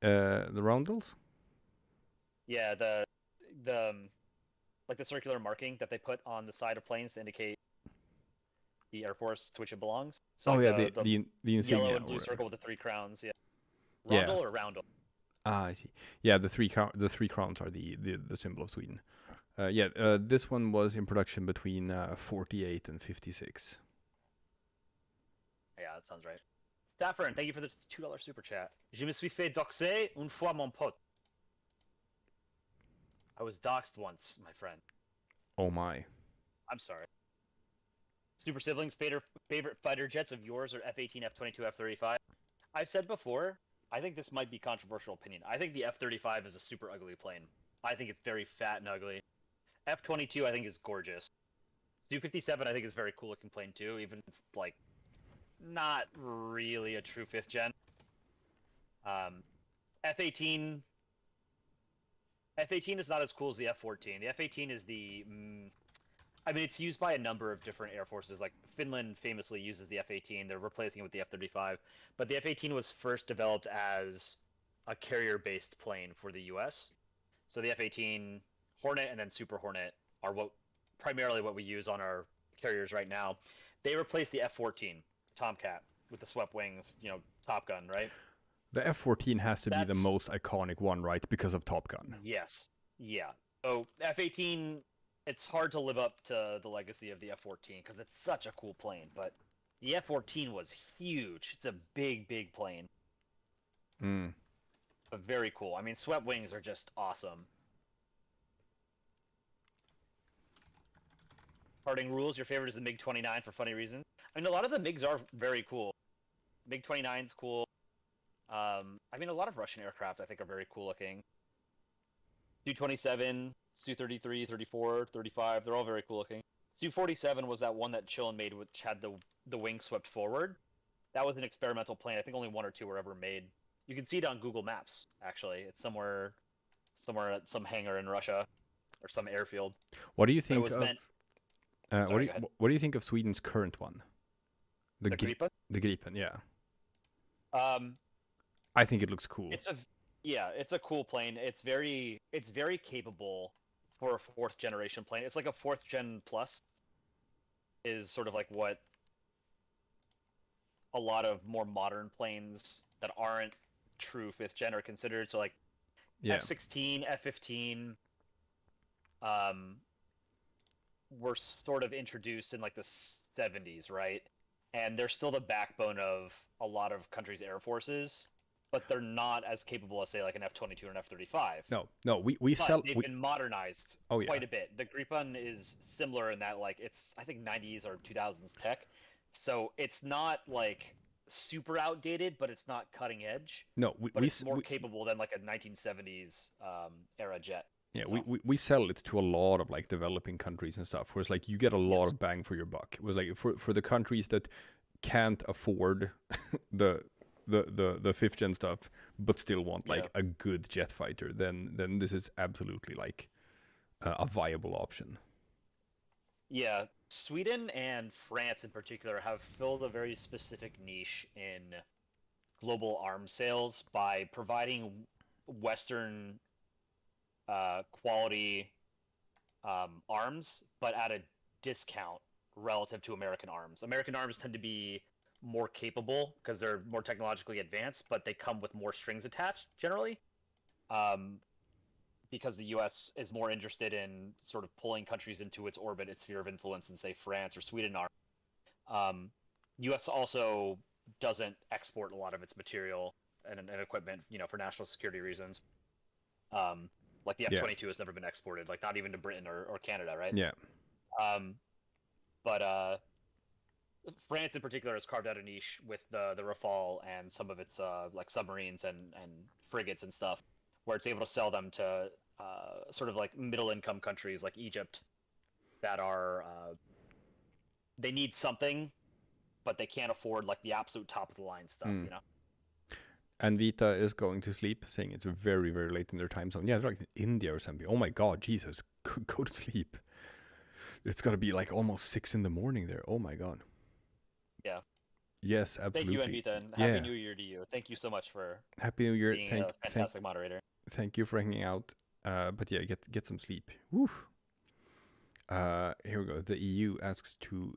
the roundels. Yeah, the like the circular marking that they put on the side of planes to indicate the Air Force to which it belongs. So Oh like yeah, the insignia. yellow and blue circle with the 3 crowns. Yeah. Rondel or roundel? Ah, I see. Yeah, the three crowns are the symbol of Sweden. This one was in production between 48 and 56. Yeah, that sounds right. Saffron, thank you for the $2 super chat. Je me suis fait doxer une fois, mon pote. I was doxed once, my friend. Oh my. I'm sorry. Super siblings, favorite fighter jets of yours are F-18, F-22, F-35. I've said before, I think this might be controversial opinion. I think the F-35 is a super ugly plane. I think it's very fat and ugly. F-22 I think is gorgeous. Su-57 I think is very cool looking plane too, even if it's like not really a true 5th gen. F-18 is not as cool as the F-14. The F-18 is the I mean, it's used by a number of different air forces. Like Finland famously uses the F-18. They're replacing it with the F-35. But the F-18 was first developed as a carrier-based plane for the U.S. So the F-18, Hornet, and then Super Hornet are primarily what we use on our carriers right now. They replaced the F-14 Tomcat with the swept wings. Top Gun, right? The F-14 has to be the most iconic one, right? Because of Top Gun. Yes. Yeah. So F-18. It's hard to live up to the legacy of the F-14 because it's such a cool plane, but the F-14 was huge. It's a big, big plane. But very cool. I mean, swept wings are just awesome. Parting rules, your favorite is the MiG-29 for funny reasons. I mean, a lot of the MiGs are very cool. MiG-29 is cool. I mean, a lot of Russian aircraft I think are very cool looking. Su-27, Su-33, 34, 35, they're all very cool looking. Su-47 was that one that Chillin made, which had the wing swept forward. That was an experimental plane. I think only 1 or 2 were ever made. You can see it on Google Maps. Actually, it's somewhere at some hangar in Russia or some airfield. What do you But it think was of? meant. What Sorry, do go ahead. what do you think of Sweden's current one? The Gripen. The Gripen, yeah. Um, I think it looks cool. it's a cool plane. It's very capable for a 4th generation plane. It's like a 4th gen plus is sort of like what a lot of more modern planes that aren't true 5th gen are considered. So like Yeah. F-16, F-15 were sort of introduced in like the 70s, right? And they're still the backbone of a lot of countries' air forces, but they're not as capable as say like an F-22 or an F-35. No, we But sell. they've been modernized Oh, yeah. quite a bit. The Gripen is similar in that like it's I think 90s or 2000s tech, so it's not like super outdated, but it's not cutting edge. No, But it's more capable than like a 1970s era jet. Yeah, So, we sell it to a lot of like developing countries and stuff. Whereas like you get a lot Yes. of bang for your buck. It was like for the countries that can't afford the 5th gen stuff, but still want like Yeah. a good jet fighter, then this is absolutely like a viable option. Yeah, Sweden and France in particular have filled a very specific niche in global arms sales by providing Western quality arms, but at a discount relative to American arms. American arms tend to be more capable because they're more technologically advanced, but they come with more strings attached generally. Because the U.S. is more interested in sort of pulling countries into its orbit, its sphere of influence, than say France or Sweden are. U.S. also doesn't export a lot of its material and equipment, for national security reasons. Like the F-22 has never been exported, like not even to Britain or Canada, right? Yeah. But France in particular has carved out a niche with the Rafale and some of its like submarines and frigates and stuff, where it's able to sell them to sort of like middle income countries like Egypt that are they need something, but they can't afford like the absolute top of the line stuff, And Vita is going to sleep, saying it's very, very late in their time zone. Yeah, they're like in India or something. Oh my God, Jesus, go to sleep. It's gonna be like almost 6 a.m. there. Oh my God. Yeah. Yes, absolutely. Thank you, Anvita, and Happy New Year to you. Thank you so much for Happy New Year. being a fantastic moderator. Thank you for hanging out. But yeah, get some sleep. Woo. Here we go. The EU asks to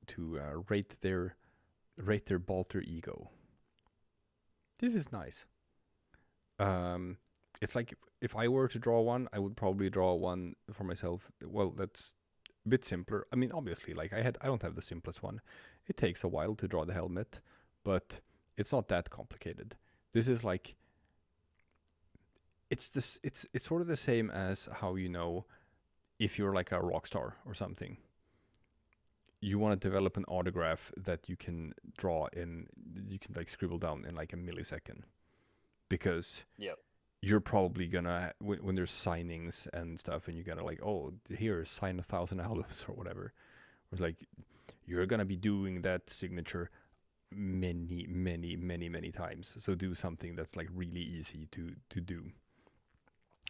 rate their Balter ego. This is nice. It's like if I were to draw one, I would probably draw one for myself. Well, that's a bit simpler. I mean, obviously, like I don't have the simplest one. It takes a while to draw the helmet, but it's not that complicated. This is like it's sort of the same as how if you're like a rock star or something, you want to develop an autograph that you can draw in, you can like scribble down in like a millisecond, because you're probably gonna when there's signings and stuff, and you're gonna like, oh, here, sign 1,000 albums or whatever. It's like you're gonna be doing that signature many times. So do something that's like really easy to do.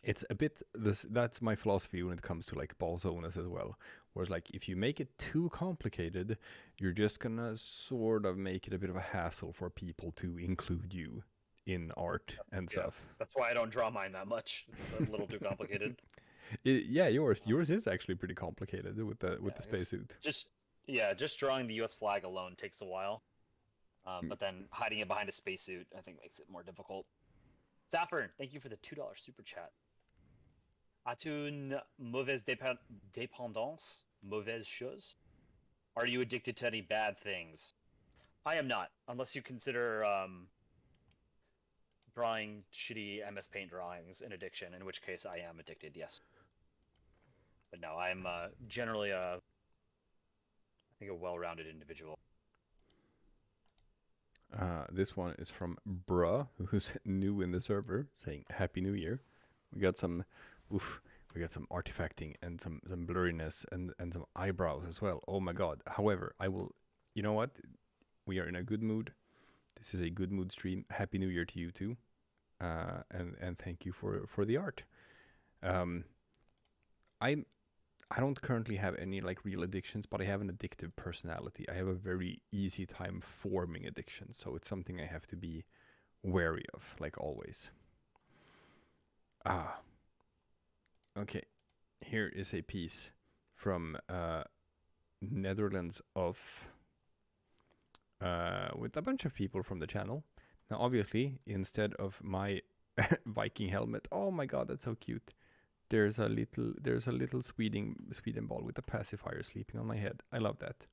It's a bit that's my philosophy when it comes to like ball zonas as well. Whereas like if you make it too complicated, you're just gonna sort of make it a bit of a hassle for people to include you in art and stuff. That's why I don't draw mine that much. It's a little too complicated. Yours is actually pretty complicated with the spacesuit. Just drawing the U.S. flag alone takes a while. But then hiding it behind a spacesuit, I think, makes it more difficult. Saffron, thank you for the $2 super chat. As-tu une mauvaise dépendance? Mauvaise chose? Are you addicted to any bad things? I am not, unless you consider drawing shitty MS Paint drawings an addiction, in which case I am addicted, yes. But no, I'm generally I think a well-rounded individual. This one is from Bruh, who's new in the server, saying Happy New Year. We got some, we We got some artifacting and some blurriness and some eyebrows as well. Oh my god. However, I will, you know what? We are in a good mood. This is a good mood stream. Happy New Year to you too. And thank you for the art. I don't currently have any like real addictions, but I have an addictive personality. I have a very easy time forming addictions, so it's something I have to be wary of, like always. Okay. Here is a piece from Netherlands of with a bunch of people from the channel. Now, obviously, instead of my Viking helmet, oh my god, that's so cute. There's a little Sweden ball with a pacifier sleeping on my head. I love that.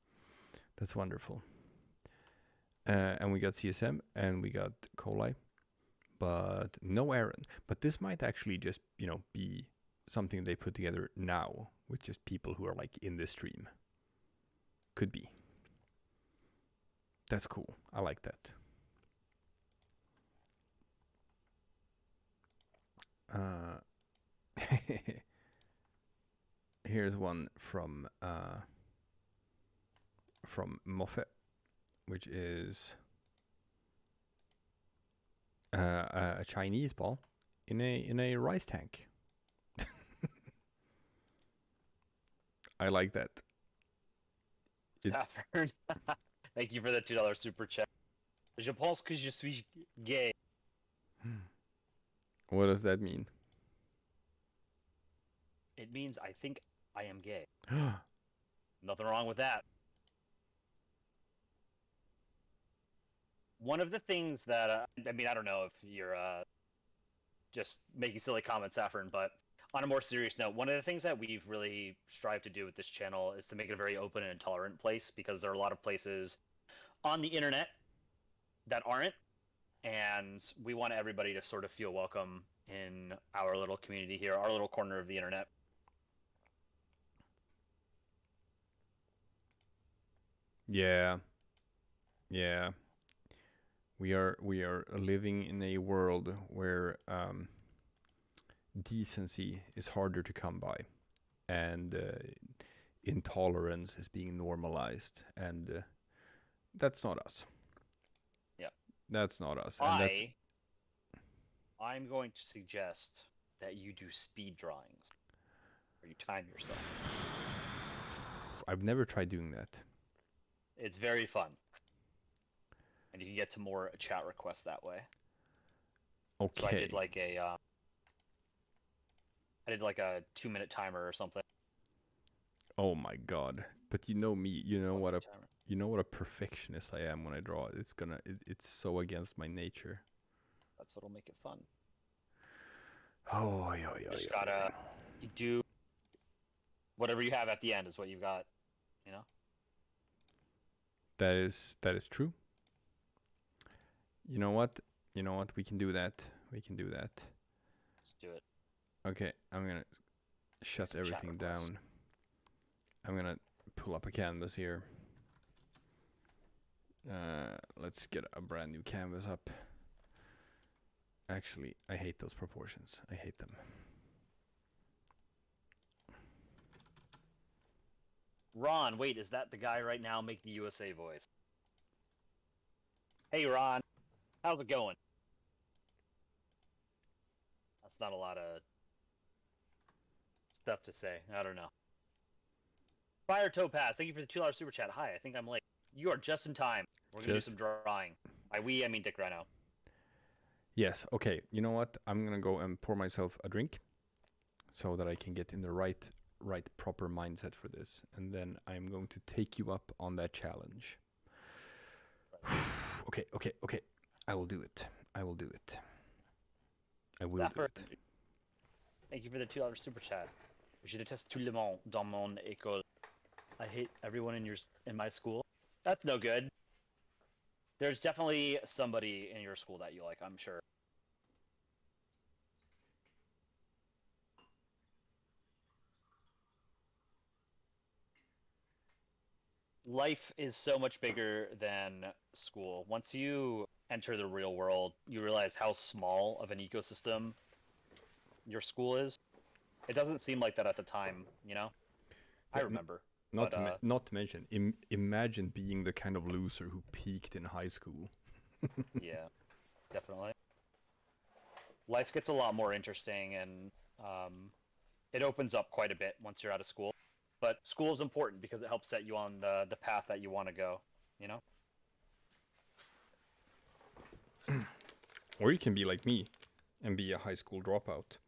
That's wonderful. And we got CSM and we got koleye, but no Aaron. But this might actually just, be something they put together now with just people who are like in this stream. Could be. That's cool. I like that. Here's one from Moffat, which is a Chinese ball in a rice tank. I like that. It's Thank you for the $2 super chat. Je pense que je suis gay. What does that mean? It means I think I am gay. Nothing wrong with that. One of the things that, I don't know if you're just making silly comments, Saffron, but on a more serious note, one of the things that we've really strived to do with this channel is to make it a very open and tolerant place, because there are a lot of places on the internet that aren't, and we want everybody to sort of feel welcome in our little community here, our little corner of the internet. Yeah. We are living in a world where decency is harder to come by, and intolerance is being normalized, and that's not us. Yeah, that's not us. I'm going to suggest that you do speed drawings, where you time yourself. I've never tried doing that. It's very fun, and you can get to more chat requests that way. Okay. So I did like a 2-minute timer or something. Oh my god! But you know me. You know what a perfectionist I am when I draw. It's so against my nature. That's what'll make it fun. Oh, Just gotta do whatever you have at the end is what you've got. That is true. You know what? We can do that. Let's do it. Okay, I'm gonna shut everything down. I'm gonna pull up a canvas here. Let's get a brand new canvas up. Actually, I hate those proportions. I hate them. Ron, wait, is that the guy right now making the USA voice? Hey, Ron. How's it going? That's not a lot of stuff to say. I don't know. Fire Topaz, thank you for the $2 super chat. Hi, I think I'm late. You are just in time. We're going to do some drawing. By we, I mean Dick Reno. Yes, okay. You know what? I'm going to go and pour myself a drink so that I can get in the right proper mindset for this. And then I'm going to take you up on that challenge. Okay. I will do it. I will do it. Thank you for the $2 super chat. Je déteste tout le monde dans mon école. I hate everyone in my school. That's no good. There's definitely somebody in your school that you like, I'm sure. Life is so much bigger than school. Once you enter the real world, you realize how small of an ecosystem your school is. It doesn't seem like that at the time, you know? I Yeah, remember. not But, to not to mention, imagine being the kind of loser who peaked in high school. yeah, definitely. Life gets a lot more interesting, and it opens up quite a bit once you're out of school. But school is important because it helps set you on the path that you want to go, you know? Or you can be like me and be a high school dropout.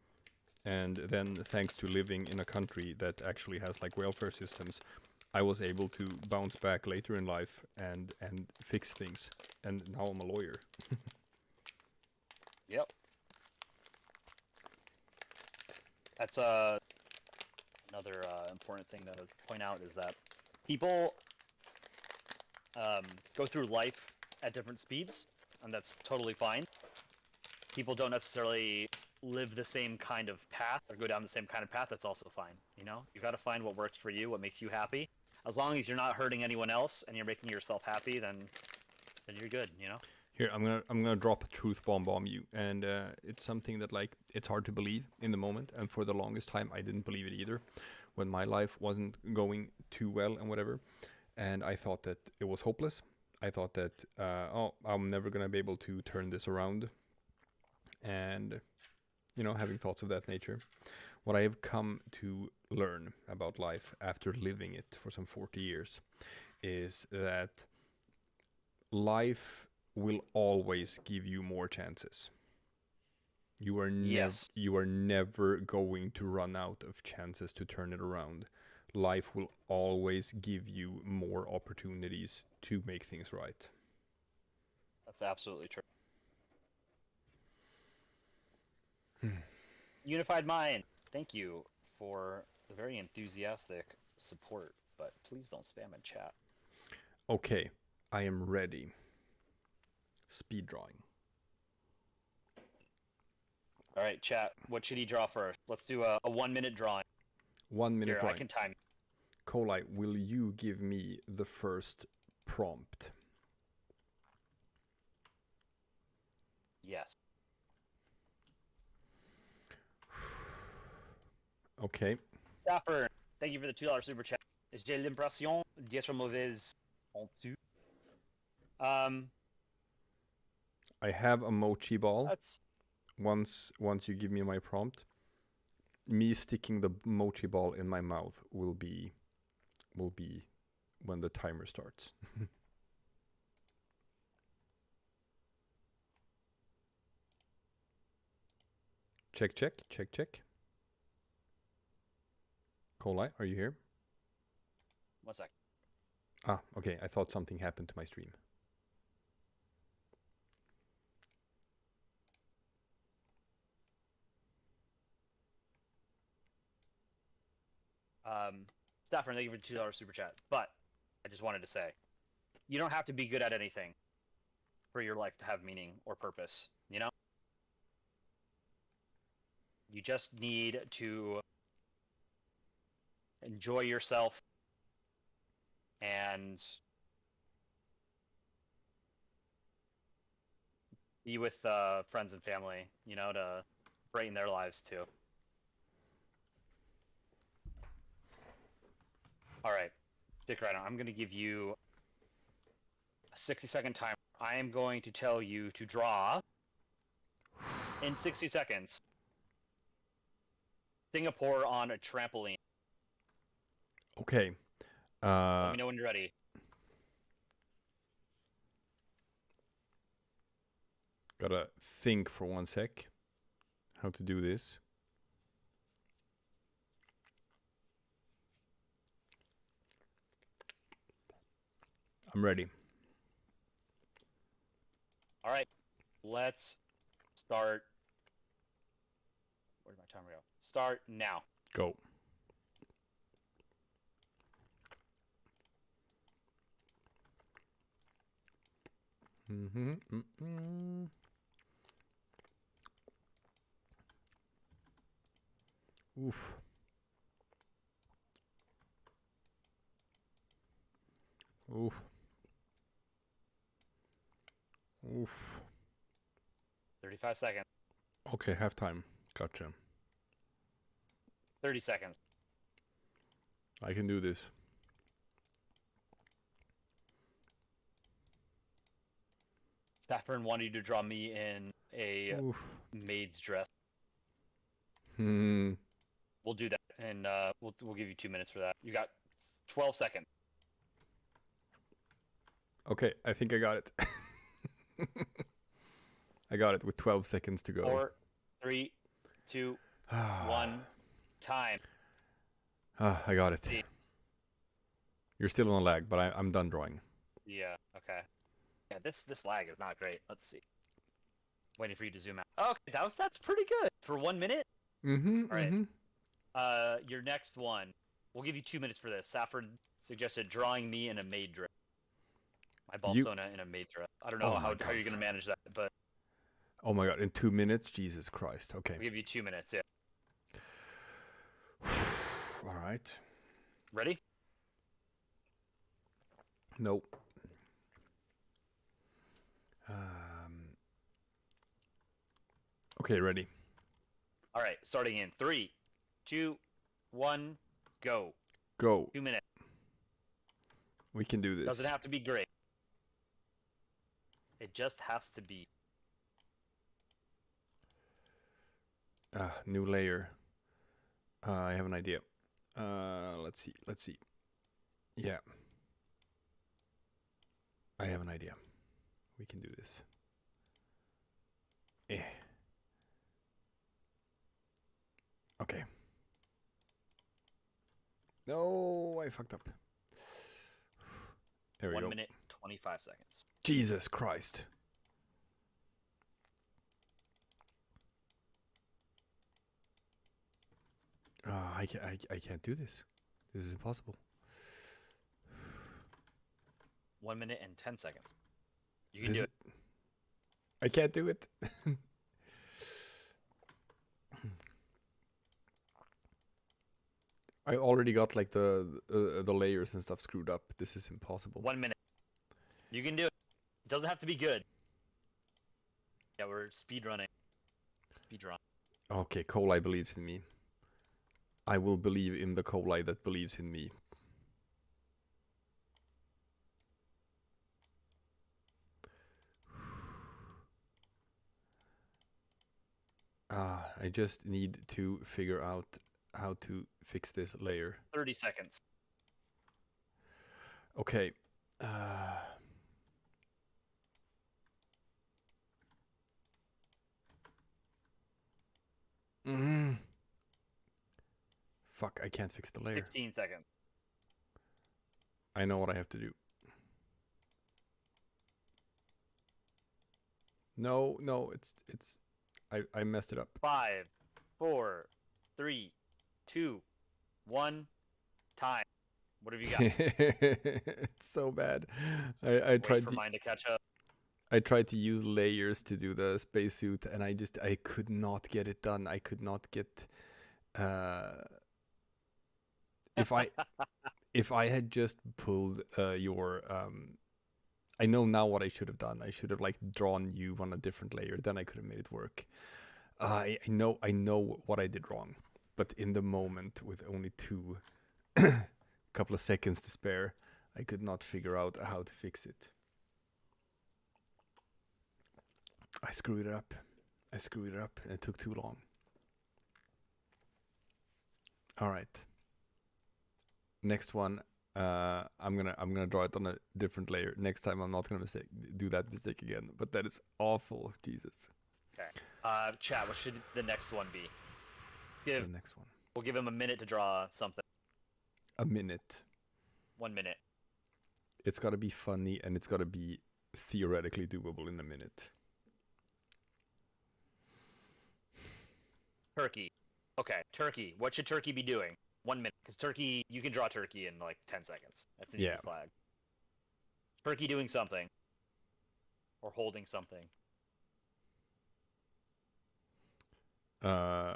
And then, thanks to living in a country that actually has like welfare systems, I was able to bounce back later in life and fix things. And now I'm a lawyer. Yep. That's another important thing to point out is that people go through life at different speeds, and that's totally fine. People don't necessarily live the same kind of path or go down the same kind of path. That's also fine. You know, you got to find what works for you, what makes you happy. As long as you're not hurting anyone else and you're making yourself happy, then you're good. You know. Here, I'm gonna drop a truth bomb on you, and it's something that like it's hard to believe in the moment, and for the longest time I didn't believe it either, when my life wasn't going too well and whatever, and I thought that it was hopeless. I thought that oh, I'm never gonna be able to turn this around, and you know, having thoughts of that nature. What I have come to learn about life after living it for some 40 years is that life will always give you more chances. You are Yes. never going to run out of chances to turn it around. Life will always give you more opportunities to make things right. That's absolutely true. Unified Mind, thank you for the very enthusiastic support, but please don't spam in chat. Okay, I am ready. Speed drawing. All right, chat. What should he draw first? Let's do a 1 minute drawing. 1 minute Here, drawing. I can time. Koleye, will you give me the first prompt? Yes. Okay. Dapper, thank you for the $2 super chat. J'ai l'impression d'être mauvaise honteux. I have a mochi ball. That's Once you give me my prompt, me sticking the mochi ball in my mouth will be when the timer starts. Check. Koleye, are you here? 1 sec. Ah, okay. I thought something happened to my stream. Staffer, thank you for the $2 super chat. But I just wanted to say, you don't have to be good at anything for your life to have meaning or purpose, you know? You just need to enjoy yourself and be with friends and family, you know, to brighten their lives too. All right, Dick Ryder, I'm going to give you a 60-second timer. I am going to tell you to draw in 60 seconds Singapore on a trampoline. Okay. Let me know when you're ready. Gotta think for 1 sec how to do this. I'm ready. All right, let's start. Where'd my timer go? Start now. Go. Oof. Oof. Oof. 35 seconds. Okay, halftime. Gotcha. 30 seconds. I can do this. Saffron wanted you to draw me in a Oof. maid's dress. Hmm. We'll do that, and we'll give you 2 minutes for that. You got 12 seconds. Okay, I think I got it. I got it with 12 seconds to go. 4, 3, 2, 1, time. I got it. You're still on a lag, but I'm done drawing. Yeah. Okay. Yeah. This lag is not great. Let's see. Waiting for you to zoom out. Okay, that's pretty good for 1 minute. Mm-hmm. All right. Mm-hmm. Your next one. We'll give you 2 minutes for this. Saffron suggested drawing me in a maid dress. My Balsona in a maid dress. I don't know how you're gonna manage that, but. Oh my god! In 2 minutes, Jesus Christ. Okay. We'll give you 2 minutes. Yeah. All right. Ready? Nope. Okay, ready. All right. Starting in 3, 2, 1, go. Go. 2 minutes. We can do this. Doesn't have to be great. It just has to be. New layer. I have an idea. Let's see. Yeah. I have an idea. We can do this. Okay. No, I fucked up. There we go. 1 minute, 25 seconds. Jesus Christ. I can't do this. This is impossible. 1 minute and 10 seconds. You can do it. I can't do it. I already got like the layers and stuff screwed up. This is impossible. 1 minute. You can do it. It doesn't have to be good. Yeah, we're speed running. Speed run. Okay, koleye believes in me. I will believe in the koleye that believes in me. I just need to figure out how to fix this layer. 30 seconds. Okay. Fuck, I can't fix the layer. 15 seconds. I know what I have to do. No, it's I messed it up. 5, 4, 3, 2, 1, time. What have you got? It's so bad. I tried for to mine to catch up. I tried to use layers to do the spacesuit, and I could not get it done. I could not get. If I had just pulled your I know now what I should have done. I should have like drawn you on a different layer. Then I could have made it work. I know what I did wrong, but in the moment with only couple of seconds to spare, I could not figure out how to fix it. I screwed it up, and it took too long. All right. Next one, I'm gonna draw it on a different layer. Next time, I'm not gonna do that mistake again. But that is awful, Jesus. Okay. Chat. What should the next one be? The next one. We'll give him a minute to draw something. A minute. 1 minute. It's gotta be funny, and it's gotta be theoretically doable in a minute. Turkey. Okay, turkey. What should turkey be doing? 1 minute. Because turkey, you can draw turkey in like 10 seconds. That's an easy flag. Turkey doing something. Or holding something.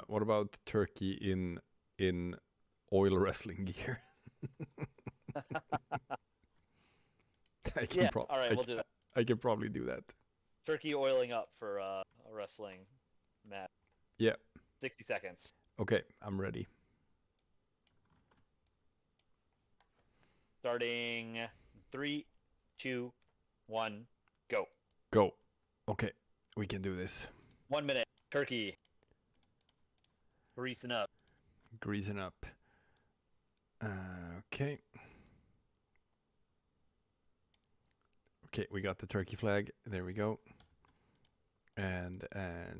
What about turkey in oil wrestling gear? All right, we'll do that. I can probably do that. Turkey oiling up for a wrestling match. Yeah. 60 seconds. Okay, I'm ready. Starting 3, 2, 1, go. Go. Okay, we can do this. 1 minute. Turkey. Greasing up. Greasing up. Okay. Okay, we got the turkey flag. There we go. And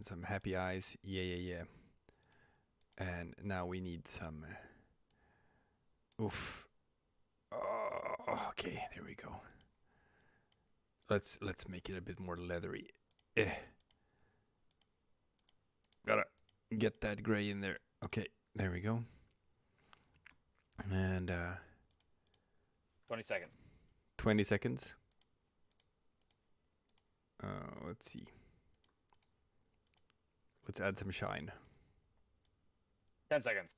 some happy eyes. Yeah. And now we need some. Oof. Oh, okay, there we go. Let's make it a bit more leathery. Gotta get that gray in there. Okay, there we go. And 20 seconds. 20 seconds. Let's see. Let's add some shine. 10 seconds.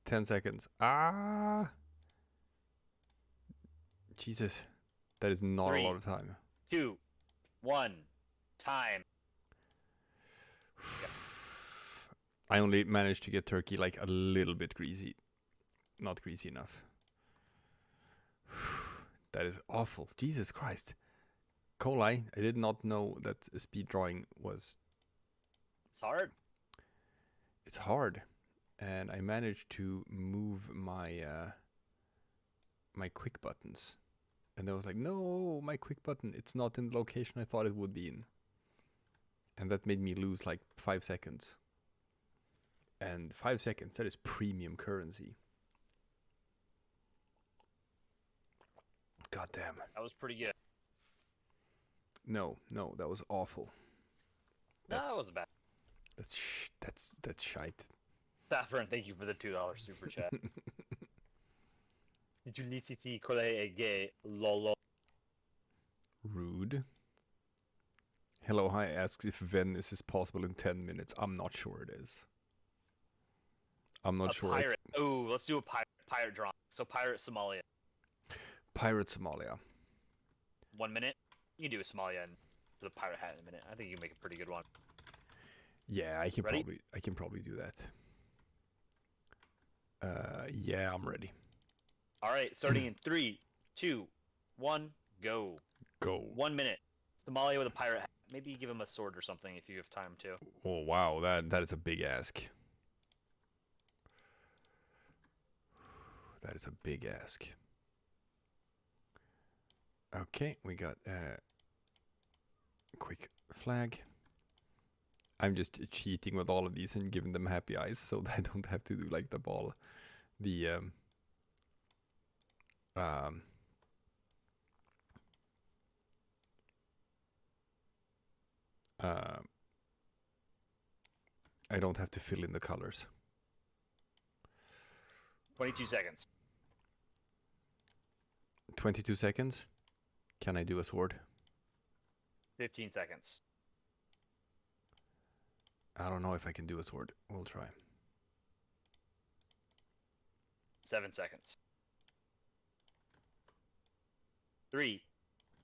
10 seconds. Ah! Jesus. That is not 3, a lot of time. 2, 1, time. I only managed to get turkey like a little bit greasy. Not greasy enough. That is awful. Jesus Christ. Koleye, I did not know that speed drawing was... It's hard. It's hard. And I managed to move my my quick buttons. And I was like, no, my quick button, it's not in the location I thought it would be in. And that made me lose like 5 seconds. And 5 seconds, that is premium currency. God damn. That was pretty good. No, that was awful. No, that wasn't bad. That's shite. Saffron, thank you for the $2 super chat. Neutrality, koleye, gay, lolo. Rude. Hello, hi asks if Venice is possible in 10 minutes. I'm not sure it is. I'm not sure. Pirate. Oh, let's do a pirate drawing. So pirate Somalia. Pirate Somalia. 1 minute. You can do a Somalia and the pirate hat in a minute. I think you can make a pretty good one. Yeah, I can Ready? probably do that. Yeah, I'm ready. All right, starting in 3, 2, 1, go. Go. 1 minute. Somalia with a pirate hat. Maybe give him a sword or something if you have time to. Oh wow, that is a big ask. That is a big ask. Okay, we got a quick flag. I'm just cheating with all of these and giving them happy eyes so that I don't have to do like the ball. I don't have to fill in the colors. 22 seconds. 22 seconds. Can I do a sword? 15 seconds. I don't know if I can do a sword. We'll try. 7 seconds. 3,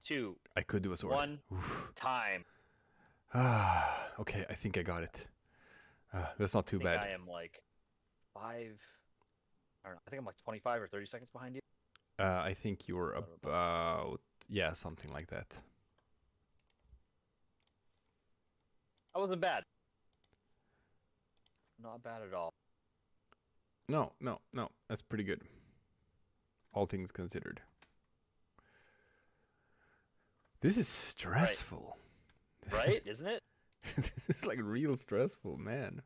2, I could do a sword. 1, Oof. time. Okay, I think I got it. That's not too I think bad. I am like 5. I don't know. I think I'm like 25 or 30 seconds behind you. I think you're about, yeah, something like that. That wasn't bad. Not bad at all. No, that's pretty good. All things considered. This is stressful. Right, isn't it? This is like real stressful, man.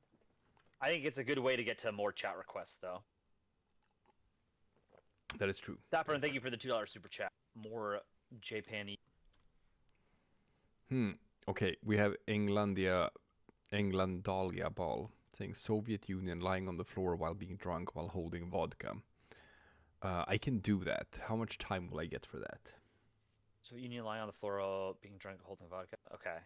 I think it's a good way to get to more chat requests, though. That is true. Saffron, thank you for the $2 super chat. More Japan-y. Okay, we have Englandalia Ball saying Soviet Union lying on the floor while being drunk while holding vodka. I can do that. How much time will I get for that? So Union lying on the floor being drunk holding vodka. Okay.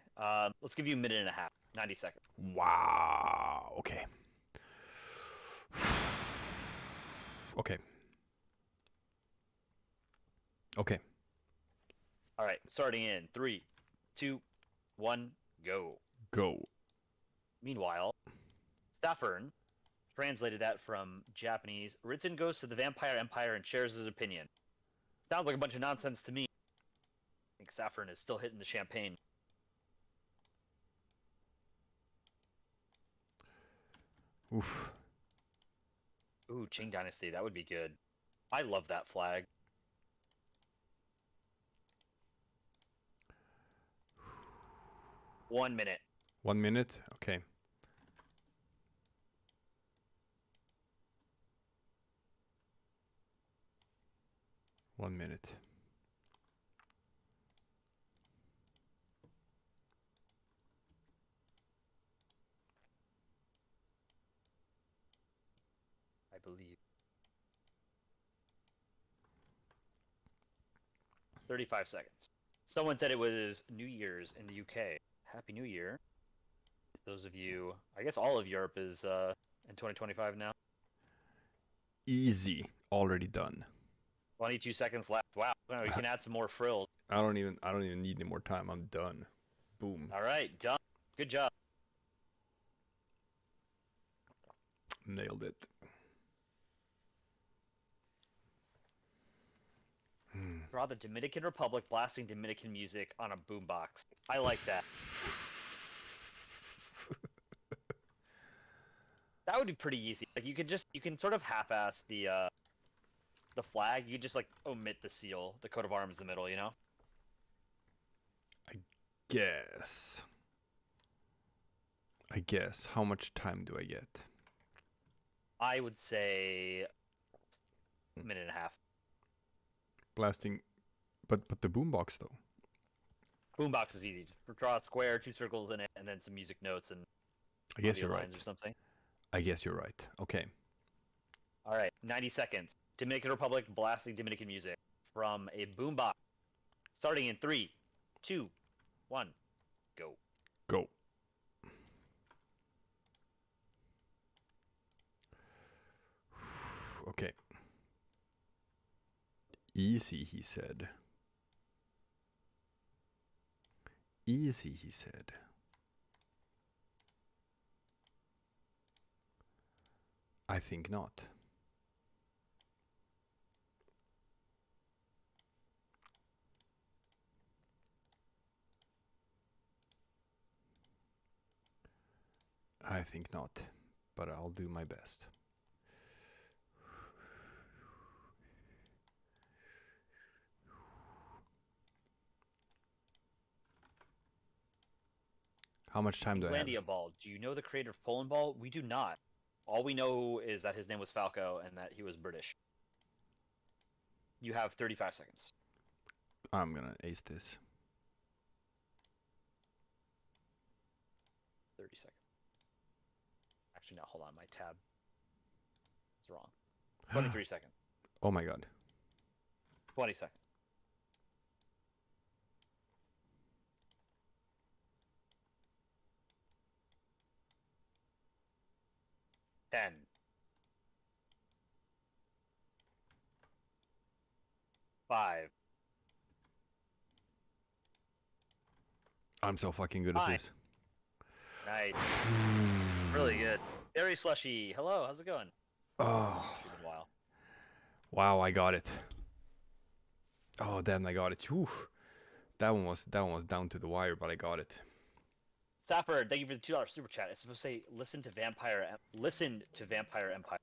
Let's give you a minute and a half. 90 seconds. Wow. Okay. Okay. Okay. All right. Starting in 3, 2, 1, go. Go. Meanwhile, Saffron translated that from Japanese. Ritson goes to the Vampire Empire and shares his opinion. Sounds like a bunch of nonsense to me. I think Saffron is still hitting the champagne. Oof. Ooh, Qing Dynasty, that would be good. I love that flag. One minute. 1 minute? Okay. One minute. I believe. 35 seconds. Someone said it was New Year's in the UK. Happy New Year. Those of you, I guess all of Europe is in 2025 now. Easy. Already done. 22 seconds left. Wow, we can add some more frills. I don't even need any more time. I'm done. Boom. All right, done. Good job. Nailed it. Draw the Dominican Republic blasting Dominican music on a boombox. I like that. That would be pretty easy. Like you can sort of half-ass the flag. You just like omit the seal, the coat of arms in the middle, you know? I guess. How much time do I get? I would say a minute and a half. Blasting, but the boombox though. Boombox is easy. Just draw a square, 2 circles in it, and then some music notes and I guess audio you're lines right. or something. I guess you're right. Okay. All right, 90 seconds. Dominican Republic blasting Dominican music from a boombox. Starting in 3, 2, 1, go. Go. Okay. Easy, he said. Easy, he said. I think not. I think not, but I'll do my best. How much time do I have? Ball. Do you know the creator of Polandball? We do not. All we know is that his name was Falco and that he was British. You have 35 seconds. I'm gonna ace this. 30 seconds. Actually, no, hold on. My tab is wrong. 23 seconds. Oh my god. 20 seconds. 10. 5. I'm so fucking good at this. Nice. Really good. Very slushy. Hello, how's it going? Oh. It's been a while. Wow, I got it. Oh damn, I got it. Whew. That one was down to the wire, but I got it. Safford, thank you for the $2 super chat. It's supposed to say listen to Vampire Empire.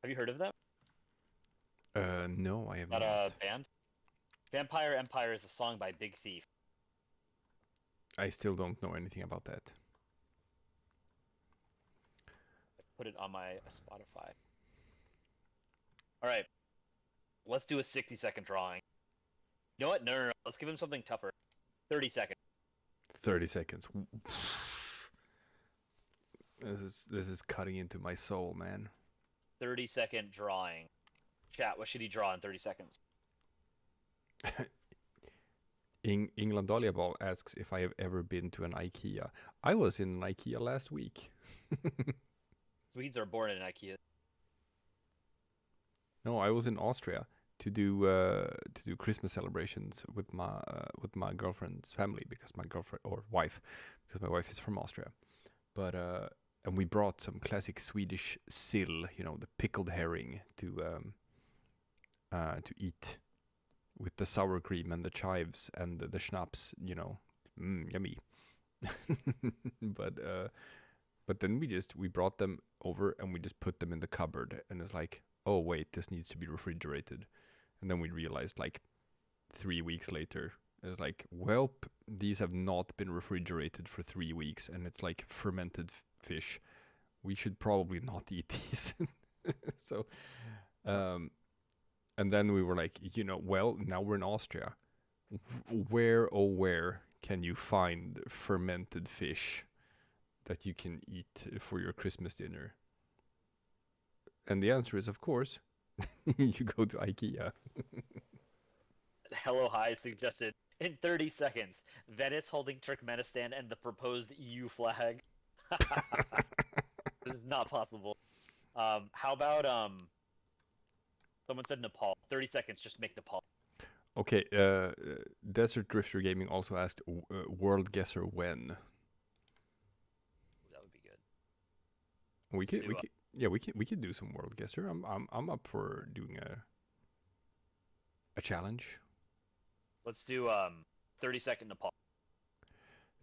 Have you heard of them? No, I have Not not. a band? Vampire Empire is a song by Big Thief. I still don't know anything about that. I put it on my Spotify. Alright. Let's do a 60-second drawing. You know what? No. Let's give him something tougher. 30 seconds. 30 seconds. This is cutting into my soul, man. 30-second drawing. Chat, what should he draw in 30 seconds? England Ball asks if I have ever been to an IKEA. I was in an IKEA last week. Swedes are born in IKEA. No, I was in Austria to do Christmas celebrations with my girlfriend's family because my wife is from Austria. But and we brought some classic Swedish sill, you know, the pickled herring, to to eat with the sour cream and the chives and the schnapps, you know, yummy. But then we brought them over and we just put them in the cupboard, and it's like, oh wait, this needs to be refrigerated. And then we realized like 3 weeks later, it's like, well, these have not been refrigerated for 3 weeks, and it's like fermented fish. We should probably not eat these. So, and then we were like, you know, well, now we're in Austria. Where, oh, where can you find fermented fish that you can eat for your Christmas dinner? And the answer is, of course, you go to IKEA. Hello Hi suggested in 30 seconds. Venice holding Turkmenistan and the proposed EU flag. This is not possible. How about someone said Nepal. 30 seconds, just make Nepal. Okay, Desert Drifter Gaming also asked, World Guesser when? That would be good. We could do some World Guesser. I'm up for doing a challenge. Let's do 30-second Nepal.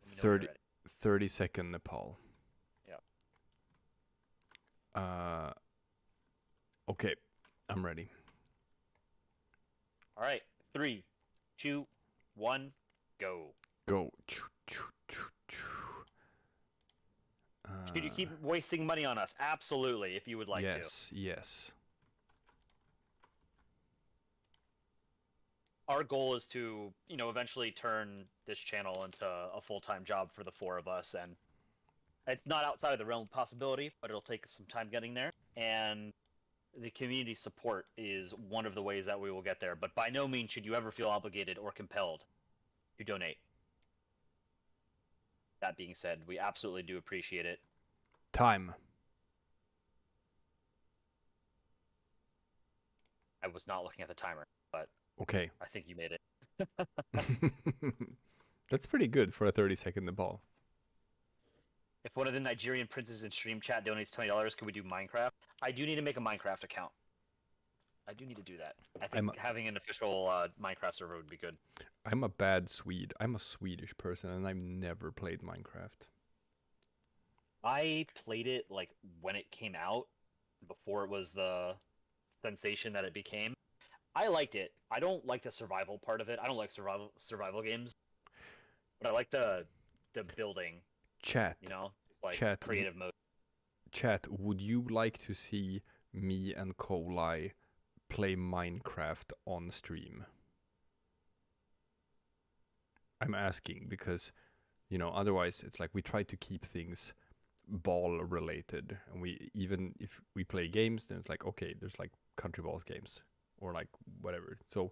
30-second Nepal. Yeah. Okay, I'm ready. All right, 3, 2, 1, go. Go. Should you keep wasting money on us? Absolutely, if you would like to. Yes. Our goal is to, eventually turn this channel into a full-time job for the 4 of us, and it's not outside of the realm of possibility, but it'll take us some time getting there, and the community support is one of the ways that we will get there, but by no means should you ever feel obligated or compelled to donate. That being said, we absolutely do appreciate it. Time. I was not looking at the timer, but okay. I think you made it. That's pretty good for a 30-second Nepal. If one of the Nigerian princes in stream chat donates $20, can we do Minecraft? I do need to make a Minecraft account. I do need to do that. I think having an official Minecraft server would be good. I'm a bad Swede. I'm a Swedish person, and I've never played Minecraft. I played it like when it came out, before it was the sensation that it became. I liked it. I don't like the survival part of it. I don't like survival games, but I like the building. Chat. Like creative mode. Chat, would you like to see me and koleye play Minecraft on stream? I'm asking because, otherwise it's like we try to keep things ball related, and even if we play games, then it's like, okay, there's like countryballs games or like whatever. So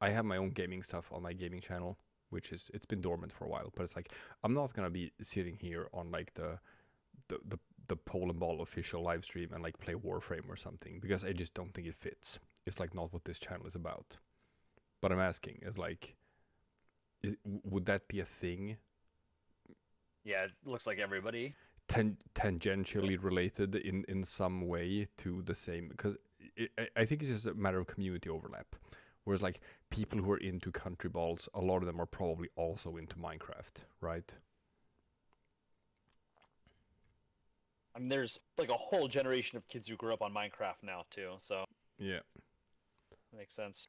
I have my own gaming stuff on my gaming channel, which it's been dormant for a while, but it's like I'm not gonna be sitting here on like the Polandball official live stream and like play Warframe or something, because I just don't think it fits. It's like not what this channel is about. But I'm asking, is like, would that be a thing? Yeah, it looks like everybody. Tangentially related in some way to the same, because I think it's just a matter of community overlap. Whereas like people who are into countryballs, a lot of them are probably also into Minecraft, right? I mean, there's like a whole generation of kids who grew up on Minecraft now too, so yeah, makes sense.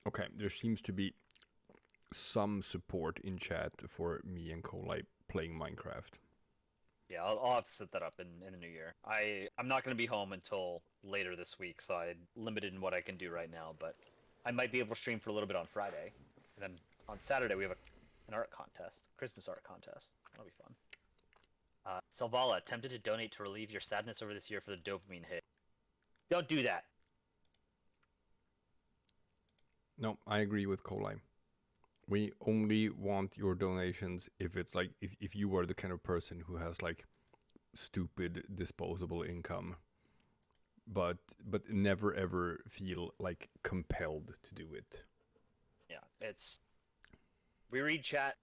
Okay, there seems to be some support in chat for me and koleye playing Minecraft. Yeah, I'll have to set that up in the new year. I'm not going to be home until later this week, so I'm limited in what I can do right now, but I might be able to stream for a little bit on Friday. And then on Saturday we have an art contest, Christmas art contest. That'll be fun. Salvala, tempted to donate to relieve your sadness over this year for the dopamine hit. Don't do that. No, I agree with koleye. We only want your donations if it's like if you are the kind of person who has like stupid disposable income, but never ever feel like compelled to do it. Yeah, we read chat,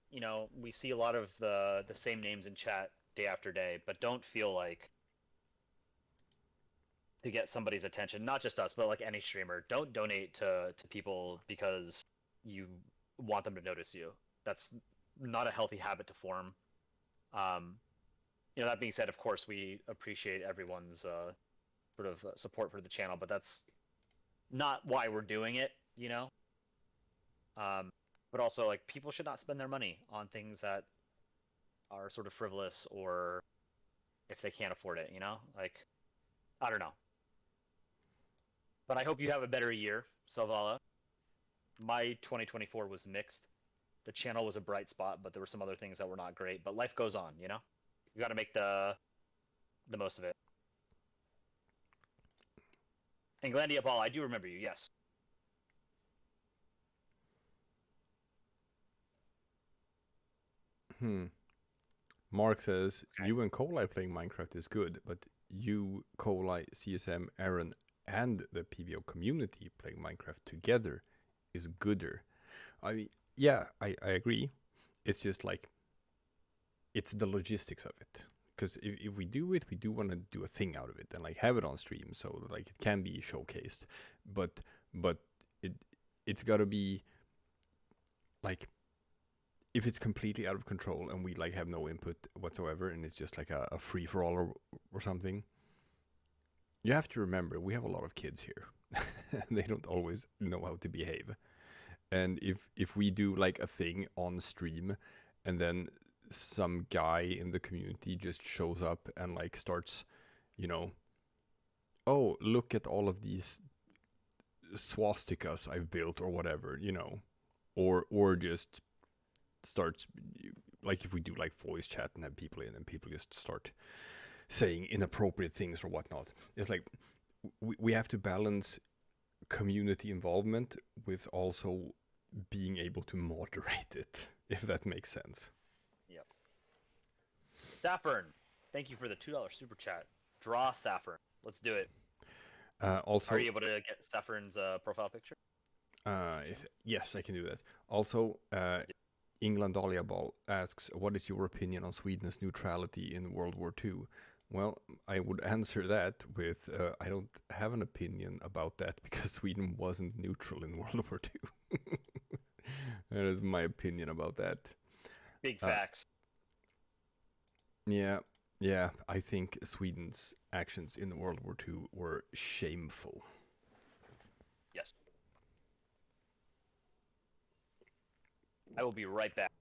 we see a lot of the same names in chat day after day, but don't feel like to get somebody's attention, not just us, but like any streamer. Don't donate to people because you want them to notice you. That's not a healthy habit to form. That being said, of course, we appreciate everyone's sort of support for the channel, but that's not why we're doing it, But also, like, people should not spend their money on things that are sort of frivolous, or if they can't afford it, Like, I don't know. But I hope you have a better year, Salvala. My 2024 was mixed. The channel was a bright spot, but there were some other things that were not great. But life goes on, You got to make the most of it. And Glandia Ball, I do remember you, yes. Mark says, you and koleye playing Minecraft is good, but you, koleye, CSM, Aaron, and the PBO community playing Minecraft together is gooder. I mean, yeah, I agree. It's just like, it's the logistics of it. Because if we do it, we do want to do a thing out of it and like have it on stream so that, like, it can be showcased. But it's got to be like, if it's completely out of control and we like have no input whatsoever and it's just like a free for all or something, you have to remember we have a lot of kids here. They don't always know how to behave. And if we do like a thing on stream and then some guy in the community just shows up and like starts, oh, look at all of these swastikas I've built or whatever, or just starts, like, if we do like voice chat and have people in and people just start saying inappropriate things or whatnot, it's like we have to balance community involvement with also being able to moderate it, if that makes sense. Yep. Saffron, thank you for the $2 super chat. Draw Saffron. Let's do it. Also, are you able to get Saffron's profile picture? Yes, I can do that. Also, England Dahlia Ball asks, what is your opinion on Sweden's neutrality in World War II? Well, I would answer that with, I don't have an opinion about that because Sweden wasn't neutral in World War II. That is my opinion about that. Big facts. Yeah, I think Sweden's actions in World War II were shameful. Yes. I will be right back.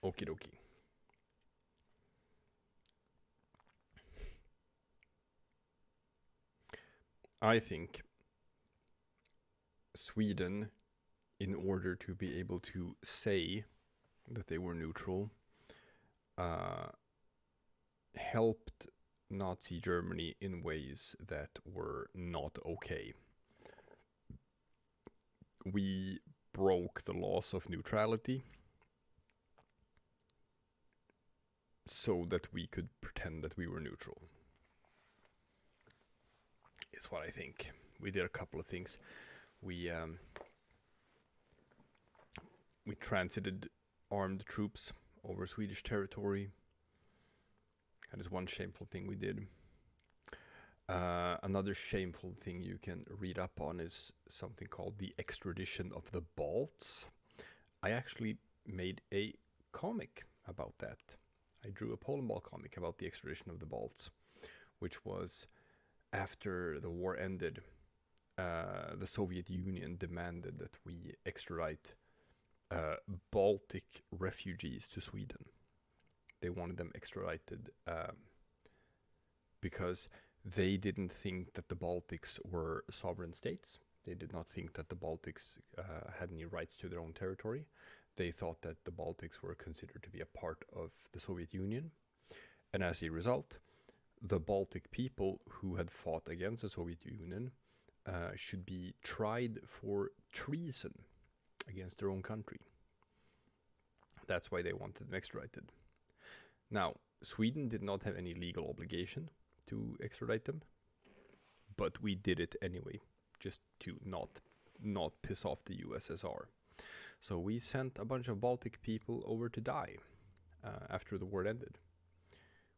Okie dokie. I think Sweden, in order to be able to say that they were neutral, helped Nazi Germany in ways that were not okay. We broke the laws of neutrality so that we could pretend that we were neutral. Is what I think. We did a couple of things. We transited armed troops over Swedish territory. That is one shameful thing we did. Another shameful thing you can read up on is something called the extradition of the Balts. I actually made a comic about that. I drew a Polandball comic about the extradition of the Balts, which was after the war ended. The Soviet Union demanded that we extradite Baltic refugees to Sweden. They wanted them extradited because they didn't think that the Baltics were sovereign states. They did not think that the Baltics had any rights to their own territory. They thought that the Baltics were considered to be a part of the Soviet Union. And as a result, the Baltic people who had fought against the Soviet Union should be tried for treason against their own country. That's why they wanted them extradited. Now, Sweden did not have any legal obligation to extradite them, but we did it anyway, just to not piss off the USSR. So we sent a bunch of Baltic people over to die after the war ended,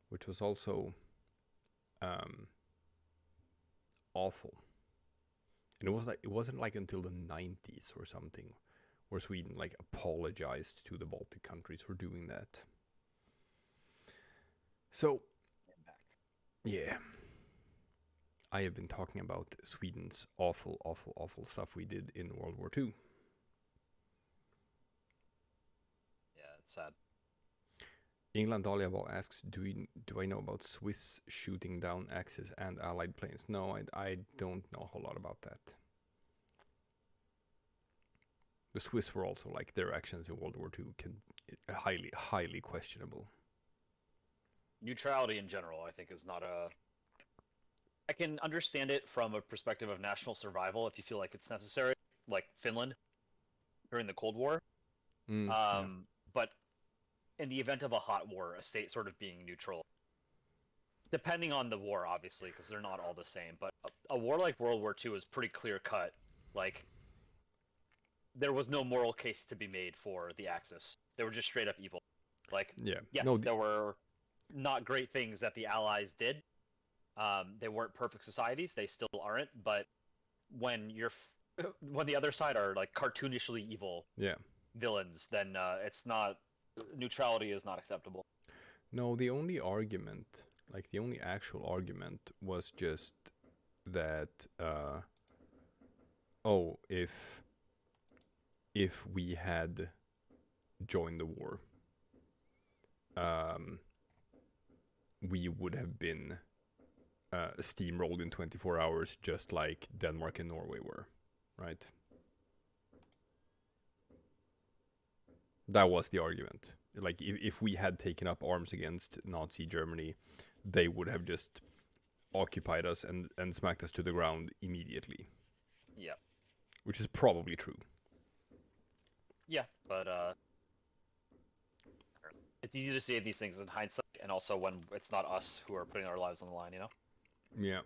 which was also awful. And it wasn't like until the 90s or something where Sweden like apologized to the Baltic countries for doing that. So, yeah. I have been talking about Sweden's awful, awful, awful stuff we did in World War II. Yeah, it's sad. England Dahliaball asks, do I know about Swiss shooting down Axis and Allied planes? No, I don't know a whole lot about that. The Swiss were also like their actions in World War II highly, highly questionable. Neutrality in general, I think, is not a. I can understand it from a perspective of national survival if you feel like it's necessary, like Finland during the Cold War. Yeah. But in the event of a hot war, a state sort of being neutral, depending on the war, obviously, because they're not all the same. But a war like World War II is pretty clear cut. Like, there was no moral case to be made for the Axis. They were just straight up evil. Like, Yeah. yes, there were not great things that the Allies did. They weren't perfect societies. They still aren't. But when the other side are like cartoonishly evil villains, then it's not. Neutrality is not acceptable. No, the only argument, like the only actual argument, was just that if we had joined the war, we would have been steamrolled in 24 hours, just like Denmark and Norway were, right? That was the argument. Like, if we had taken up arms against Nazi Germany, they would have just occupied us and smacked us to the ground immediately. Yeah. Which is probably true. Yeah, but it's easy to say these things in hindsight, and also when it's not us who are putting our lives on the line, you know? Yeah.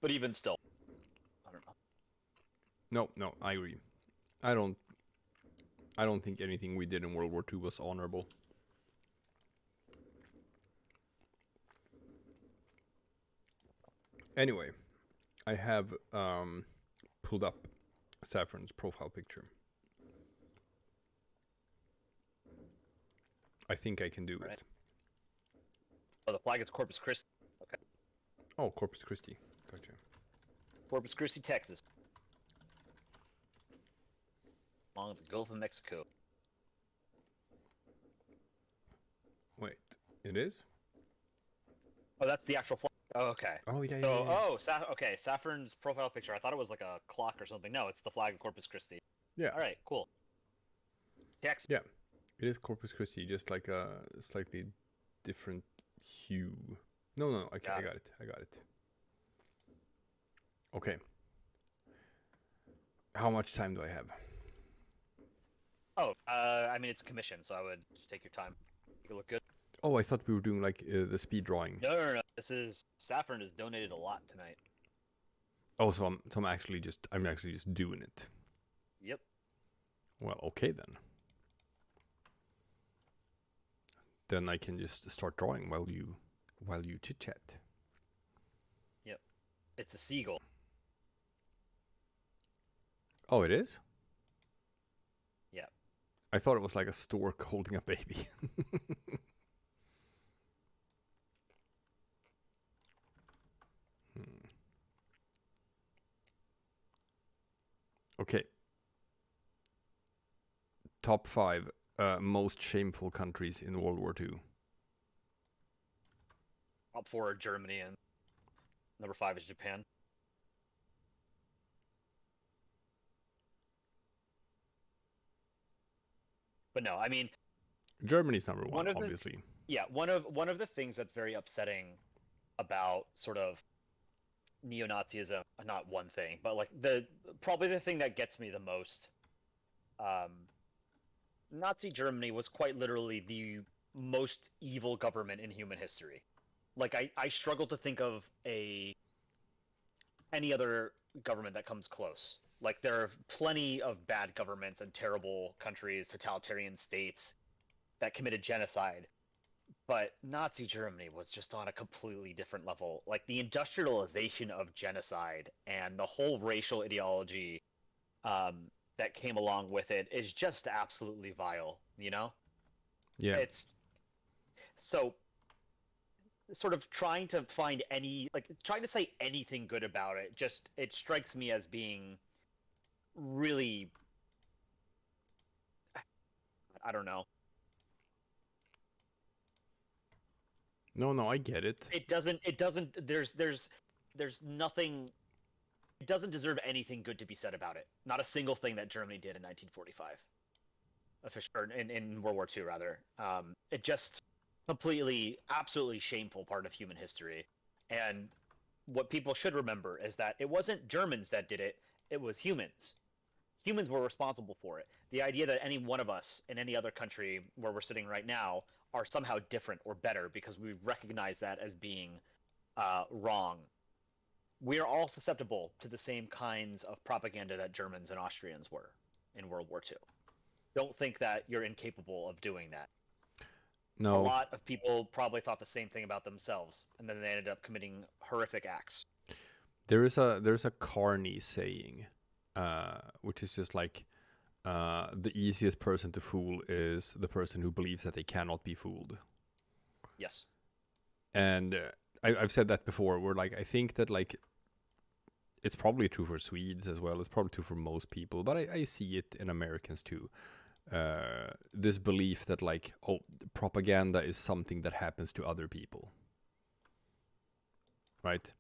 But even still, I don't know. No, I agree. I don't think anything we did in World War II was honorable. Anyway, I have pulled up Saffron's profile picture. I think I can do it. Oh, the flag is Corpus Christi. Okay. Oh, Corpus Christi. Gotcha. Corpus Christi, Texas. Along the Gulf of Mexico. Wait, it is? Oh, that's the actual flag. Oh, okay. Oh, yeah, So, yeah. okay, Saffron's profile picture. I thought it was like a clock or something. No, it's the flag of Corpus Christi. Yeah. All right, cool. Texas. Yeah, it is Corpus Christi, just like a slightly different hue. No, okay, I got it. Okay. How much time do I have? Oh, I mean, it's a commission, so I would just take your time. You look good. Oh, I thought we were doing like the speed drawing. No. This is Saffron has donated a lot tonight. Oh, so I'm actually just doing it. Yep. Well, okay then. Then I can just start drawing while you chit chat. Yep. It's a seagull. Oh, it is? Yeah. I thought it was like a stork holding a baby. Okay. Top 5 most shameful countries in World War II. Top 4 are Germany, and number 5 is Japan. But no, I mean, Germany's number one, obviously. Yeah, one of the things that's very upsetting about sort of neo-Nazism, not one thing, but like probably the thing that gets me the most, Nazi Germany was quite literally the most evil government in human history. Like I struggle to think of any other government that comes close. Like there are plenty of bad governments and terrible countries, totalitarian states that committed genocide, But Nazi Germany was just on a completely different level. Like the industrialization of genocide and the whole racial ideology that came along with it is just absolutely vile, you know? Yeah. It's so sort of trying to find trying to say anything good about it, it strikes me as being really, I don't know. No, I get it. There's nothing. It doesn't deserve anything good to be said about it. Not a single thing that Germany did in 1945, or in World War II, rather. It just completely, absolutely shameful part of human history. And what people should remember is that it wasn't Germans that did it; it was humans. Humans were responsible for it. The idea that any one of us in any other country where we're sitting right now are somehow different or better because we recognize that as being wrong. We are all susceptible to the same kinds of propaganda that Germans and Austrians were in World War II. Don't think that you're incapable of doing that. No. A lot of people probably thought the same thing about themselves, and then they ended up committing horrific acts. There's a Carney saying, which is just like, the easiest person to fool is the person who believes that they cannot be fooled. Yes. And I've said that before, where like I think that like it's probably true for Swedes as well. It's probably true for most people, but I see it in Americans too. This belief that like, oh, propaganda is something that happens to other people, right?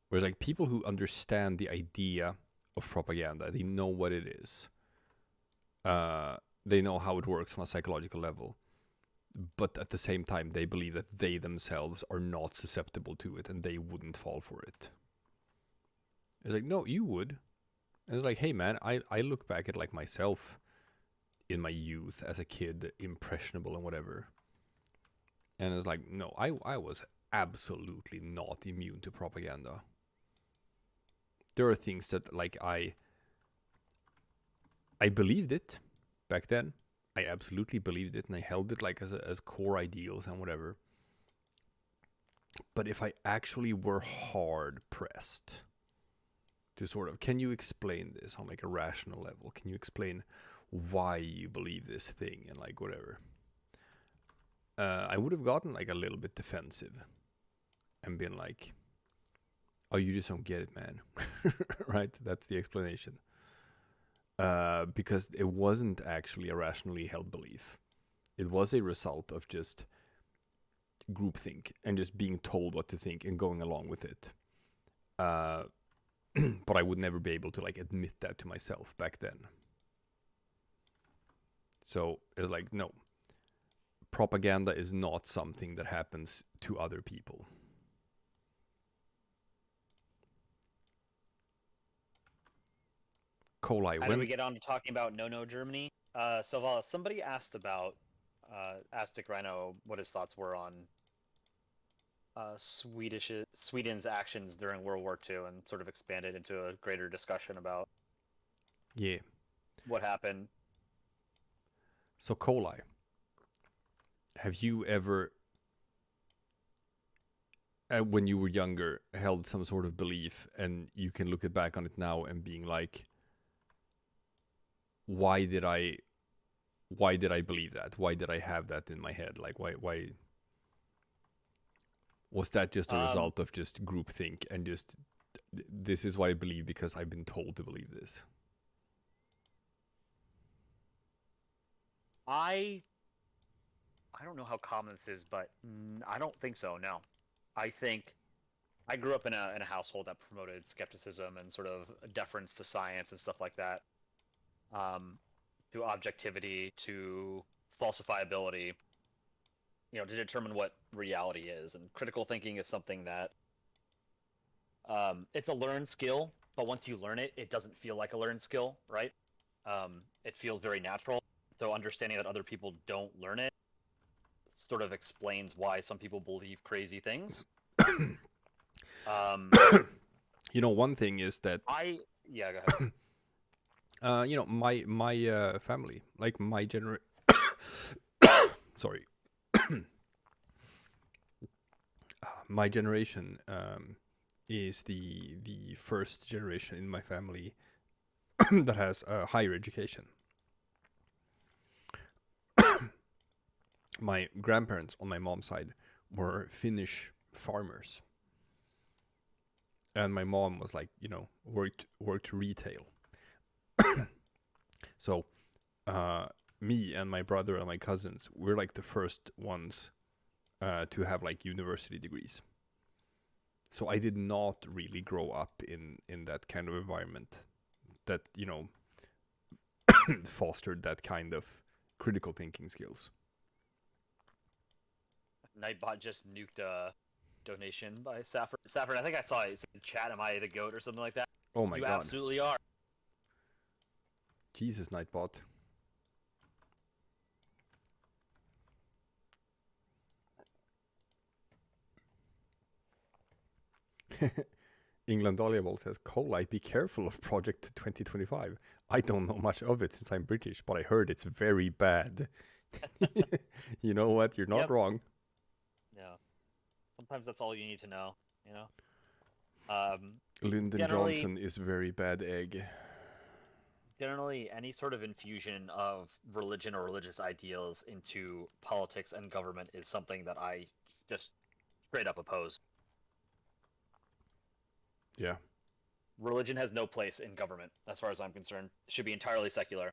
Whereas like people who understand the idea of propaganda, they know what it is. They know how it works on a psychological level. But at the same time, they believe that they themselves are not susceptible to it and they wouldn't fall for it. It's like, no, you would. And it's like, hey man, I look back at like myself in my youth as a kid, impressionable and whatever. And it's like, no, I was absolutely not immune to propaganda. There are things that like I believed it back then. I absolutely believed it and I held it like as core ideals and whatever. But if I actually were hard pressed to sort of, can you explain this on like a rational level? Can you explain why you believe this thing and like whatever? I would have gotten like a little bit defensive and been like, oh, you just don't get it, man. Right? That's the explanation. Because it wasn't actually a rationally held belief. It was a result of just groupthink and just being told what to think and going along with it. But I would never be able to like admit that to myself back then. So it's like, no, propaganda is not something that happens to other people. Koleye, How do we get on to talking about No Germany? So Vala, somebody asked about Aztec Rhino what his thoughts were on Sweden's actions during World War II, and sort of expanded into a greater discussion about what happened. So Koleye, have you ever, when you were younger, held some sort of belief, and you can look back on it now and being like, why did I believe that? Why did I have that in my head? Like, why was that just a result of just groupthink and just, this is what I believe because I've been told to believe this? I don't know how common this is, but I don't think so. No, I think I grew up in a household that promoted skepticism and sort of deference to science and stuff like that. To objectivity, to falsifiability, to determine what reality is. And critical thinking is something that it's a learned skill, but once you learn it, it doesn't feel like a learned skill, right? It feels very natural. So understanding that other people don't learn it sort of explains why some people believe crazy things. One thing is that go ahead. My family, like my sorry, my generation is the first generation in my family that has higher education. My grandparents on my mom's side were Finnish farmers, and my mom was like, worked retail. So me and my brother and my cousins, we're like the first ones to have like university degrees. So I did not really grow up in that kind of environment that, fostered that kind of critical thinking skills. Nightbot just nuked a donation by Saffron. Saffron, I think I saw it in chat. Am I the goat or something like that? Oh my you god. Absolutely are. Jesus, Nightbot. England Volleyball says, koleye, be careful of Project 2025. I don't know much of it since I'm British, but I heard it's very bad. You know what? You're not wrong. Yeah. Sometimes that's all you need to know, Lyndon Johnson is very bad egg. Generally, any sort of infusion of religion or religious ideals into politics and government is something that I just straight up oppose. Yeah. Religion has no place in government, as far as I'm concerned. It should be entirely secular.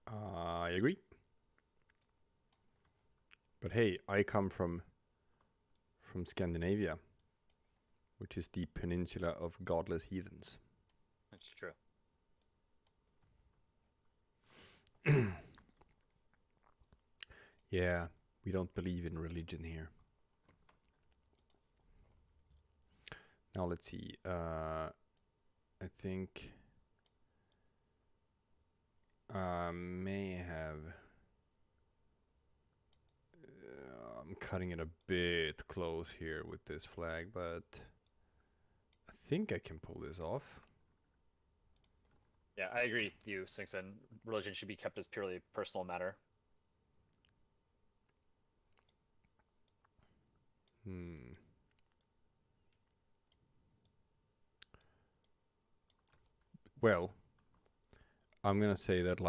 I agree. But hey, I come from Scandinavia, which is the peninsula of godless heathens. That's true. Yeah, we don't believe in religion here. Now let's see. I think may have. I'm cutting it a bit close here with this flag, but I think I can pull this off. Yeah, I agree with you, Singson. Religion should be kept as purely a personal matter. Well, I'm gonna say that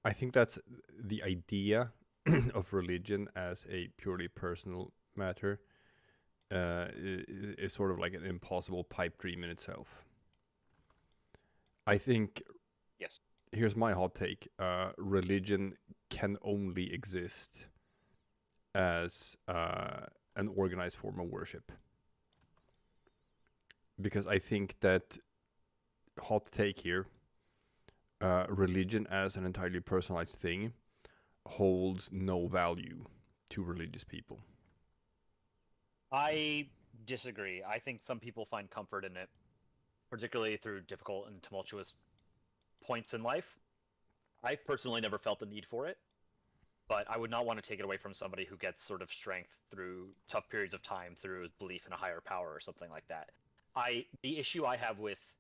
I think that's the idea of religion as a purely personal matter is sort of like an impossible pipe dream in itself. I think. Yes. Here's my hot take. Religion can only exist as an organized form of worship. Because I think that, hot take here, religion as an entirely personalized thing holds no value to religious people. I disagree. I think some people find comfort in it, particularly through difficult and tumultuous points in life. I personally never felt the need for it, but I would not want to take it away from somebody who gets sort of strength through tough periods of time through belief in a higher power or something like that. The issue I have with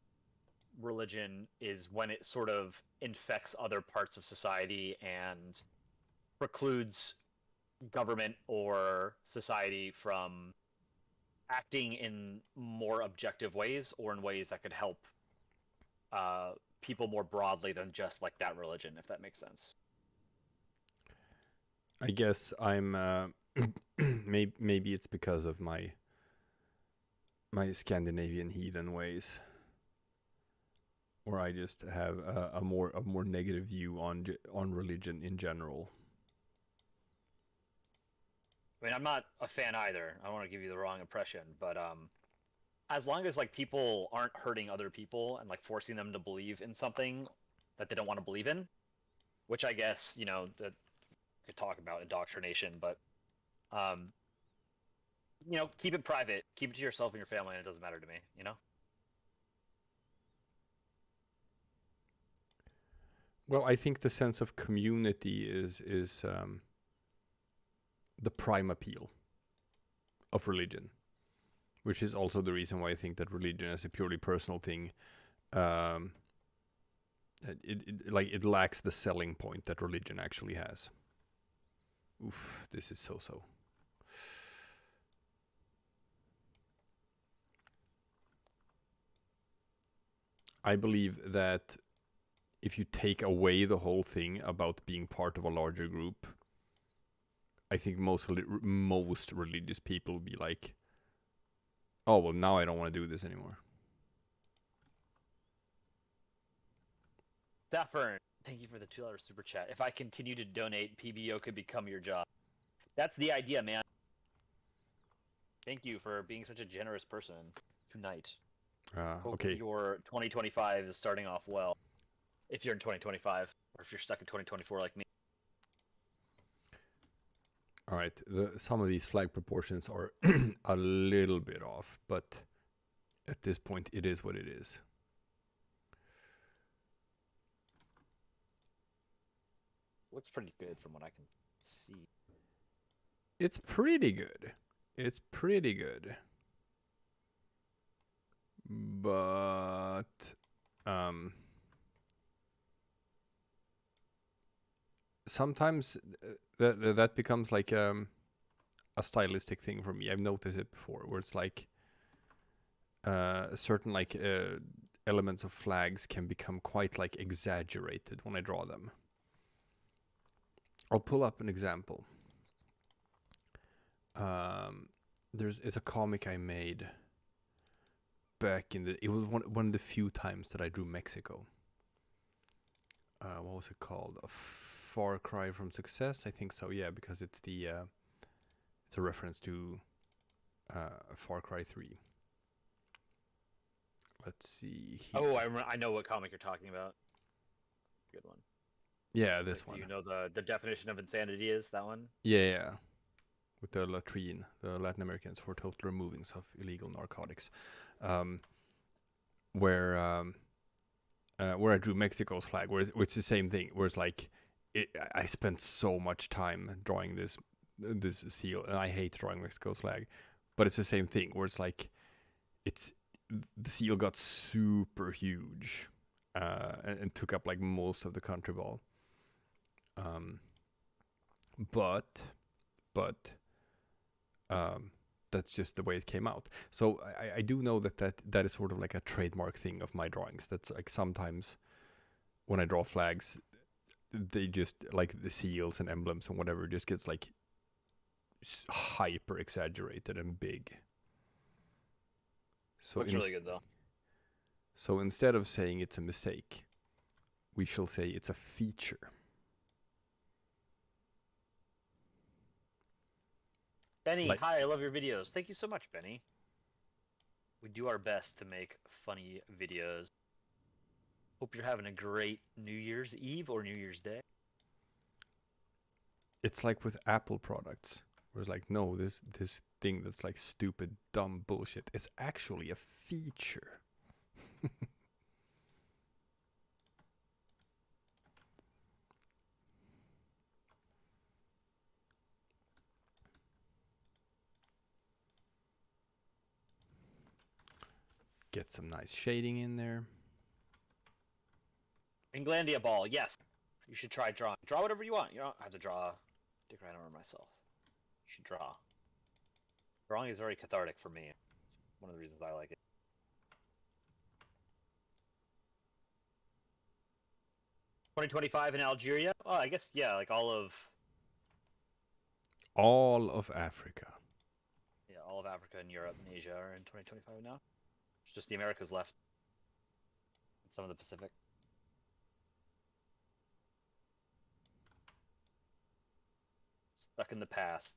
religion is when it sort of infects other parts of society and precludes government or society from acting in more objective ways or in ways that could help people more broadly than just like that religion, if that makes sense. I guess I'm maybe it's because of my Scandinavian heathen ways, or I just have a more negative view on religion in general. I mean, I'm not a fan either. I don't want to give you the wrong impression, but as long as like people aren't hurting other people and like forcing them to believe in something that they don't want to believe in, which I guess, that could talk about indoctrination, but keep it private, keep it to yourself and your family, and it doesn't matter to me, Well, I think the sense of community is the prime appeal of religion, which is also the reason why I think that religion as a purely personal thing it lacks the selling point that religion actually has. Oof, this is so. I believe that if you take away the whole thing about being part of a larger group, I think most religious people will be like, oh, well, now I don't want to do this anymore. Saffern, thank you for the $2 super chat. If I continue to donate, PBO could become your job. That's the idea, man. Thank you for being such a generous person tonight. Hope Okay. your 2025 is starting off well. If you're in 2025, or if you're stuck in 2024 like me. All right. Some of these flag proportions are a little bit off, but at this point, it is what it is. Looks pretty good from what I can see. It's pretty good. It's pretty good. But sometimes that becomes like a stylistic thing for me. I've noticed it before, where it's like certain like elements of flags can become quite like exaggerated when I draw them. I'll pull up an example. It's a comic I made back in it was one of the few times that I drew Mexico. What was it called? A Far Cry from Success? I think so, yeah, because it's a reference to Far Cry 3. Let's see here. Oh, I know what comic you're talking about. Good one. Yeah, this one. Do you know the definition of insanity is that one? Yeah. With the latrine, the Latin Americans for total removings of illegal narcotics. Where I drew Mexico's flag, where it's the same thing, where it's like I spent so much time drawing this seal, and I hate drawing Mexico's flag, but it's the same thing, where it's like the seal got super huge, and took up like most of the country ball. But that's just the way it came out. So I do know that is sort of like a trademark thing of my drawings. That's like sometimes when I draw flags, they just like the seals and emblems and whatever just gets like hyper exaggerated and big. So looks really good though. So instead of saying it's a mistake, we shall say it's a feature. Benny, hi, I love your videos. Thank you so much, Benny. We do our best to make funny videos. Hope you're having a great New Year's Eve or New Year's Day. It's like with Apple products, where it's like, no, this thing that's like stupid, dumb bullshit is actually a feature. Get some nice shading in there. Englandia ball, yes. You should try drawing. Draw whatever you want. You don't have to draw Dick Rhino or myself. You should draw. Drawing is very cathartic for me. It's one of the reasons I like it. $2025 in Algeria? Oh, I guess, yeah, like all of Africa. Yeah, all of Africa and Europe and Asia are in 2025 now. It's just the Americas left. And some of the Pacific. Stuck in the past.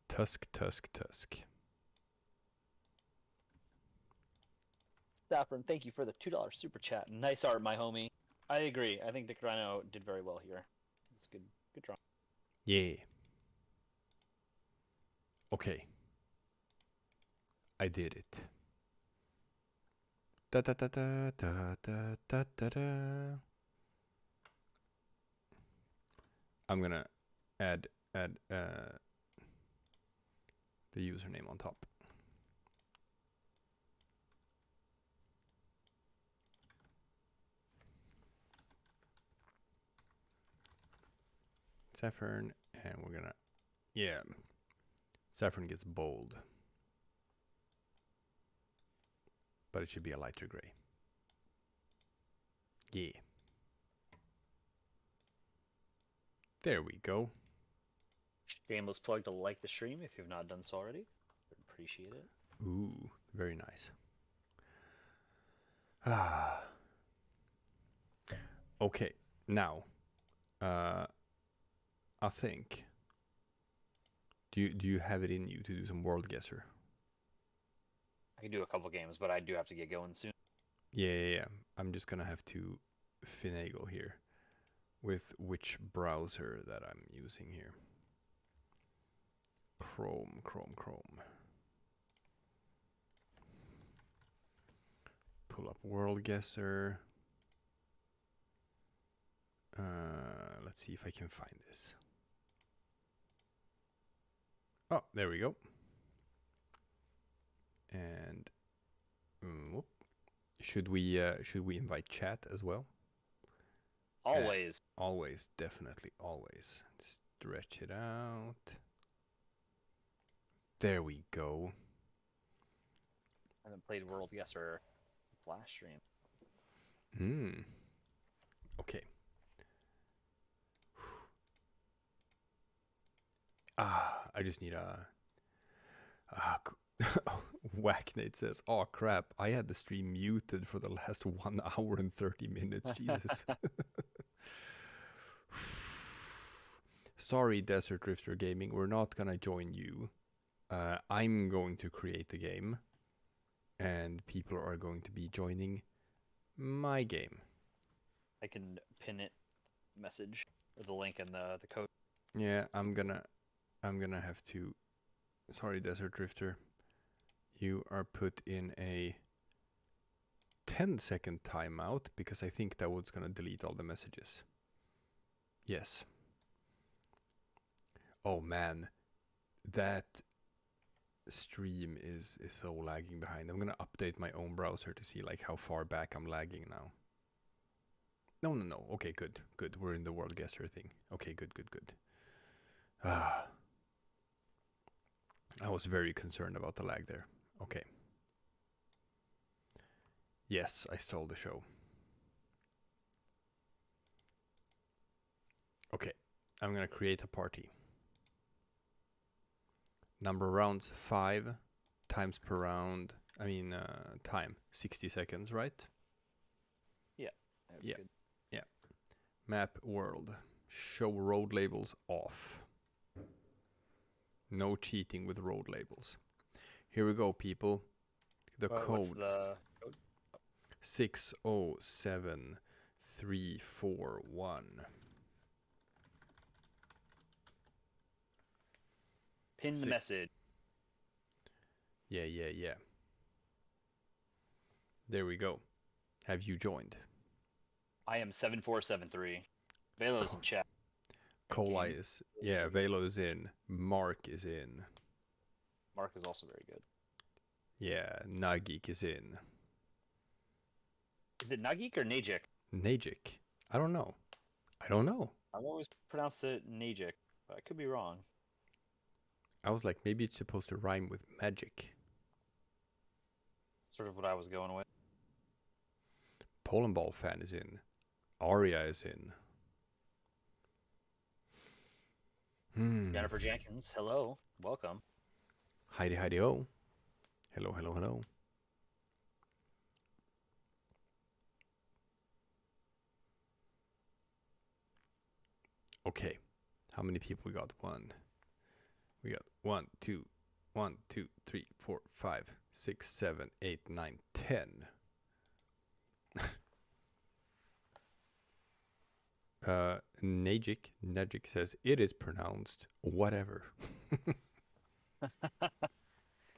Tusk. Saffron, thank you for the $2 super chat. Nice art, my homie. I agree. I think Dick Rhino did very well here. It's good drawing. Yeah. Okay. I did it. Da da da da da da da da da. I'm gonna add the username on top. Saffron, and we're gonna, yeah, saffron gets bold, but it should be a lighter gray. Yeah. There we go. Shameless plug to like the stream if you've not done so already. Appreciate it. Ooh, very nice. Ah. Okay, now, I think. Do you have it in you to do some world guesser? I can do a couple games, but I do have to get going soon. Yeah. I'm just gonna have to finagle here with which browser that I'm using here. Chrome. Pull up world guesser. Let's see if I can find this. Oh, there we go. And whoop. Should we invite chat as well? Always. Always, definitely, always. Stretch it out. There we go. I haven't played World Guesser last stream. Okay. I just need a. Whacknate says, "Oh crap! I had the stream muted for the last 1 hour and 30 minutes. Jesus." Sorry, Desert Drifter Gaming. We're not gonna join you. I'm going to create the game, and people are going to be joining my game. I can pin it message or the link in the code. Yeah, I'm gonna have to. Sorry, Desert Drifter. You are put in a 10-second timeout because I think that was gonna delete all the messages. Yes. Oh man, that stream is so lagging behind. I'm gonna update my own browser to see like how far back I'm lagging now. No. Okay, good. We're in the world guesser thing. Okay, good. I was very concerned about the lag there. Okay. Yes, I stole the show. Okay, I'm gonna create a party. Number of rounds 5 times per round. I mean, time 60 seconds, right? Yeah. That's good. Yeah. Map world. Show road labels off. No cheating with road labels. Here we go, people. The code. What's the code? 607341. Pin the message. Yeah. There we go. Have you joined? I am 7473. Velo's in chat. Koleye is, yeah, Velo is in. Mark is in. Mark is also very good. Yeah, Nagik is in. Is it Nagik or Najik? Najik. I don't know. I've always pronounced it Najik, but I could be wrong. I was like, maybe it's supposed to rhyme with magic. Sort of what I was going with. Polandball fan is in. Aria is in. Jennifer Jenkins, hello. Welcome. Heidi ho. Hello. Okay. How many people we got? We got 1, 2, 3, 4, 5, 6, 7, 8, 9, 10. Najik says it is pronounced whatever.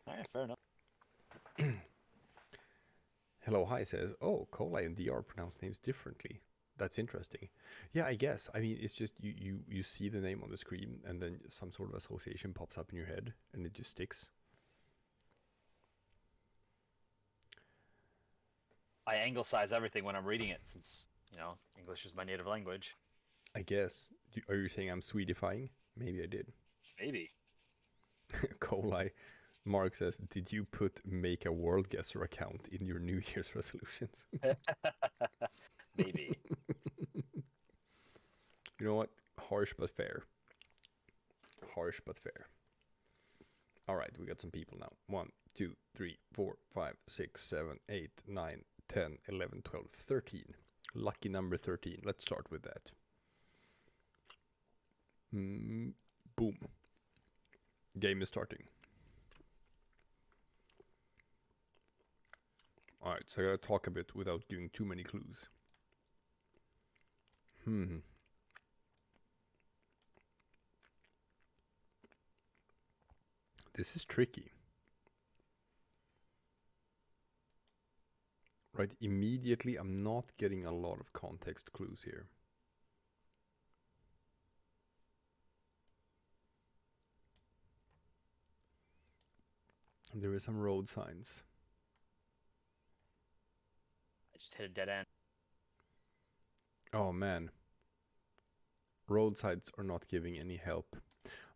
Alright, fair enough. Hello Hi says, oh, Koleye and DR pronounce names differently. That's interesting. Yeah, I guess. I mean, it's just you see the name on the screen and then some sort of association pops up in your head and it just sticks. I anglicize everything when I'm reading it since, English is my native language. I guess. Are you saying I'm Swedifying? Maybe I did. Maybe. Koleye. Mark says, did you put make a world guesser account in your New Year's resolutions? Maybe. You know what? Harsh but fair. Harsh but fair. All right, we got some people now. 1, 2, 3, 4, 5, 6, 7, 8, 9, 10, 11, 12, 13. Lucky number 13. Let's start with that. Boom. Game is starting. All right, so I gotta talk a bit without giving too many clues. This is tricky. Right, immediately I'm not getting a lot of context clues here. There is some road signs. I just hit a dead end. Oh man. Roadsides are not giving any help.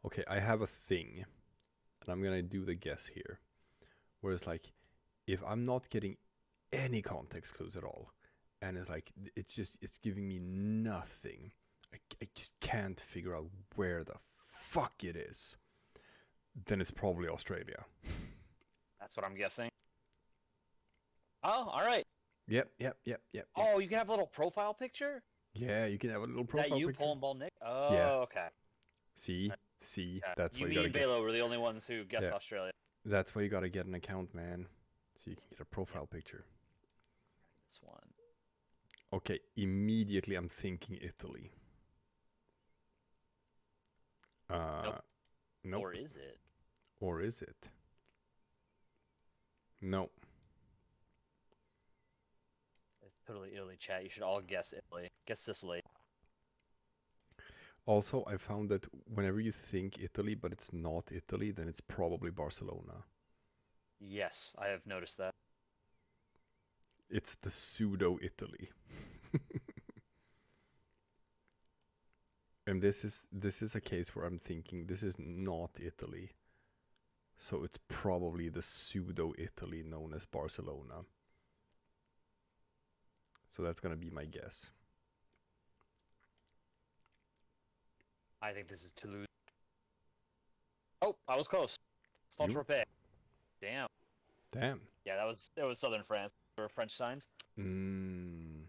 Okay, I have a thing. And I'm gonna do the guess here. Whereas like, if I'm not getting any context clues at all, and it's like, it's giving me nothing. I just can't figure out where the fuck it is. Then it's probably Australia. That's what I'm guessing. Oh, all right. Yep. Oh, you can have a little profile picture? Yeah, you can have a little Is profile that you, picture. Polandball Nick? Oh, Yeah. okay. See, Yeah. that's you why me you gotta and get. Balo were the only ones who guessed Yeah. Australia. That's why you gotta get an account, man. So you can get a profile picture. This one. Okay, immediately I'm thinking Italy. Nope. Nope. Or is it? Or is it? No. It's totally Italy, chat. You should all guess Italy. Guess Sicily. Also, I found that whenever you think Italy, but it's not Italy, then it's probably Barcelona. Yes, I have noticed that. It's the pseudo Italy. And this is a case where I'm thinking this is not Italy. So it's probably the pseudo Italy known as Barcelona. So that's gonna be my guess. I think this is Toulouse. Oh, I was close. Saint-Tropez. Damn. Damn. Yeah, that was southern France. There were French signs. Mm.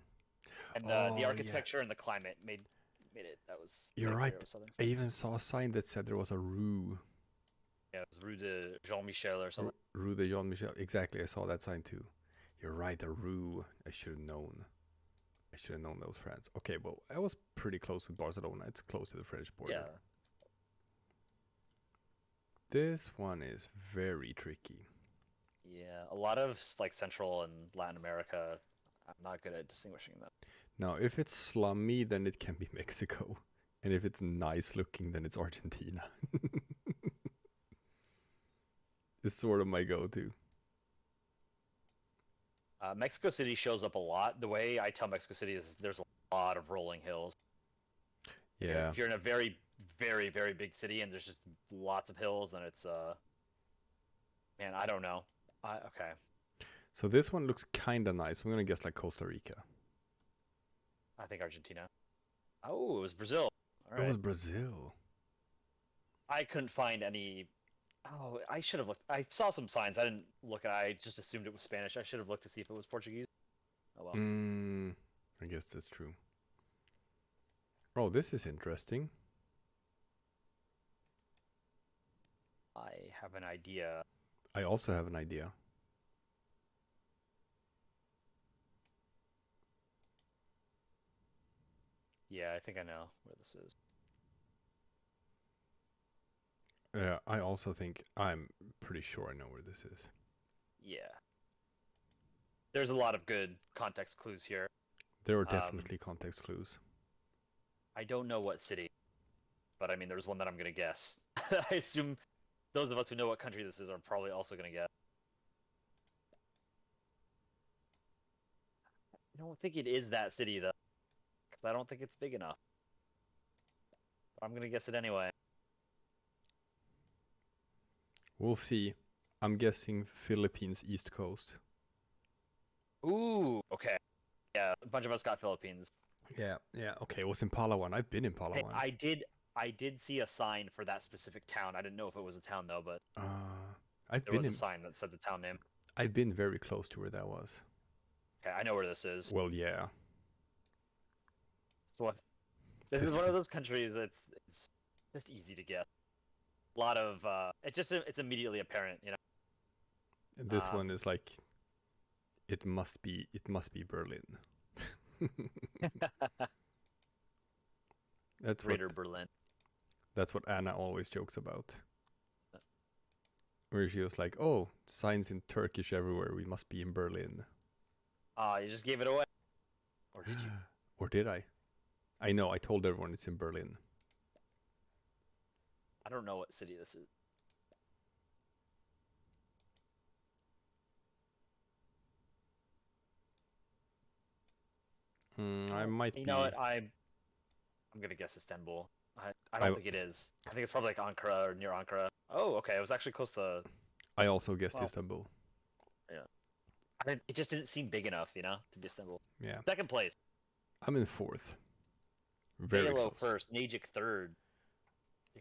And Oh, the yeah. architecture and the climate made it. That was. You're made it right. clear it was southern I France. even saw a sign that said there was a rue. Yeah, it was Rue de Jean-Michel or something. Rue de Jean-Michel. Exactly, I saw that sign too. You're right, a rue. I should have known. I should have known that was France. Okay, well, I was pretty close with Barcelona. It's close to the French border. Yeah. This one is very tricky. Yeah, a lot of like Central and Latin America, I'm not good at distinguishing them. Now, if it's slummy, then it can be Mexico. And if it's nice looking, then it's Argentina. It's sort of my go-to. Mexico City shows up a lot. The way I tell Mexico City is there's a lot of rolling hills. Yeah. If you're in a very, very, very big city and there's just lots of hills, then it's man, I don't know. Okay. So this one looks kind of nice. I'm gonna guess like Costa Rica. I think Argentina. Oh, it was Brazil. All right. It was Brazil. I couldn't find any. Oh, I should have looked. I saw some signs. I didn't look. I just assumed it was Spanish. I should have looked to see if it was Portuguese. Oh well. I guess that's true. Oh, this is interesting. I have an idea. I also have an idea. Yeah, I think I know where this is. I also think I'm pretty sure I know where this is. Yeah. There's a lot of good context clues here. There are definitely context clues. I don't know what city, but I mean, there's one that I'm gonna guess. I assume those of us who know what country this is are probably also gonna guess. I don't think it is that city though, because I don't think it's big enough. I'm gonna guess it anyway. We'll see. I'm guessing Philippines East Coast. Ooh, okay. Yeah, a bunch of us got Philippines. Yeah, yeah. Okay, it was in Palawan. I've been in Hey, Palawan. I did see a sign for that specific town. I didn't know if it was a town though, but I've there been was in. a sign that said the town name. I've been very close to where that was. Okay, I know where this is. Well, yeah. This is one of those countries that's it's just easy to guess. A lot of it's immediately apparent, you know. This one is like, it must be Berlin. That's Greater Berlin. That's what Anna always jokes about. Where she was like, "Oh, signs in Turkish everywhere. We must be in Berlin." You just gave it away. Or did you? Or did I? I know. I told everyone it's in Berlin. I don't know what city this is. I might be. You know what? I'm gonna guess Istanbul. I don't think it is. I think it's probably like Ankara or near Ankara. Oh, okay. It was actually close to. I also guessed Istanbul. Yeah. It just didn't seem big enough, you know, to be Istanbul. Yeah. Second place. I'm in fourth. Very Halo close. first. Najik third.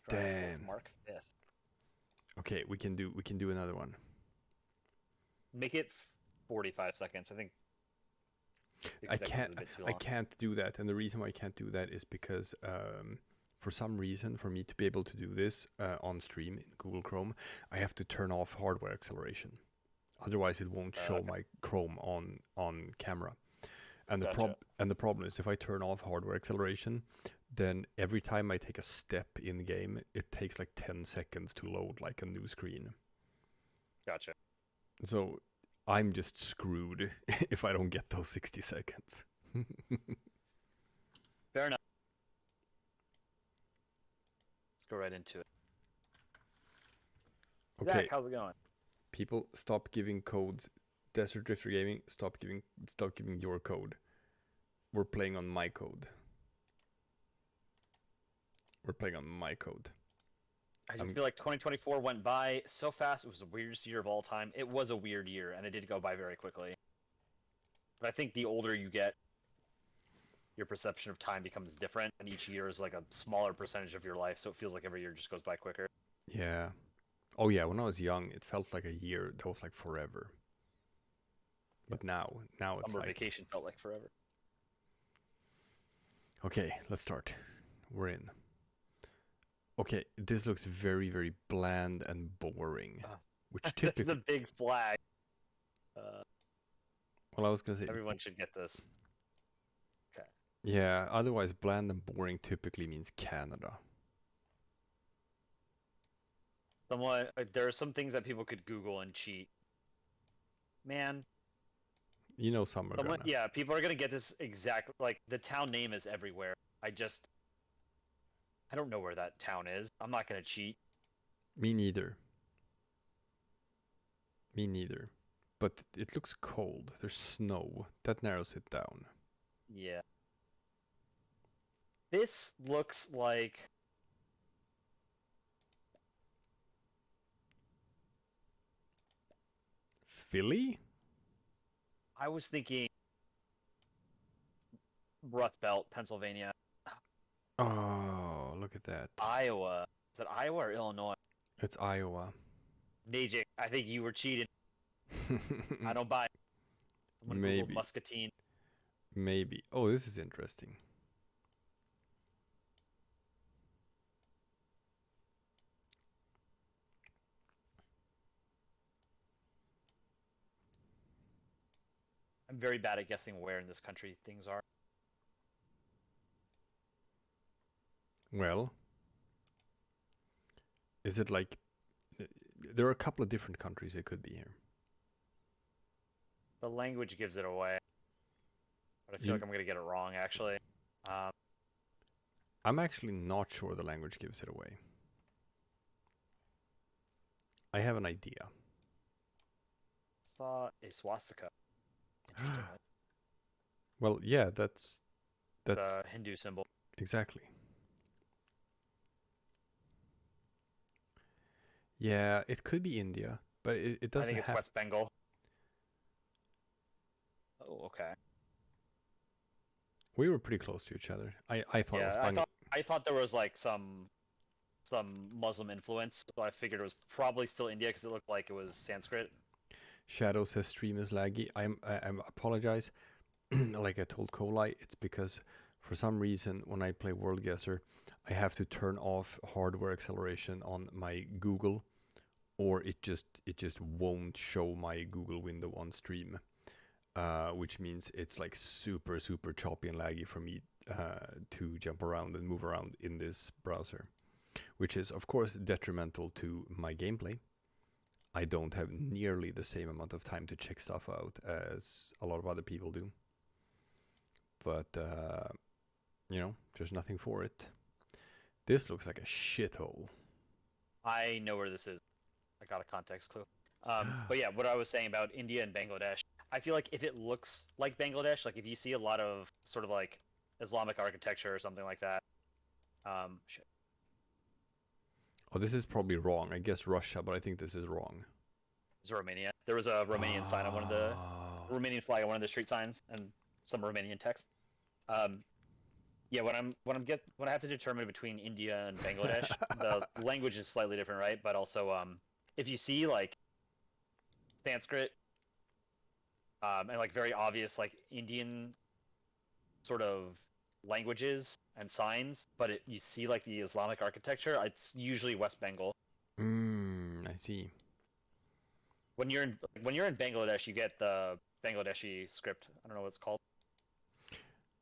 Damn. Mark fifth. Okay, we can do another one. Make it 45 seconds. I think. I can't do that, and the reason why I can't do that is because for some reason, for me to be able to do this on stream in Google Chrome, I have to turn off hardware acceleration. Otherwise, it won't show my Chrome on camera. And the problem is, if I turn off hardware acceleration, then every time I take a step in game, it takes like 10 seconds to load like a new screen. Gotcha. So I'm just screwed if I don't get those 60 seconds. Fair enough. Let's go right into it. Okay. Zach, how's it going? People, stop giving codes. Desert Drifter Gaming, stop giving your code. We're playing on my code. We're playing on my code. I just feel like 2024 went by so fast. It was the weirdest year of all time. It was a weird year, and it did go by very quickly. But I think the older you get, your perception of time becomes different, and each year is like a smaller percentage of your life, so it feels like every year just goes by quicker. Yeah. Oh yeah, when I was young, it felt like a year that was like forever. But now it's Summer like... vacation felt like forever. Okay, let's start. We're in. Okay, this looks very, very bland and boring. Which typically... the big flag. Well, I was gonna say... Everyone should get this. Okay. Yeah, otherwise bland and boring typically means Canada. There are some things that people could Google and cheat. Man. You know some are gonna. Yeah, people are gonna get this exactly. Like, the town name is everywhere. I don't know where that town is. I'm not gonna cheat. Me neither. Me neither. But it looks cold. There's snow. That narrows it down. Yeah. This looks like... Philly? I was thinking Rust Belt, Pennsylvania. Oh, look at that. Iowa. Is it Iowa or Illinois? It's Iowa. Najik, I think you were cheating. I don't buy it. Someone Maybe. Googled Muscatine. Maybe. Oh, this is interesting. I'm very bad at guessing where in this country things are. Well, is it like... There are a couple of different countries it could be here. The language gives it away. But I feel like I'm going to get it wrong, actually. I'm actually not sure the language gives it away. I have an idea. Saw a swastika. Interestingly. Well, yeah, that's the Hindu symbol. exactly. Yeah, it could be India, but it I doesn't think it's have. West Bengal. Oh, okay. We were pretty close to each other. I thought it was Yeah, Bangladesh. I thought there was like some Muslim influence, so I figured it was probably still India because it looked like it was Sanskrit. Shadow says stream is laggy. I apologize. Like I told Koleye, it's because for some reason when I play World Guesser, I have to turn off hardware acceleration on my Google, or it just won't show my Google window on stream. Which means it's like super choppy and laggy for me to jump around and move around in this browser, which is of course detrimental to my gameplay. I don't have nearly the same amount of time to check stuff out as a lot of other people do. But, there's nothing for it. This looks like a shithole. I know where this is. I got a context clue. But yeah, what I was saying about India and Bangladesh, I feel like if it looks like Bangladesh, like if you see a lot of sort of like Islamic architecture or something like that, shit. Oh, this is probably wrong. I guess Russia, but I think this is wrong. Is Romania? There was a Romanian sign on one of the Oh. Romanian flag on one of the street signs and some Romanian text. Yeah, when I have to determine between India and Bangladesh, the language is slightly different, right? But also, if you see like Sanskrit, and like very obvious like Indian sort of languages and signs, but you see like the Islamic architecture, it's usually West Bengal. I see. When you're in Bangladesh, you get the Bangladeshi script. I don't know what it's called.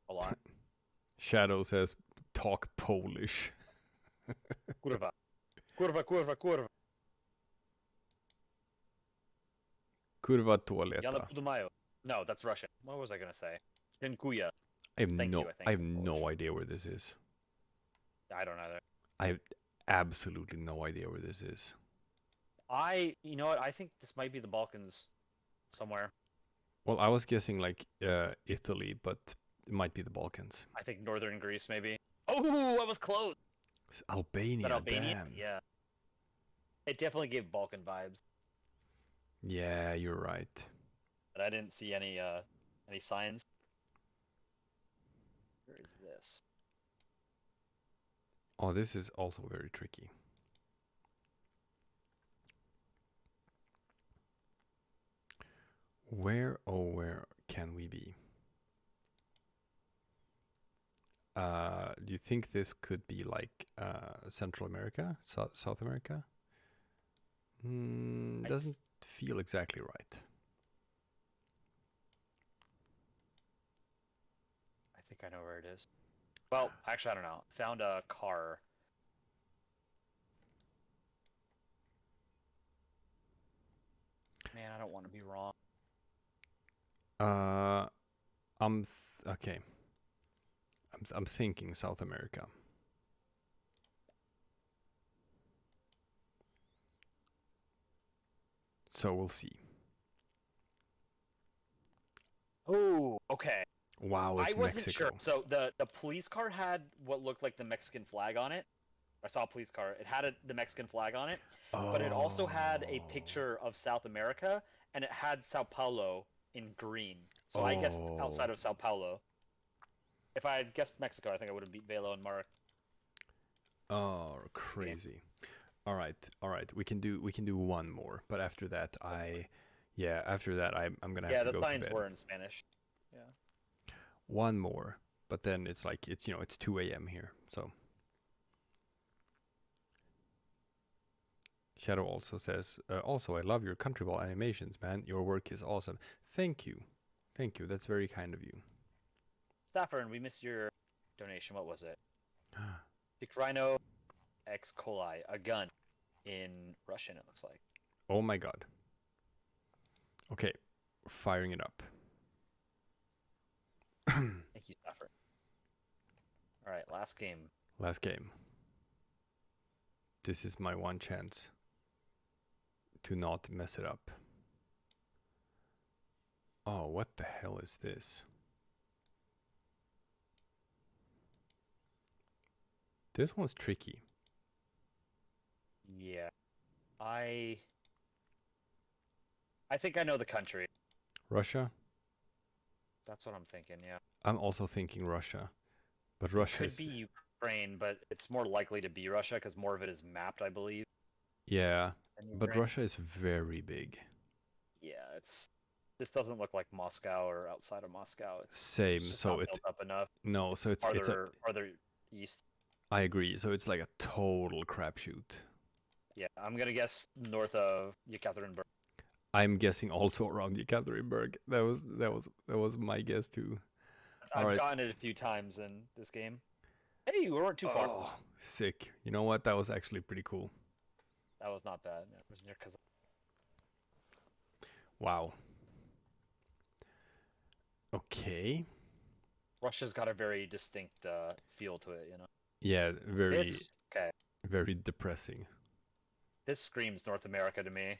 A lot. Shadow says talk Polish. Kurwa. Kurwa, kurwa, kurwa. Kurwa Yana tualeta. Pudumayo. No, that's Russian. What was I gonna say? Dziękuję. I have Thank no you, I think, I have in no Polish. idea where this is. I don't either. I have absolutely no idea where this is. You know what? I think this might be the Balkans somewhere. Well, I was guessing like Italy, but it might be the Balkans. I think northern Greece, maybe. Oh, I was close. It's Albania. But Albania? Damn. Yeah. It definitely gave Balkan vibes, Yeah, you're right. but I didn't see any signs. Where is this? Oh, this is also very tricky. Where can we be? Do you think this could be like Central America, South America? Doesn't feel exactly right. I think I know where it is. Well, actually, I don't know. Found a car. Man, I don't want to be wrong. Okay. I'm thinking South America. So we'll see. Oh, okay. Wow, it's I wasn't Mexico. sure. So the police car had what looked like the Mexican flag on it. I saw a police car. It had the Mexican flag on it, but it also had a picture of South America, and it had Sao Paulo in green. So I guessed outside of Sao Paulo. If I had guessed Mexico, I think I would have beat Velo and Mark. Oh, crazy. All right. We can do one more, but after that I'm gonna have to go to bed. Yeah, the signs were in Spanish. Yeah. One more, but then it's like it's 2 a.m. here, so. Shadow also says, also I love your countryball animations, man. Your work is awesome. Thank you. That's very kind of you. Staffer, and we missed your donation. What was it? Rhino X koleye, a gun in Russian, it looks like. Oh my god. Okay, firing it up. Thank you, Staffer. All right, last game. Last game. This is my one chance to not mess it up. Oh, what the hell is this? This one's tricky. Yeah. I think I know the country. Russia? That's what I'm thinking. Yeah. I'm also thinking Russia. But Russia Could is... be Ukraine, but it's more likely to be Russia because more of it is mapped, I believe. Yeah, than but Ukraine. Russia is very big. Yeah, this doesn't look like Moscow or outside of Moscow. It's Same, just so not it's... built up enough. No, so it's a... Farther east. I agree, so it's like a total crapshoot. Yeah, I'm gonna guess north of Yekaterinburg. I'm guessing also around Yekaterinburg. That was my guess too. I've Alright. gotten it a few times in this game. Hey, we weren't too far. Oh, sick. You know what? That was actually pretty cool. That was not bad. It was near Kazan. Wow. Okay. Russia's got a very distinct feel to it, you know. Yeah, It's okay. very depressing. This screams North America to me.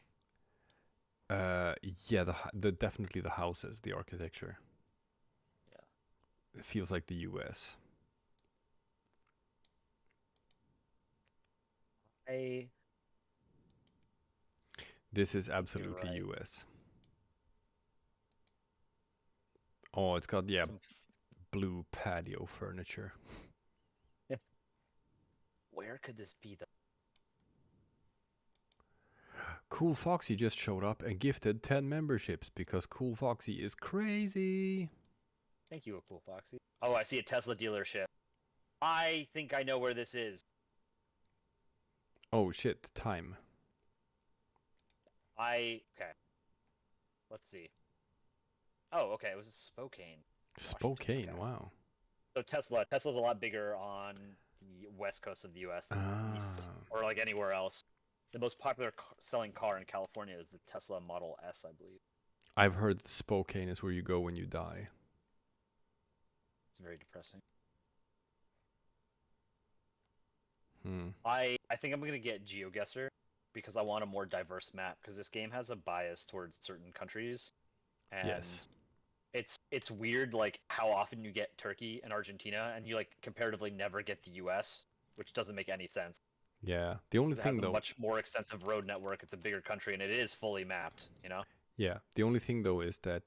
Yeah, the definitely the houses, the architecture. Yeah. It feels like the US. This is absolutely right. US. Oh, it's got Some... blue patio furniture. Where could this be though? Cool Foxy just showed up and gifted 10 memberships because Cool Foxy is crazy. Thank you, Cool Foxy. Oh, I see a Tesla dealership. I think I know where this is. Oh shit, time. Okay. Let's see. Oh, okay, it was Spokane. Spokane, okay. wow. So Tesla's a lot bigger on the west coast of the U.S. than east, or like anywhere else. The most popular selling car in California is the Tesla Model S, I believe. I've heard that Spokane is where you go when you die. It's very depressing. I think I'm gonna get GeoGuessr because I want a more diverse map because this game has a bias towards certain countries, and yes. It's weird like how often you get Turkey and Argentina and you like comparatively never get the US, which doesn't make any sense. Yeah, the only thing though, a much more extensive road network. It's a bigger country and it is fully mapped, you know. Yeah, the only thing though is that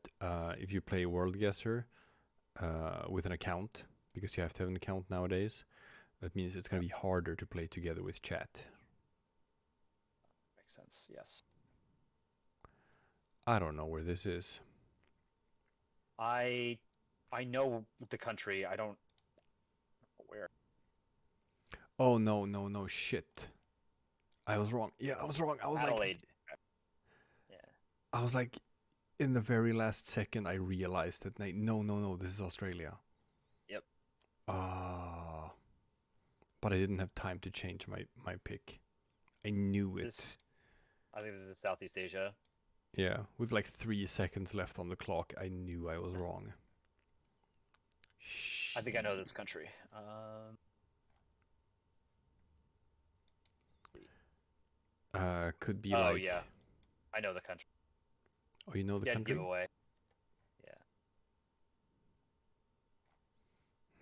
if you play World Guesser with an account, because you have to have an account nowadays, that means it's gonna be harder to play together with chat. Makes sense. Yes. I don't know where this is. I know the country. I don't know where. Oh no shit. I was wrong. Yeah, I was wrong. I was Adelaide. Yeah. I was like in the very last second I realized that no, this is Australia. Yep. But I didn't have time to change my pick. I knew it. I think this is Southeast Asia. Yeah, with like 3 seconds left on the clock, I knew I was wrong. I think I know this country. Could be oh yeah, I know the country. Oh, you know the country? Giveaway. Yeah.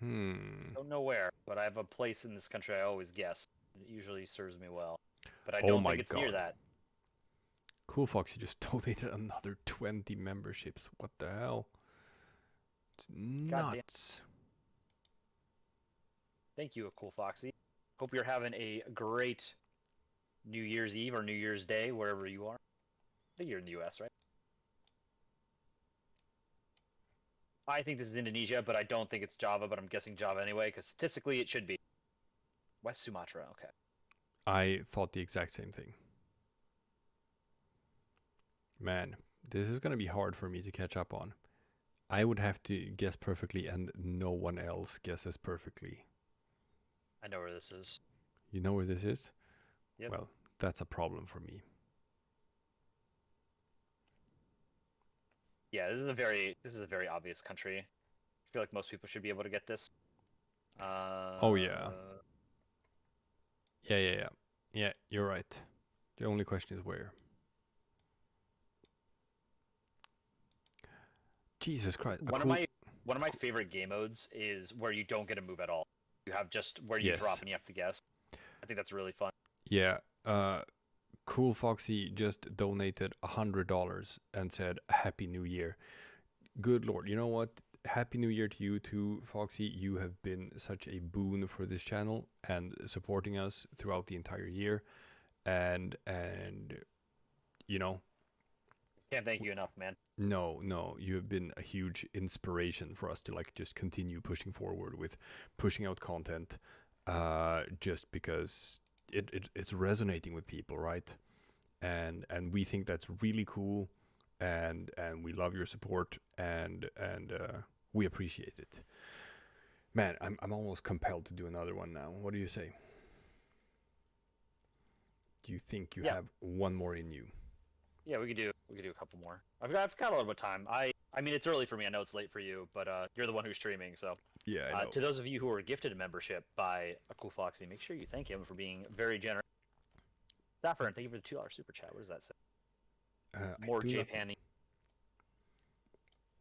Don't know where, but I have a place in this country I always guess. It usually serves me well, but I don't think it's near that. Cool Foxy just donated another 20 memberships. What the hell? It's nuts. Thank you, Cool Foxy. Hope you're having a great New Year's Eve or New Year's Day, wherever you are. I think you're in the US, right? I think this is Indonesia, but I don't think it's Java, but I'm guessing Java anyway, because statistically it should be. West Sumatra, okay. I thought the exact same thing. Man, this is going to be hard for me to catch up on. I would have to guess perfectly and no one else guesses perfectly. I know where this is. You know where this is? Yep. Well, that's a problem for me. Yeah, this is a very obvious country. I feel like most people should be able to get this. Oh yeah. Yeah, you're right. The only question is where. Jesus Christ. One of my favorite game modes is where you don't get a move at all. You have just where you drop and you have to guess. I think that's really fun. Yeah. Cool Foxy just donated $100 and said Happy New Year. Good Lord, you know what? Happy New Year to you too, Foxy. You have been such a boon for this channel and supporting us throughout the entire year. And you know, Can't thank you enough, man. no, you have been a huge inspiration for us to like just continue pushing forward with pushing out content, just because it's resonating with people, right? And we think that's really cool, and we love your support, and we appreciate it. Man, I'm almost compelled to do another one now. What do you say? Do you think you have one more in you? Yeah, we could do a couple more. I've got a little bit of time. I mean, it's early for me. I know it's late for you, but you're the one who's streaming, so. Yeah, I know. To those of you who are gifted a membership by a Cool Foxy, make sure you thank him for being very generous. Saffron, thank you for the $2 super chat. What does that say? More Japan.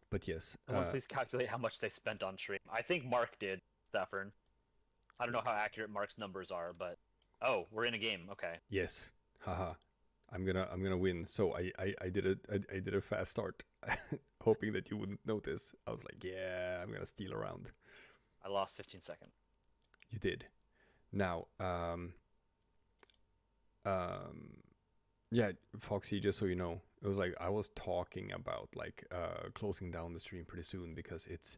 But yes. Someone please calculate how much they spent on stream. I think Mark did, Saffron. I don't know how accurate Mark's numbers are, but oh, we're in a game. Okay. Yes. Haha. I'm gonna win. So I did a fast start, hoping that you wouldn't notice. I was like, yeah, I'm gonna steal around. I lost 15 seconds. You did. Now, yeah, Foxy, just so you know, it was like I was talking about like closing down the stream pretty soon because it's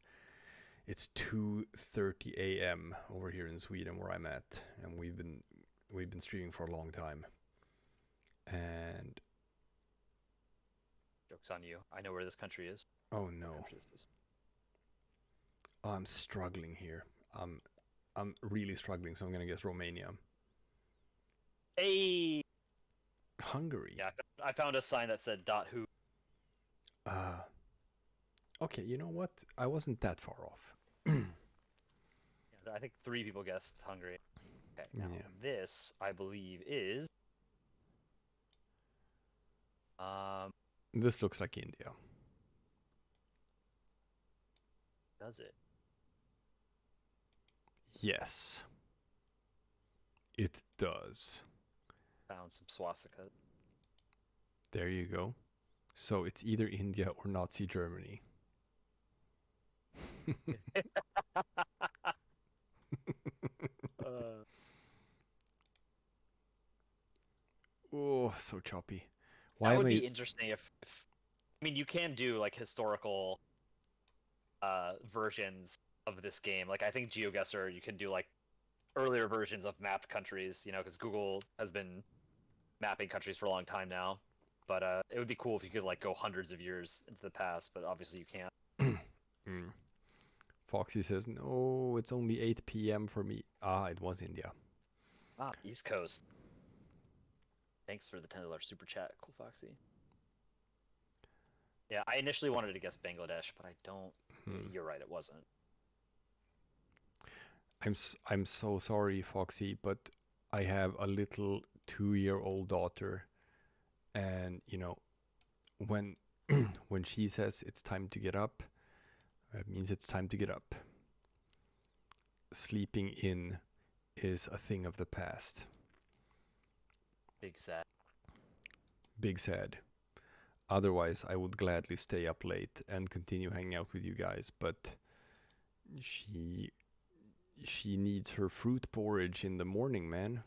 2:30 a.m. over here in Sweden where I'm at, and we've been streaming for a long time. And joke's on you. I know where this country is. Oh no. I'm struggling here. I'm really struggling, so I'm gonna guess Romania. Hey. Hungary. Yeah, I found a sign that said .who. Okay, you know what? I wasn't that far off. Yeah, I think 3 people guessed Hungary. Okay, now this I believe is. This looks like India. Does it? Yes. It does. Found some swastikas. There you go. So it's either India or Nazi Germany. Oh, so choppy. That would be interesting if I mean, you can do like historical versions of this game. Like I think GeoGuessr, you can do like earlier versions of mapped countries, you know, because Google has been mapping countries for a long time now. But it would be cool if you could like go hundreds of years into the past, but obviously you can't. Foxy says, no, it's only 8 p.m. for me. Ah, it was India. Ah, East Coast. Thanks for the $10 super chat, Cool Foxy. Yeah, I initially wanted to guess Bangladesh, but I don't. You're right, it wasn't. I'm so sorry, Foxy, but I have a little 2-year-old daughter, and you know, when when she says it's time to get up, it means it's time to get up. Sleeping in is a thing of the past. Big sad. Big sad. Otherwise, I would gladly stay up late and continue hanging out with you guys, but she needs her fruit porridge in the morning, man.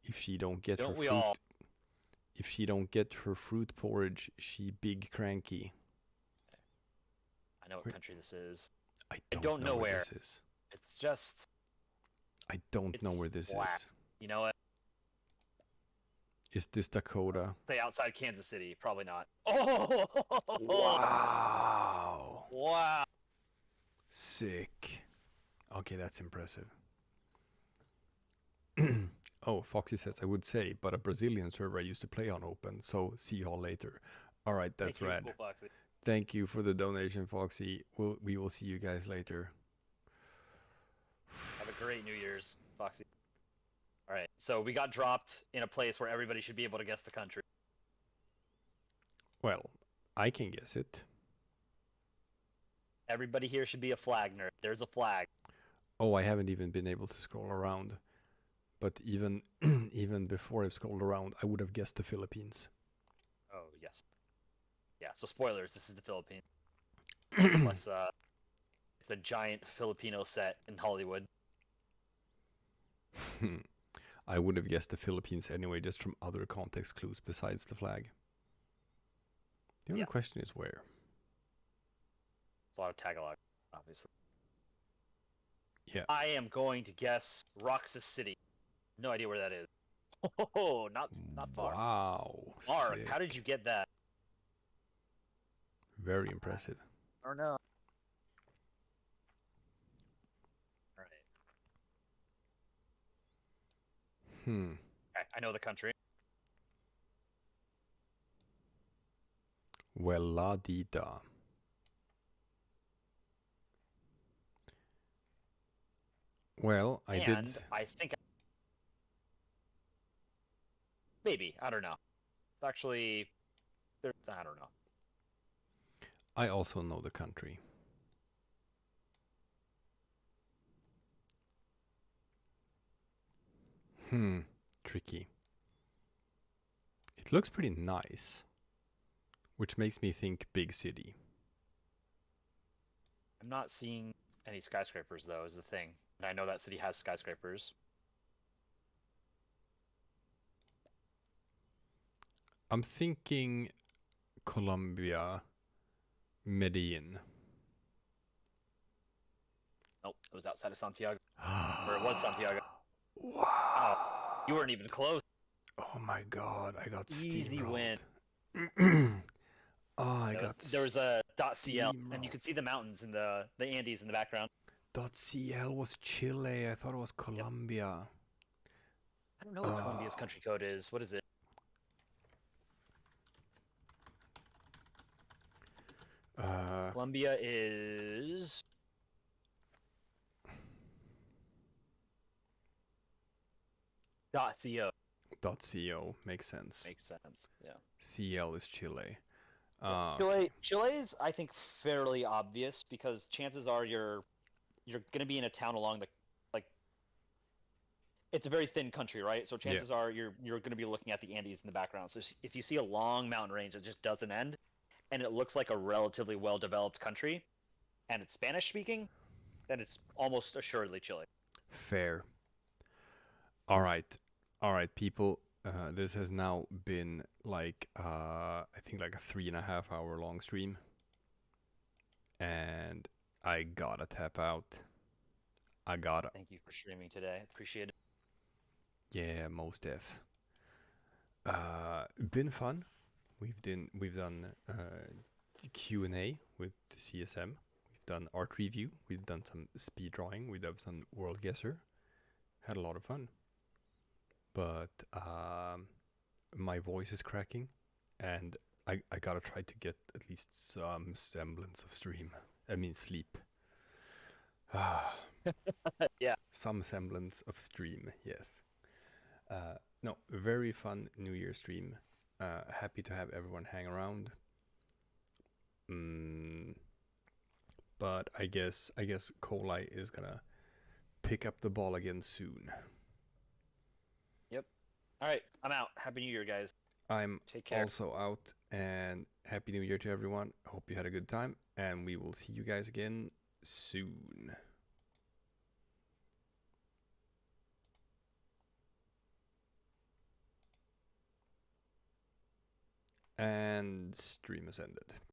If she don't get if she don't get her fruit porridge, she big cranky. I know what country this is. I don't know where this is. It's just. I don't know where this is. You know what? Is this Dakota? Say outside Kansas City. Probably not. Oh! Wow. Wow. Sick. Okay, that's impressive. Oh, Foxy says, I would say, but a Brazilian server I used to play on open, so see y'all later. All right, that's rad. Cool, Foxy. Thank you for the donation, Foxy. We will see you guys later. Have a great New Year's, Foxy. All right, so we got dropped in a place where everybody should be able to guess the country. Well, I can guess it. Everybody here should be a flag nerd. There's a flag. Oh, I haven't even been able to scroll around. But even even before I scrolled around, I would have guessed the Philippines. Oh yes. Yeah. So spoilers. This is the Philippines. Plus, it's a giant Filipino set in Hollywood. I would have guessed the Philippines anyway, just from other context clues besides the flag. The only question is where. A lot of Tagalog, obviously. Yeah. I am going to guess Roxas City. No idea where that is. Oh, not far. Wow. Mark, Sick. how did you get that? Very impressive. I don't know. All right. Okay, I know the country. Well, la di da. Well, I did. I think maybe, I don't know. Actually, I don't know. I also know the country. Tricky. It looks pretty nice, which makes me think big city. I'm not seeing any skyscrapers though, is the thing. And I know that city has skyscrapers. I'm thinking Colombia, Medellin. Nope, it was outside of Santiago. Or it was Santiago. Wow. Oh, you weren't even close. Oh my god, I got Easy win. Oh, I got There was a .cl, and steamrolled. you could see the mountains and the Andes in the background. .cl was Chile. I thought it was Colombia. I don't know what Colombia's country code is. What is it? Colombia is .co. .co makes sense. Makes sense. Yeah. CL is Chile. Chile is, I think, fairly obvious because chances are you're gonna be in a town along the it's a very thin country, right? So chances are you're gonna be looking at the Andes in the background. So if you see a long mountain range that just doesn't end, and it looks like a relatively well-developed country, and it's Spanish speaking, then it's almost assuredly Chile. Fair. All right, people. This has now been like I think like a 3.5 hour long stream, and I gotta tap out. I gotta. Thank you for streaming today. Appreciate it. Yeah, most def. Been fun. We've done Q&A with the CSM. We've done art review. We've done some speed drawing. We've done some world guesser. Had a lot of fun. But my voice is cracking, and I gotta try to get at least some semblance of stream. I mean sleep. Yeah. Some semblance of stream, yes. No, very fun New Year stream. Happy to have everyone hang around. But I guess koleye is gonna pick up the ball again soon. Yep. All right, I'm out. Happy New Year, guys. I'm Take care. also out, and Happy New Year to everyone. Hope you had a good time, and we will see you guys again soon. And stream has ended.